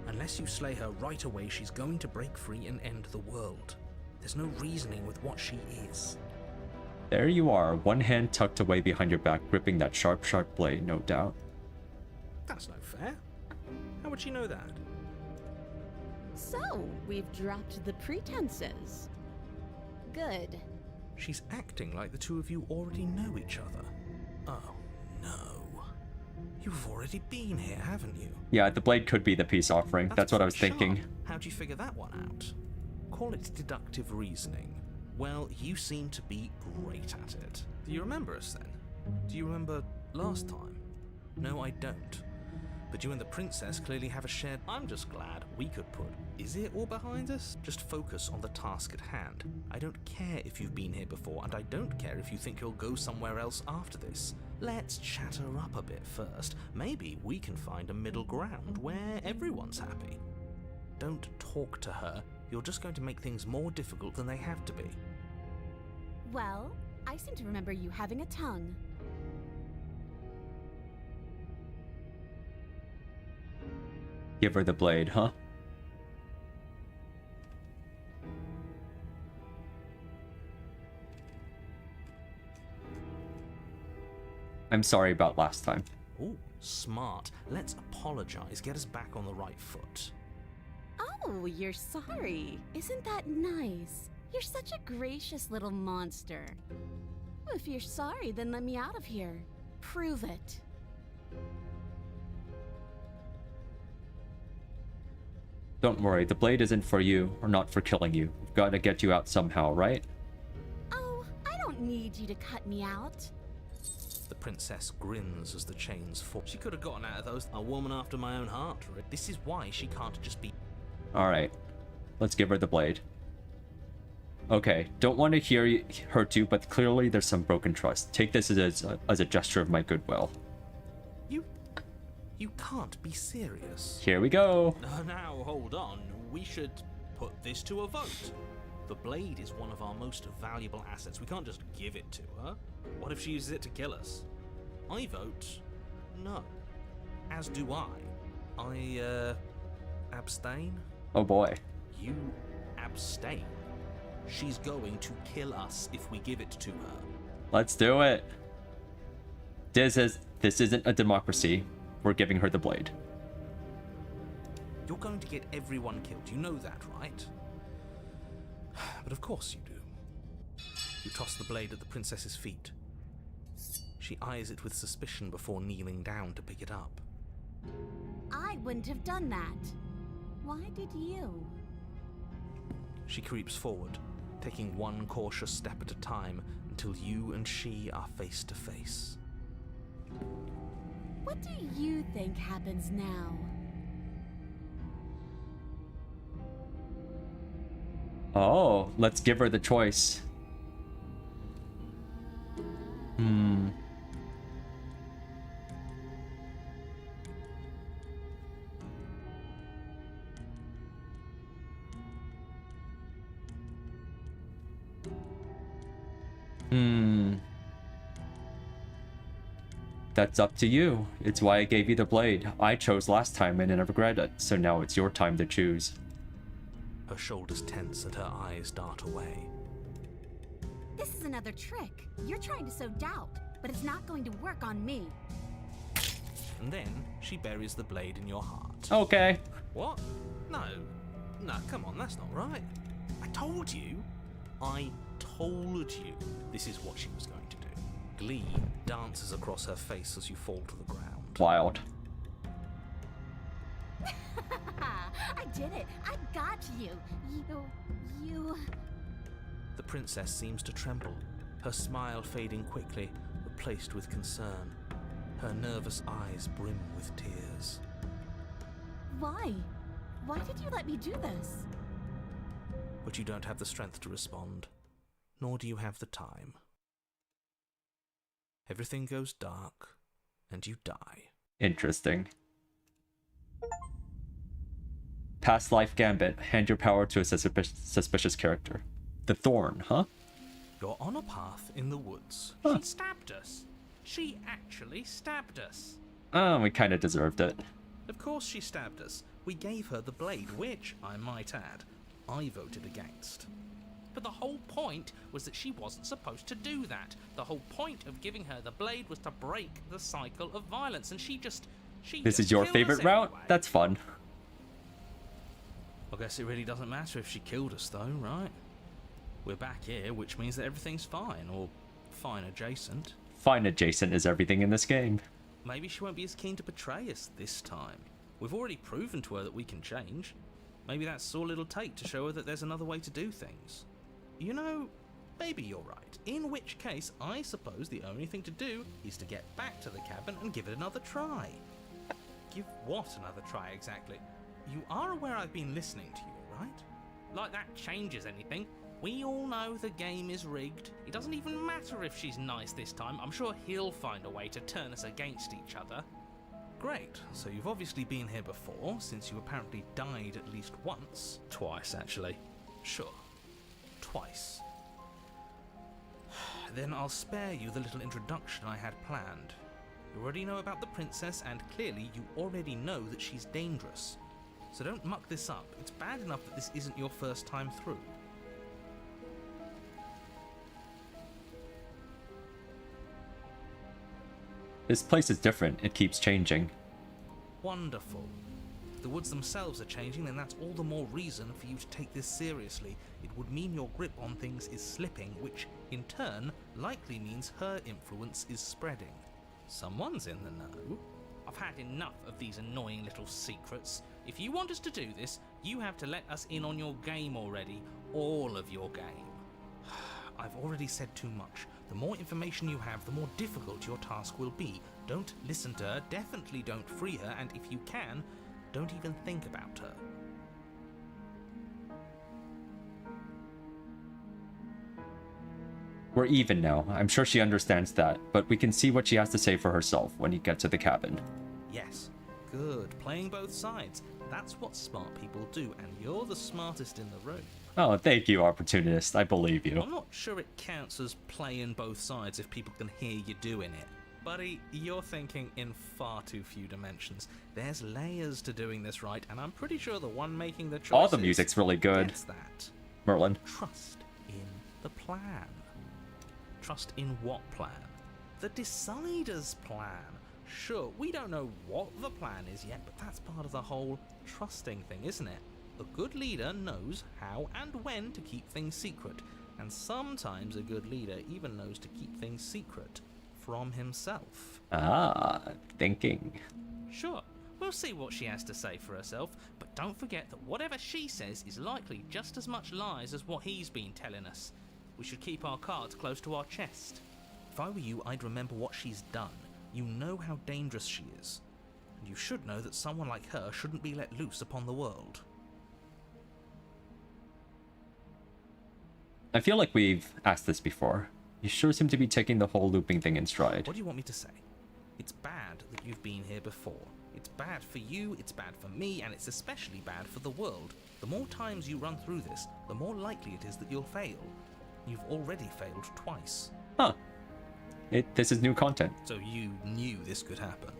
Unless you slay her right away, she's going to break free and end the world. There's no reasoning with what she is. There you are, one hand tucked away behind your back, gripping that sharp, sharp blade, no doubt. That's no fair. How would she know that? So, we've dropped the pretenses. Good. She's acting like the two of you already know each other. Oh, no. You've already been here, haven't you? Yeah, the blade could be the peace offering. That's what I was thinking. Sharp. How'd you figure that one out? Call it deductive reasoning. Well, you seem to be great at it. Do you remember us then? Do you remember last time? No, I don't. But you and the princess clearly have a shared... I'm just glad we could put "is it" all behind us. Just focus on the task at hand. I don't care if you've been here before, and I don't care if you think you'll go somewhere else after this. Let's chatter up a bit first. Maybe we can find a middle ground where everyone's happy. Don't talk to her. You're just going to make things more difficult than they have to be. Well, I seem to remember you having a tongue. Give her the blade, huh? I'm sorry about last time. Ooh, smart. Let's apologize. Get us back on the right foot. Oh, you're sorry. Isn't that nice? You're such a gracious little monster. If you're sorry, then let me out of here. Prove it. Don't worry, the blade isn't for you, or not for killing you. We've got to get you out somehow, right? Oh, I don't need you to cut me out. The princess grins as the chains fall. She could have gotten out of those. A woman after my own heart. This is why she can't just be... Alright. Let's give her the blade. Okay, don't want to hear hurt you, but clearly there's some broken trust. Take this as a gesture of my goodwill. You can't be serious. Here we go. Now, hold on. We should put this to a vote. The blade is one of our most valuable assets. We can't just give it to her. What if she uses it to kill us? I vote no. As do I. Abstain? Oh boy. You abstain. She's going to kill us if we give it to her. Let's do it. This isn't a democracy. We're giving her the blade. You're going to get everyone killed. You know that, right? But of course you do. You toss the blade at the princess's feet. She eyes it with suspicion before kneeling down to pick it up. I wouldn't have done that. Why did you? She creeps forward, taking one cautious step at a time until you and she are face to face. What do you think happens now? Oh, let's give her the choice. That's up to you. It's why I gave you the blade. I chose last time and I regret it, so now it's your time to choose. Her shoulders tense and her eyes dart away. This is another trick. You're trying to sow doubt, but it's not going to work on me. And then she buries the blade in your heart. Okay. What? No, come on, that's not right. I told you this is what she was going to do. Glee dances across her face as you fall to the ground. Wild. I did it. I got you. You... The princess seems to tremble, her smile fading quickly, replaced with concern. Her nervous eyes brim with tears. Why? Why did you let me do this? But you don't have the strength to respond, nor do you have the time. Everything goes dark, and you die. Interesting. Past life gambit. Hand your power to a suspicious character. The Thorn, huh? You're on a path in the woods. Huh. She stabbed us. She actually stabbed us. We kind of deserved it. Of course she stabbed us. We gave her the blade, which, I might add, I voted against. But the whole point was that she wasn't supposed to do that. The whole point of giving her the blade was to break the cycle of violence, and she just This is your killed favorite us route? anyway. That's fun. I guess it really doesn't matter if she killed us, though, right? We're back here, which means that everything's fine, or fine adjacent. Fine adjacent is everything in this game. Maybe she won't be as keen to betray us this time. We've already proven to her that we can change. Maybe that's all it'll take to show her that there's another way to do things. You know, maybe you're right. In which case, I suppose the only thing to do is to get back to the cabin and give it another try. Give what another try, exactly? You are aware I've been listening to you, right? Like that changes anything. We all know the game is rigged. It doesn't even matter if she's nice this time. I'm sure he'll find a way to turn us against each other. Great, so you've obviously been here before, since you apparently died at least once. Twice, actually. Sure. Twice. Then I'll spare you the little introduction I had planned. You already know about the princess, and clearly you already know that she's dangerous. So don't muck this up. It's bad enough that this isn't your first time through. This place is different. It keeps changing. Wonderful. If the woods themselves are changing, then that's all the more reason for you to take this seriously. It would mean your grip on things is slipping, which, in turn, likely means her influence is spreading. Someone's in the know. I've had enough of these annoying little secrets. If you want us to do this, you have to let us in on your game already. All of your game. I've already said too much. The more information you have, the more difficult your task will be. Don't listen to her, definitely don't free her, and if you can, don't even think about her. We're even now. I'm sure she understands that, but we can see what she has to say for herself when you get to the cabin. Yes. Good. Playing both sides. That's what smart people do, and you're the smartest in the room. Oh, thank you, opportunist. I believe you. I'm not sure it counts as playing both sides if people can hear you doing it. Buddy, you're thinking in far too few dimensions. There's layers to doing this right, and I'm pretty sure the one making the choices All the music's really good. gets that. Merlin. Trust in the plan. Trust in what plan? The decider's plan. Sure, we don't know what the plan is yet, but that's part of the whole trusting thing, isn't it? A good leader knows how and when to keep things secret, and sometimes a good leader even knows to keep things secret from himself. Ah, thinking. Sure, we'll see what she has to say for herself, but don't forget that whatever she says is likely just as much lies as what he's been telling us. We should keep our cards close to our chest. If I were you, I'd remember what she's done. You know how dangerous she is, and you should know that someone like her shouldn't be let loose upon the world. I feel like we've asked this before. You sure seem to be taking the whole looping thing in stride. What do you want me to say? It's bad that you've been here before. It's bad for you, it's bad for me, and it's especially bad for the world. The more times you run through this, the more likely it is that you'll fail. You've already failed twice. Huh. This is new content. So you knew this could happen?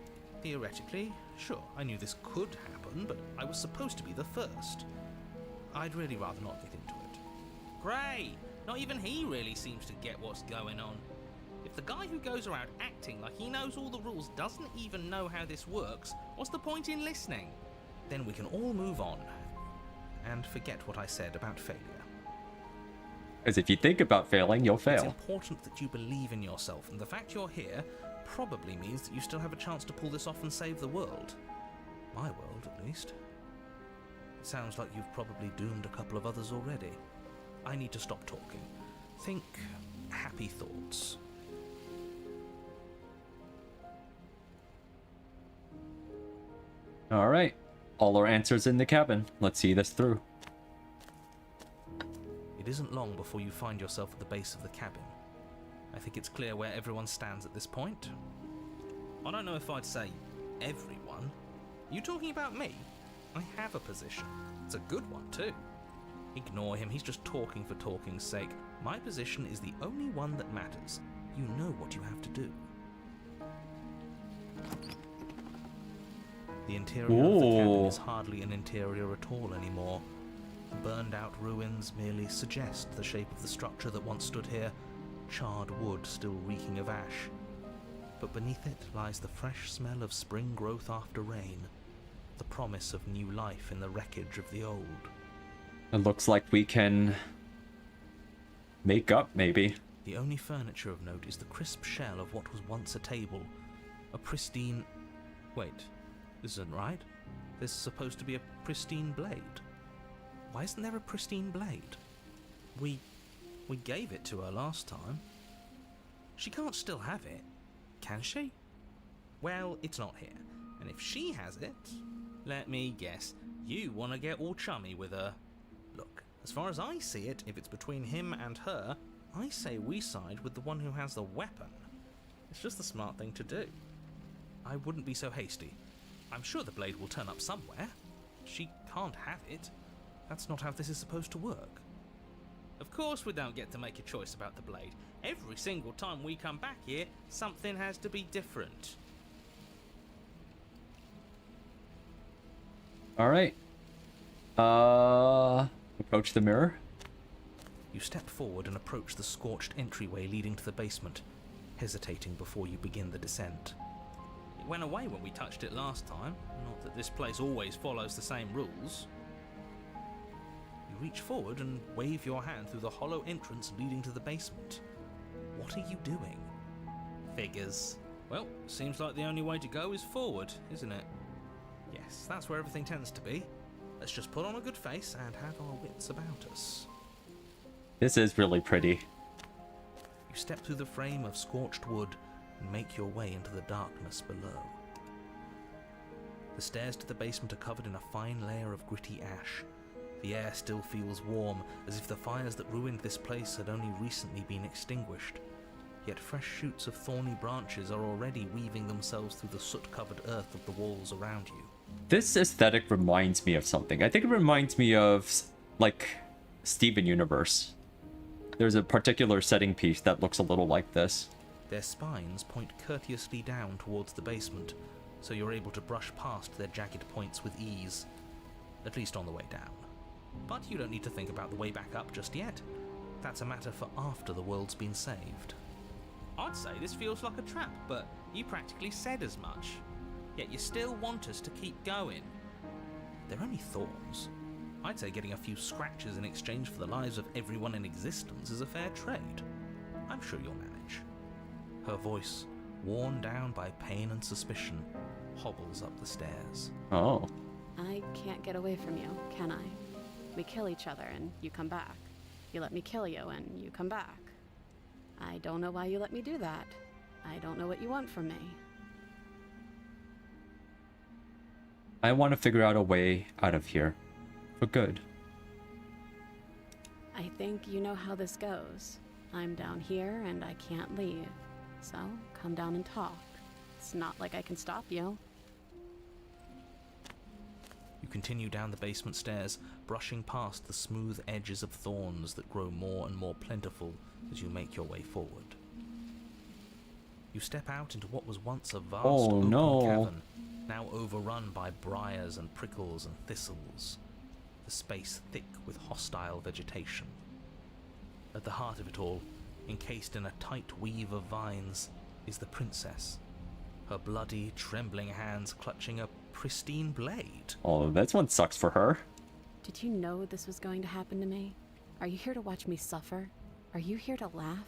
Theoretically, sure, I knew this could happen, but I was supposed to be the first. I'd really rather not get into it. Great! Not even he really seems to get what's going on. If the guy who goes around acting like he knows all the rules doesn't even know how this works, what's the point in listening? Then we can all move on and forget what I said about failure. Because if you think about failing, you'll It's fail. important that you believe in yourself, and the fact you're here probably means that you still have a chance to pull this off and save the world. My world, at least. It sounds like you've probably doomed a couple of others already. I need to stop talking. Think happy thoughts. All right. All our answers in the cabin. Let's see this through. It isn't long before you find yourself at the base of the cabin. I think it's clear where everyone stands at this point. I don't know if I'd say everyone. You talking about me? I have a position. It's a good one, too. Ignore him, he's just talking for talking's sake. My position is the only one that matters. You know what you have to do. The interior of the cabin is hardly an interior at all anymore. The burned-out ruins merely suggest the shape of the structure that once stood here, charred wood still reeking of ash. But beneath it lies the fresh smell of spring growth after rain, the promise of new life in the wreckage of the old. It looks like we can make up, maybe. The only furniture of note is the crisp shell of what was once a table. A pristine... Wait, this isn't right. There's supposed to be a pristine blade. Why isn't there a pristine blade? We gave it to her last time. She can't still have it, can she? Well, it's not here. And if she has it, let me guess, you want to get all chummy with her. Look, as far as I see it, if it's between him and her, I say we side with the one who has the weapon. It's just the smart thing to do. I wouldn't be so hasty. I'm sure the blade will turn up somewhere. She can't have it. That's not how this is supposed to work. Of course we don't get to make a choice about the blade. Every single time we come back here, something has to be different. All right. Approach the mirror. You step forward and approach the scorched entryway leading to the basement, hesitating before you begin the descent. It went away when we touched it last time. Not that this place always follows the same rules. You reach forward and wave your hand through the hollow entrance leading to the basement. What are you doing? Figures. Well, seems like the only way to go is forward, isn't it? Yes, that's where everything tends to be. Let's just put on a good face and have our wits about us. This is really pretty. You step through the frame of scorched wood and make your way into the darkness below. The stairs to the basement are covered in a fine layer of gritty ash. The air still feels warm, as if the fires that ruined this place had only recently been extinguished. Yet fresh shoots of thorny branches are already weaving themselves through the soot-covered earth of the walls around you. This aesthetic reminds me of something. I think it reminds me of, like, Steven Universe. There's a particular setting piece that looks a little like this. Their spines point courteously down towards the basement, so you're able to brush past their jagged points with ease. At least on the way down. But you don't need to think about the way back up just yet. That's a matter for after the world's been saved. I'd say this feels like a trap, but you practically said as much. Yet you still want us to keep going. They're only thorns. I'd say getting a few scratches in exchange for the lives of everyone in existence is a fair trade. I'm sure you'll manage. Her voice, worn down by pain and suspicion, hobbles up the stairs. Oh. I can't get away from you, can I? We kill each other and you come back. You let me kill you and you come back. I don't know why you let me do that. I don't know what you want from me. I want to figure out a way out of here. For good. I think you know how this goes. I'm down here and I can't leave. So, come down and talk. It's not like I can stop you. You continue down the basement stairs, brushing past the smooth edges of thorns that grow more and more plentiful as you make your way forward. You step out into what was once a vast open cavern, now overrun by briars and prickles and thistles, the space thick with hostile vegetation. At the heart of it all, encased in a tight weave of vines, is the princess, her bloody, trembling hands clutching a pristine blade. Oh, this one sucks for her. Did you know this was going to happen to me? Are you here to watch me suffer? Are you here to laugh?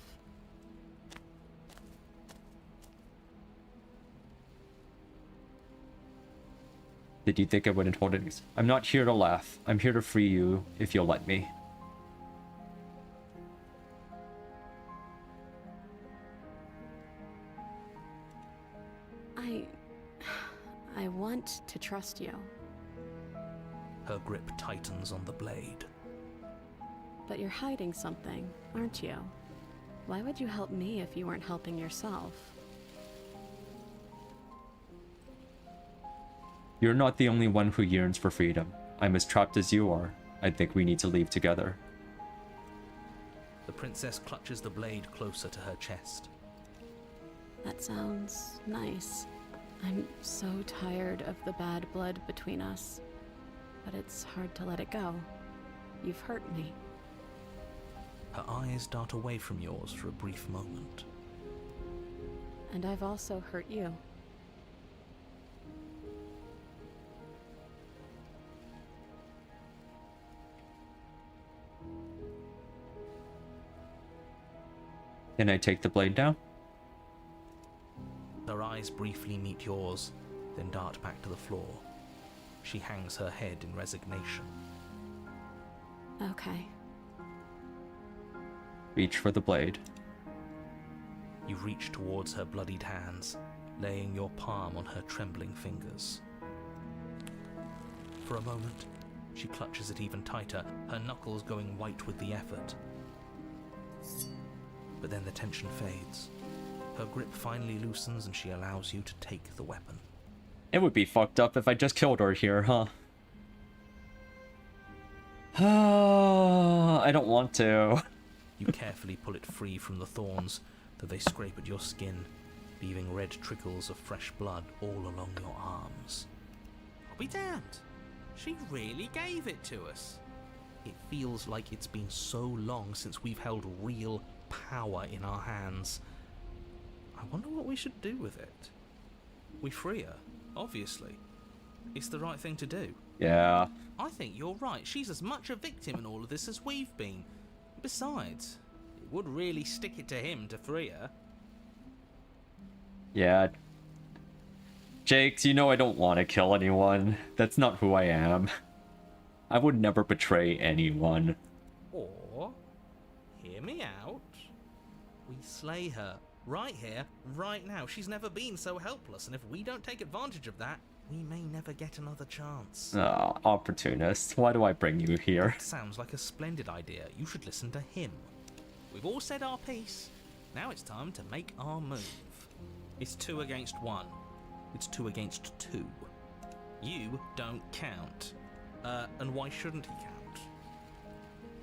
Did you think I wouldn't hold it? I'm not here to laugh. I'm here to free you if you'll let me. I want to trust you. Her grip tightens on the blade. But you're hiding something, aren't you? Why would you help me if you weren't helping yourself? You're not the only one who yearns for freedom. I'm as trapped as you are. I think we need to leave together. The princess clutches the blade closer to her chest. That sounds nice. I'm so tired of the bad blood between us. But it's hard to let it go. You've hurt me. Her eyes dart away from yours for a brief moment. And I've also hurt you. Can I take the blade down? Her eyes briefly meet yours, then dart back to the floor. She hangs her head in resignation. Okay. Reach for the blade. You reach towards her bloodied hands, laying your palm on her trembling fingers. For a moment, she clutches it even tighter, her knuckles going white with the effort. But then the tension fades. Her grip finally loosens and she allows you to take the weapon. It would be fucked up if I just killed her here, huh? I don't want to. You carefully pull it free from the thorns, though they scrape at your skin, leaving red trickles of fresh blood all along your arms. I'll be damned. She really gave it to us. It feels like it's been so long since we've held real power in our hands. I wonder what we should do with it. We free her, obviously. It's the right thing to do. Yeah. I think you're right. She's as much a victim in all of this as we've been. Besides, it would really stick it to him to free her. Yeah. Jakes, you know I don't want to kill anyone. That's not who I am. I would never betray anyone. Or, hear me out, we slay her. Right here, right now. She's never been so helpless, and if we don't take advantage of that, we may never get another chance. Opportunist. Why do I bring you here? That sounds like a splendid idea. You should listen to him. We've all said our piece. Now it's time to make our move. It's 2 against 1. It's 2 against 2. You don't count. And why shouldn't he count?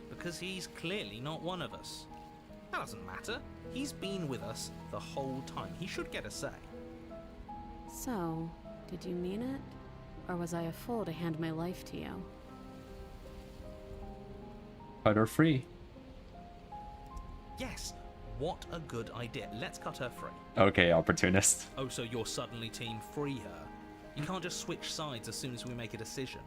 Because he's clearly not one of us. That doesn't matter. He's been with us the whole time. He should get a say. So, did you mean it? Or was I a fool to hand my life to you? Cut her free. Yes, what a good idea. Let's cut her free. Okay, opportunist. Oh, so you're suddenly team free her? You can't just switch sides as soon as we make a decision.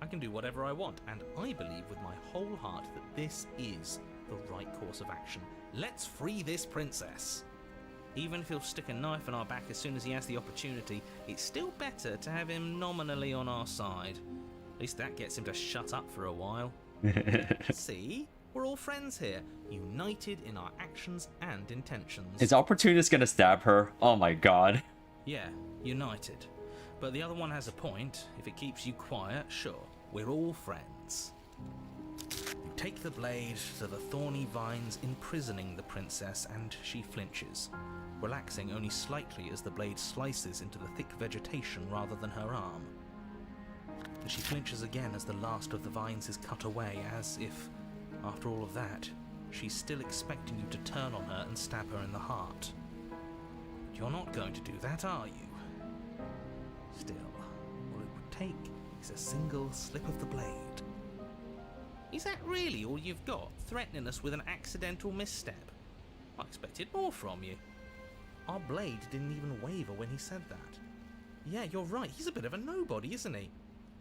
I can do whatever I want, and I believe with my whole heart that this is the right course of action. Let's free this princess. Even if he'll stick a knife in our back as soon as he has the opportunity, it's still better to have him nominally on our side. At least that gets him to shut up for a while. See? We're all friends here, united in our actions and intentions. Is opportunist gonna stab her? Oh my god. Yeah, united. But the other one has a point. If it keeps you quiet, sure, we're all friends. You take the blade to the thorny vines imprisoning the princess, and she flinches, relaxing only slightly as the blade slices into the thick vegetation rather than her arm. And she flinches again as the last of the vines is cut away, as if, after all of that, she's still expecting you to turn on her and stab her in the heart. You're not going to do that, are you? Still, all it would take is a single slip of the blade. Is that really all you've got, threatening us with an accidental misstep? I expected more from you. Our blade didn't even waver when he said that. Yeah, you're right, he's a bit of a nobody, isn't he?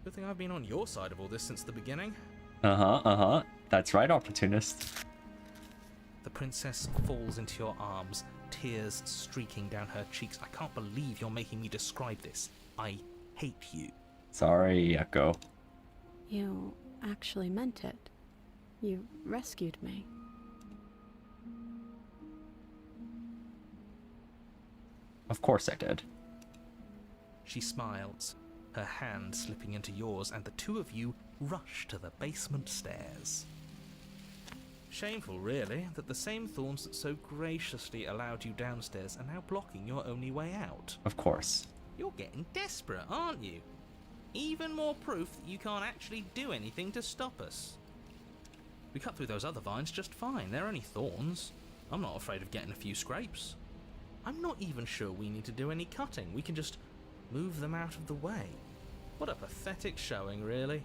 Good thing I've been on your side of all this since the beginning. That's right, opportunist. The princess falls into your arms, tears streaking down her cheeks. I can't believe you're making me describe this. I hate you. Sorry, Echo. You actually meant it. You rescued me. Of course I did. She smiles, her hand slipping into yours, and the two of you rush to the basement stairs. Shameful, really, that the same thorns that so graciously allowed you downstairs are now blocking your only way out. Of course. You're getting desperate, aren't you? Even more proof that you can't actually do anything to stop us. We cut through those other vines just fine. They're only thorns. I'm not afraid of getting a few scrapes. I'm not even sure we need to do any cutting. We can just move them out of the way. What a pathetic showing, really.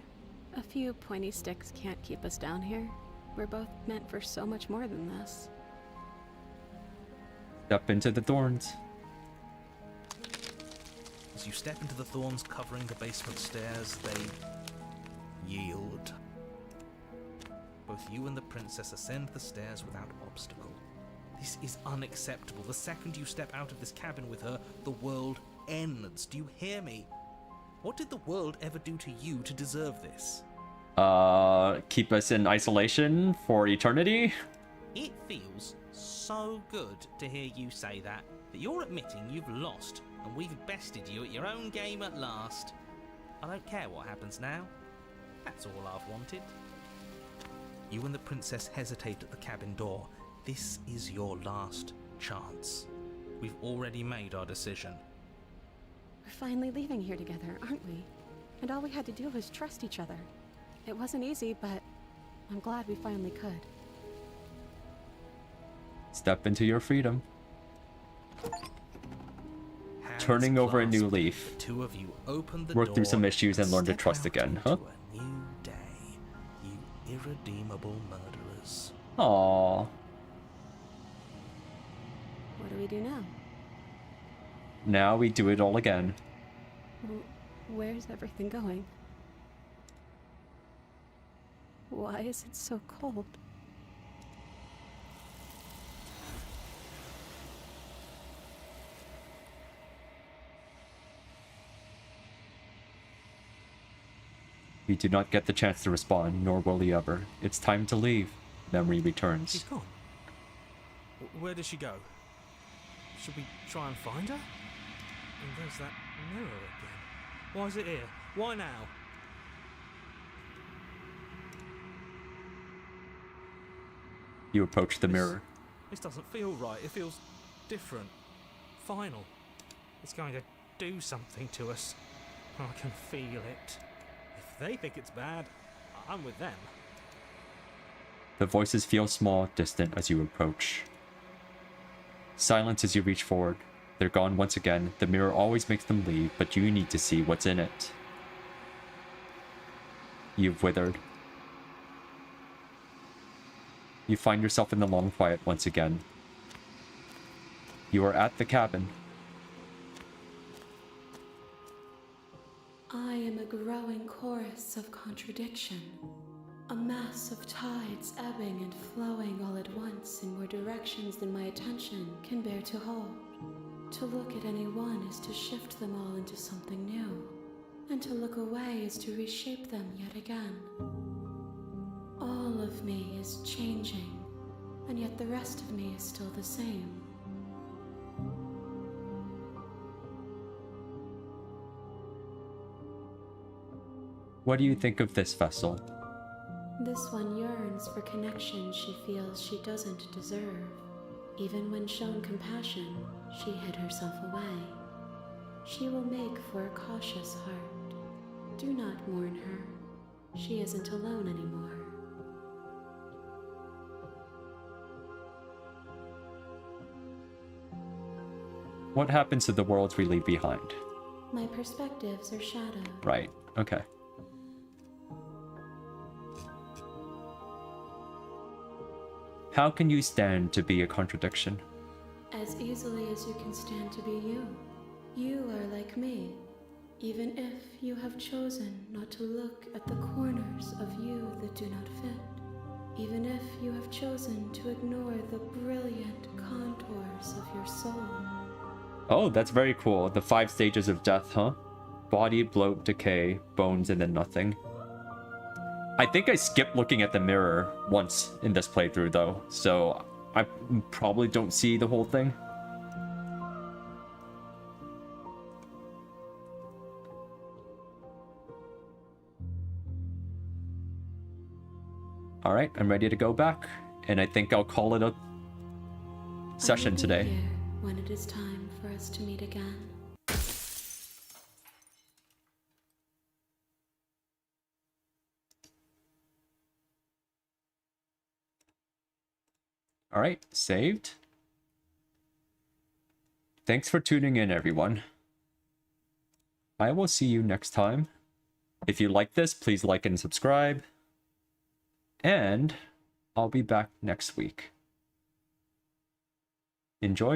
A few pointy sticks can't keep us down here. We're both meant for so much more than this. Step into the thorns. As you step into the thorns covering the basement stairs, they yield. Both you and the princess ascend the stairs without obstacle. This is unacceptable. The second you step out of this cabin with her, the world ends. Do you hear me? What did the world ever do to you to deserve this? Keep us in isolation for eternity? It feels so good to hear you say that you're admitting you've lost and we've bested you at your own game at last. I don't care what happens now. That's all I've wanted. You and the princess hesitate at the cabin door. This is your last chance. We've already made our decision. We're finally leaving here together, aren't we? And all we had to do was trust each other. It wasn't easy, but I'm glad we finally could. Step into your freedom. Hands Turning over a new clasped, leaf. the two of you open the Work door through some issues and learn to step trust out again, into huh? A new day, you irredeemable murderers. Aww. What do we do now? Now we do it all again. Where's everything going? Why is it so cold? We do not get the chance to respond, nor will he ever. It's time to leave. Memory returns. She's gone. Where did she go? Should we try and find her? And there's that mirror again. Why is it here? Why now? You approach the mirror. This doesn't feel right. It feels different. Final. It's going to do something to us. I can feel it. If they think it's bad, I'm with them. The voices feel small, distant as you approach. Silence as you reach forward. They're gone once again. The mirror always makes them leave, but you need to see what's in it. You've withered. You find yourself in the long quiet once again. You are at the cabin. I am a growing chorus of contradiction. A mass of tides ebbing and flowing all at once in more directions than my attention can bear to hold. To look at any one is to shift them all into something new, and to look away is to reshape them yet again. All of me is changing, and yet the rest of me is still the same. What do you think of this vessel? This one yearns for connection she feels she doesn't deserve. Even when shown compassion, she hid herself away. She will make for a cautious heart. Do not mourn her. She isn't alone anymore. What happens to the worlds we leave behind? My perspectives are shadowed. Right, okay. How can you stand to be a contradiction? As easily as you can stand to be you. You are like me, even if you have chosen not to look at the corners of you that do not fit. Even if you have chosen to ignore the brilliant contours of your soul. Oh, that's very cool. The 5 stages of death, huh? Body, bloat, decay, bones, and then nothing. I think I skipped looking at the mirror once in this playthrough, though, so I probably don't see the whole thing. Alright, I'm ready to go back, and I think I'll call it a session I will be today. here when it is time for us to meet again. Alright, saved. Thanks for tuning in, everyone. I will see you next time. If you like this, please like and subscribe. And I'll be back next week. Enjoy.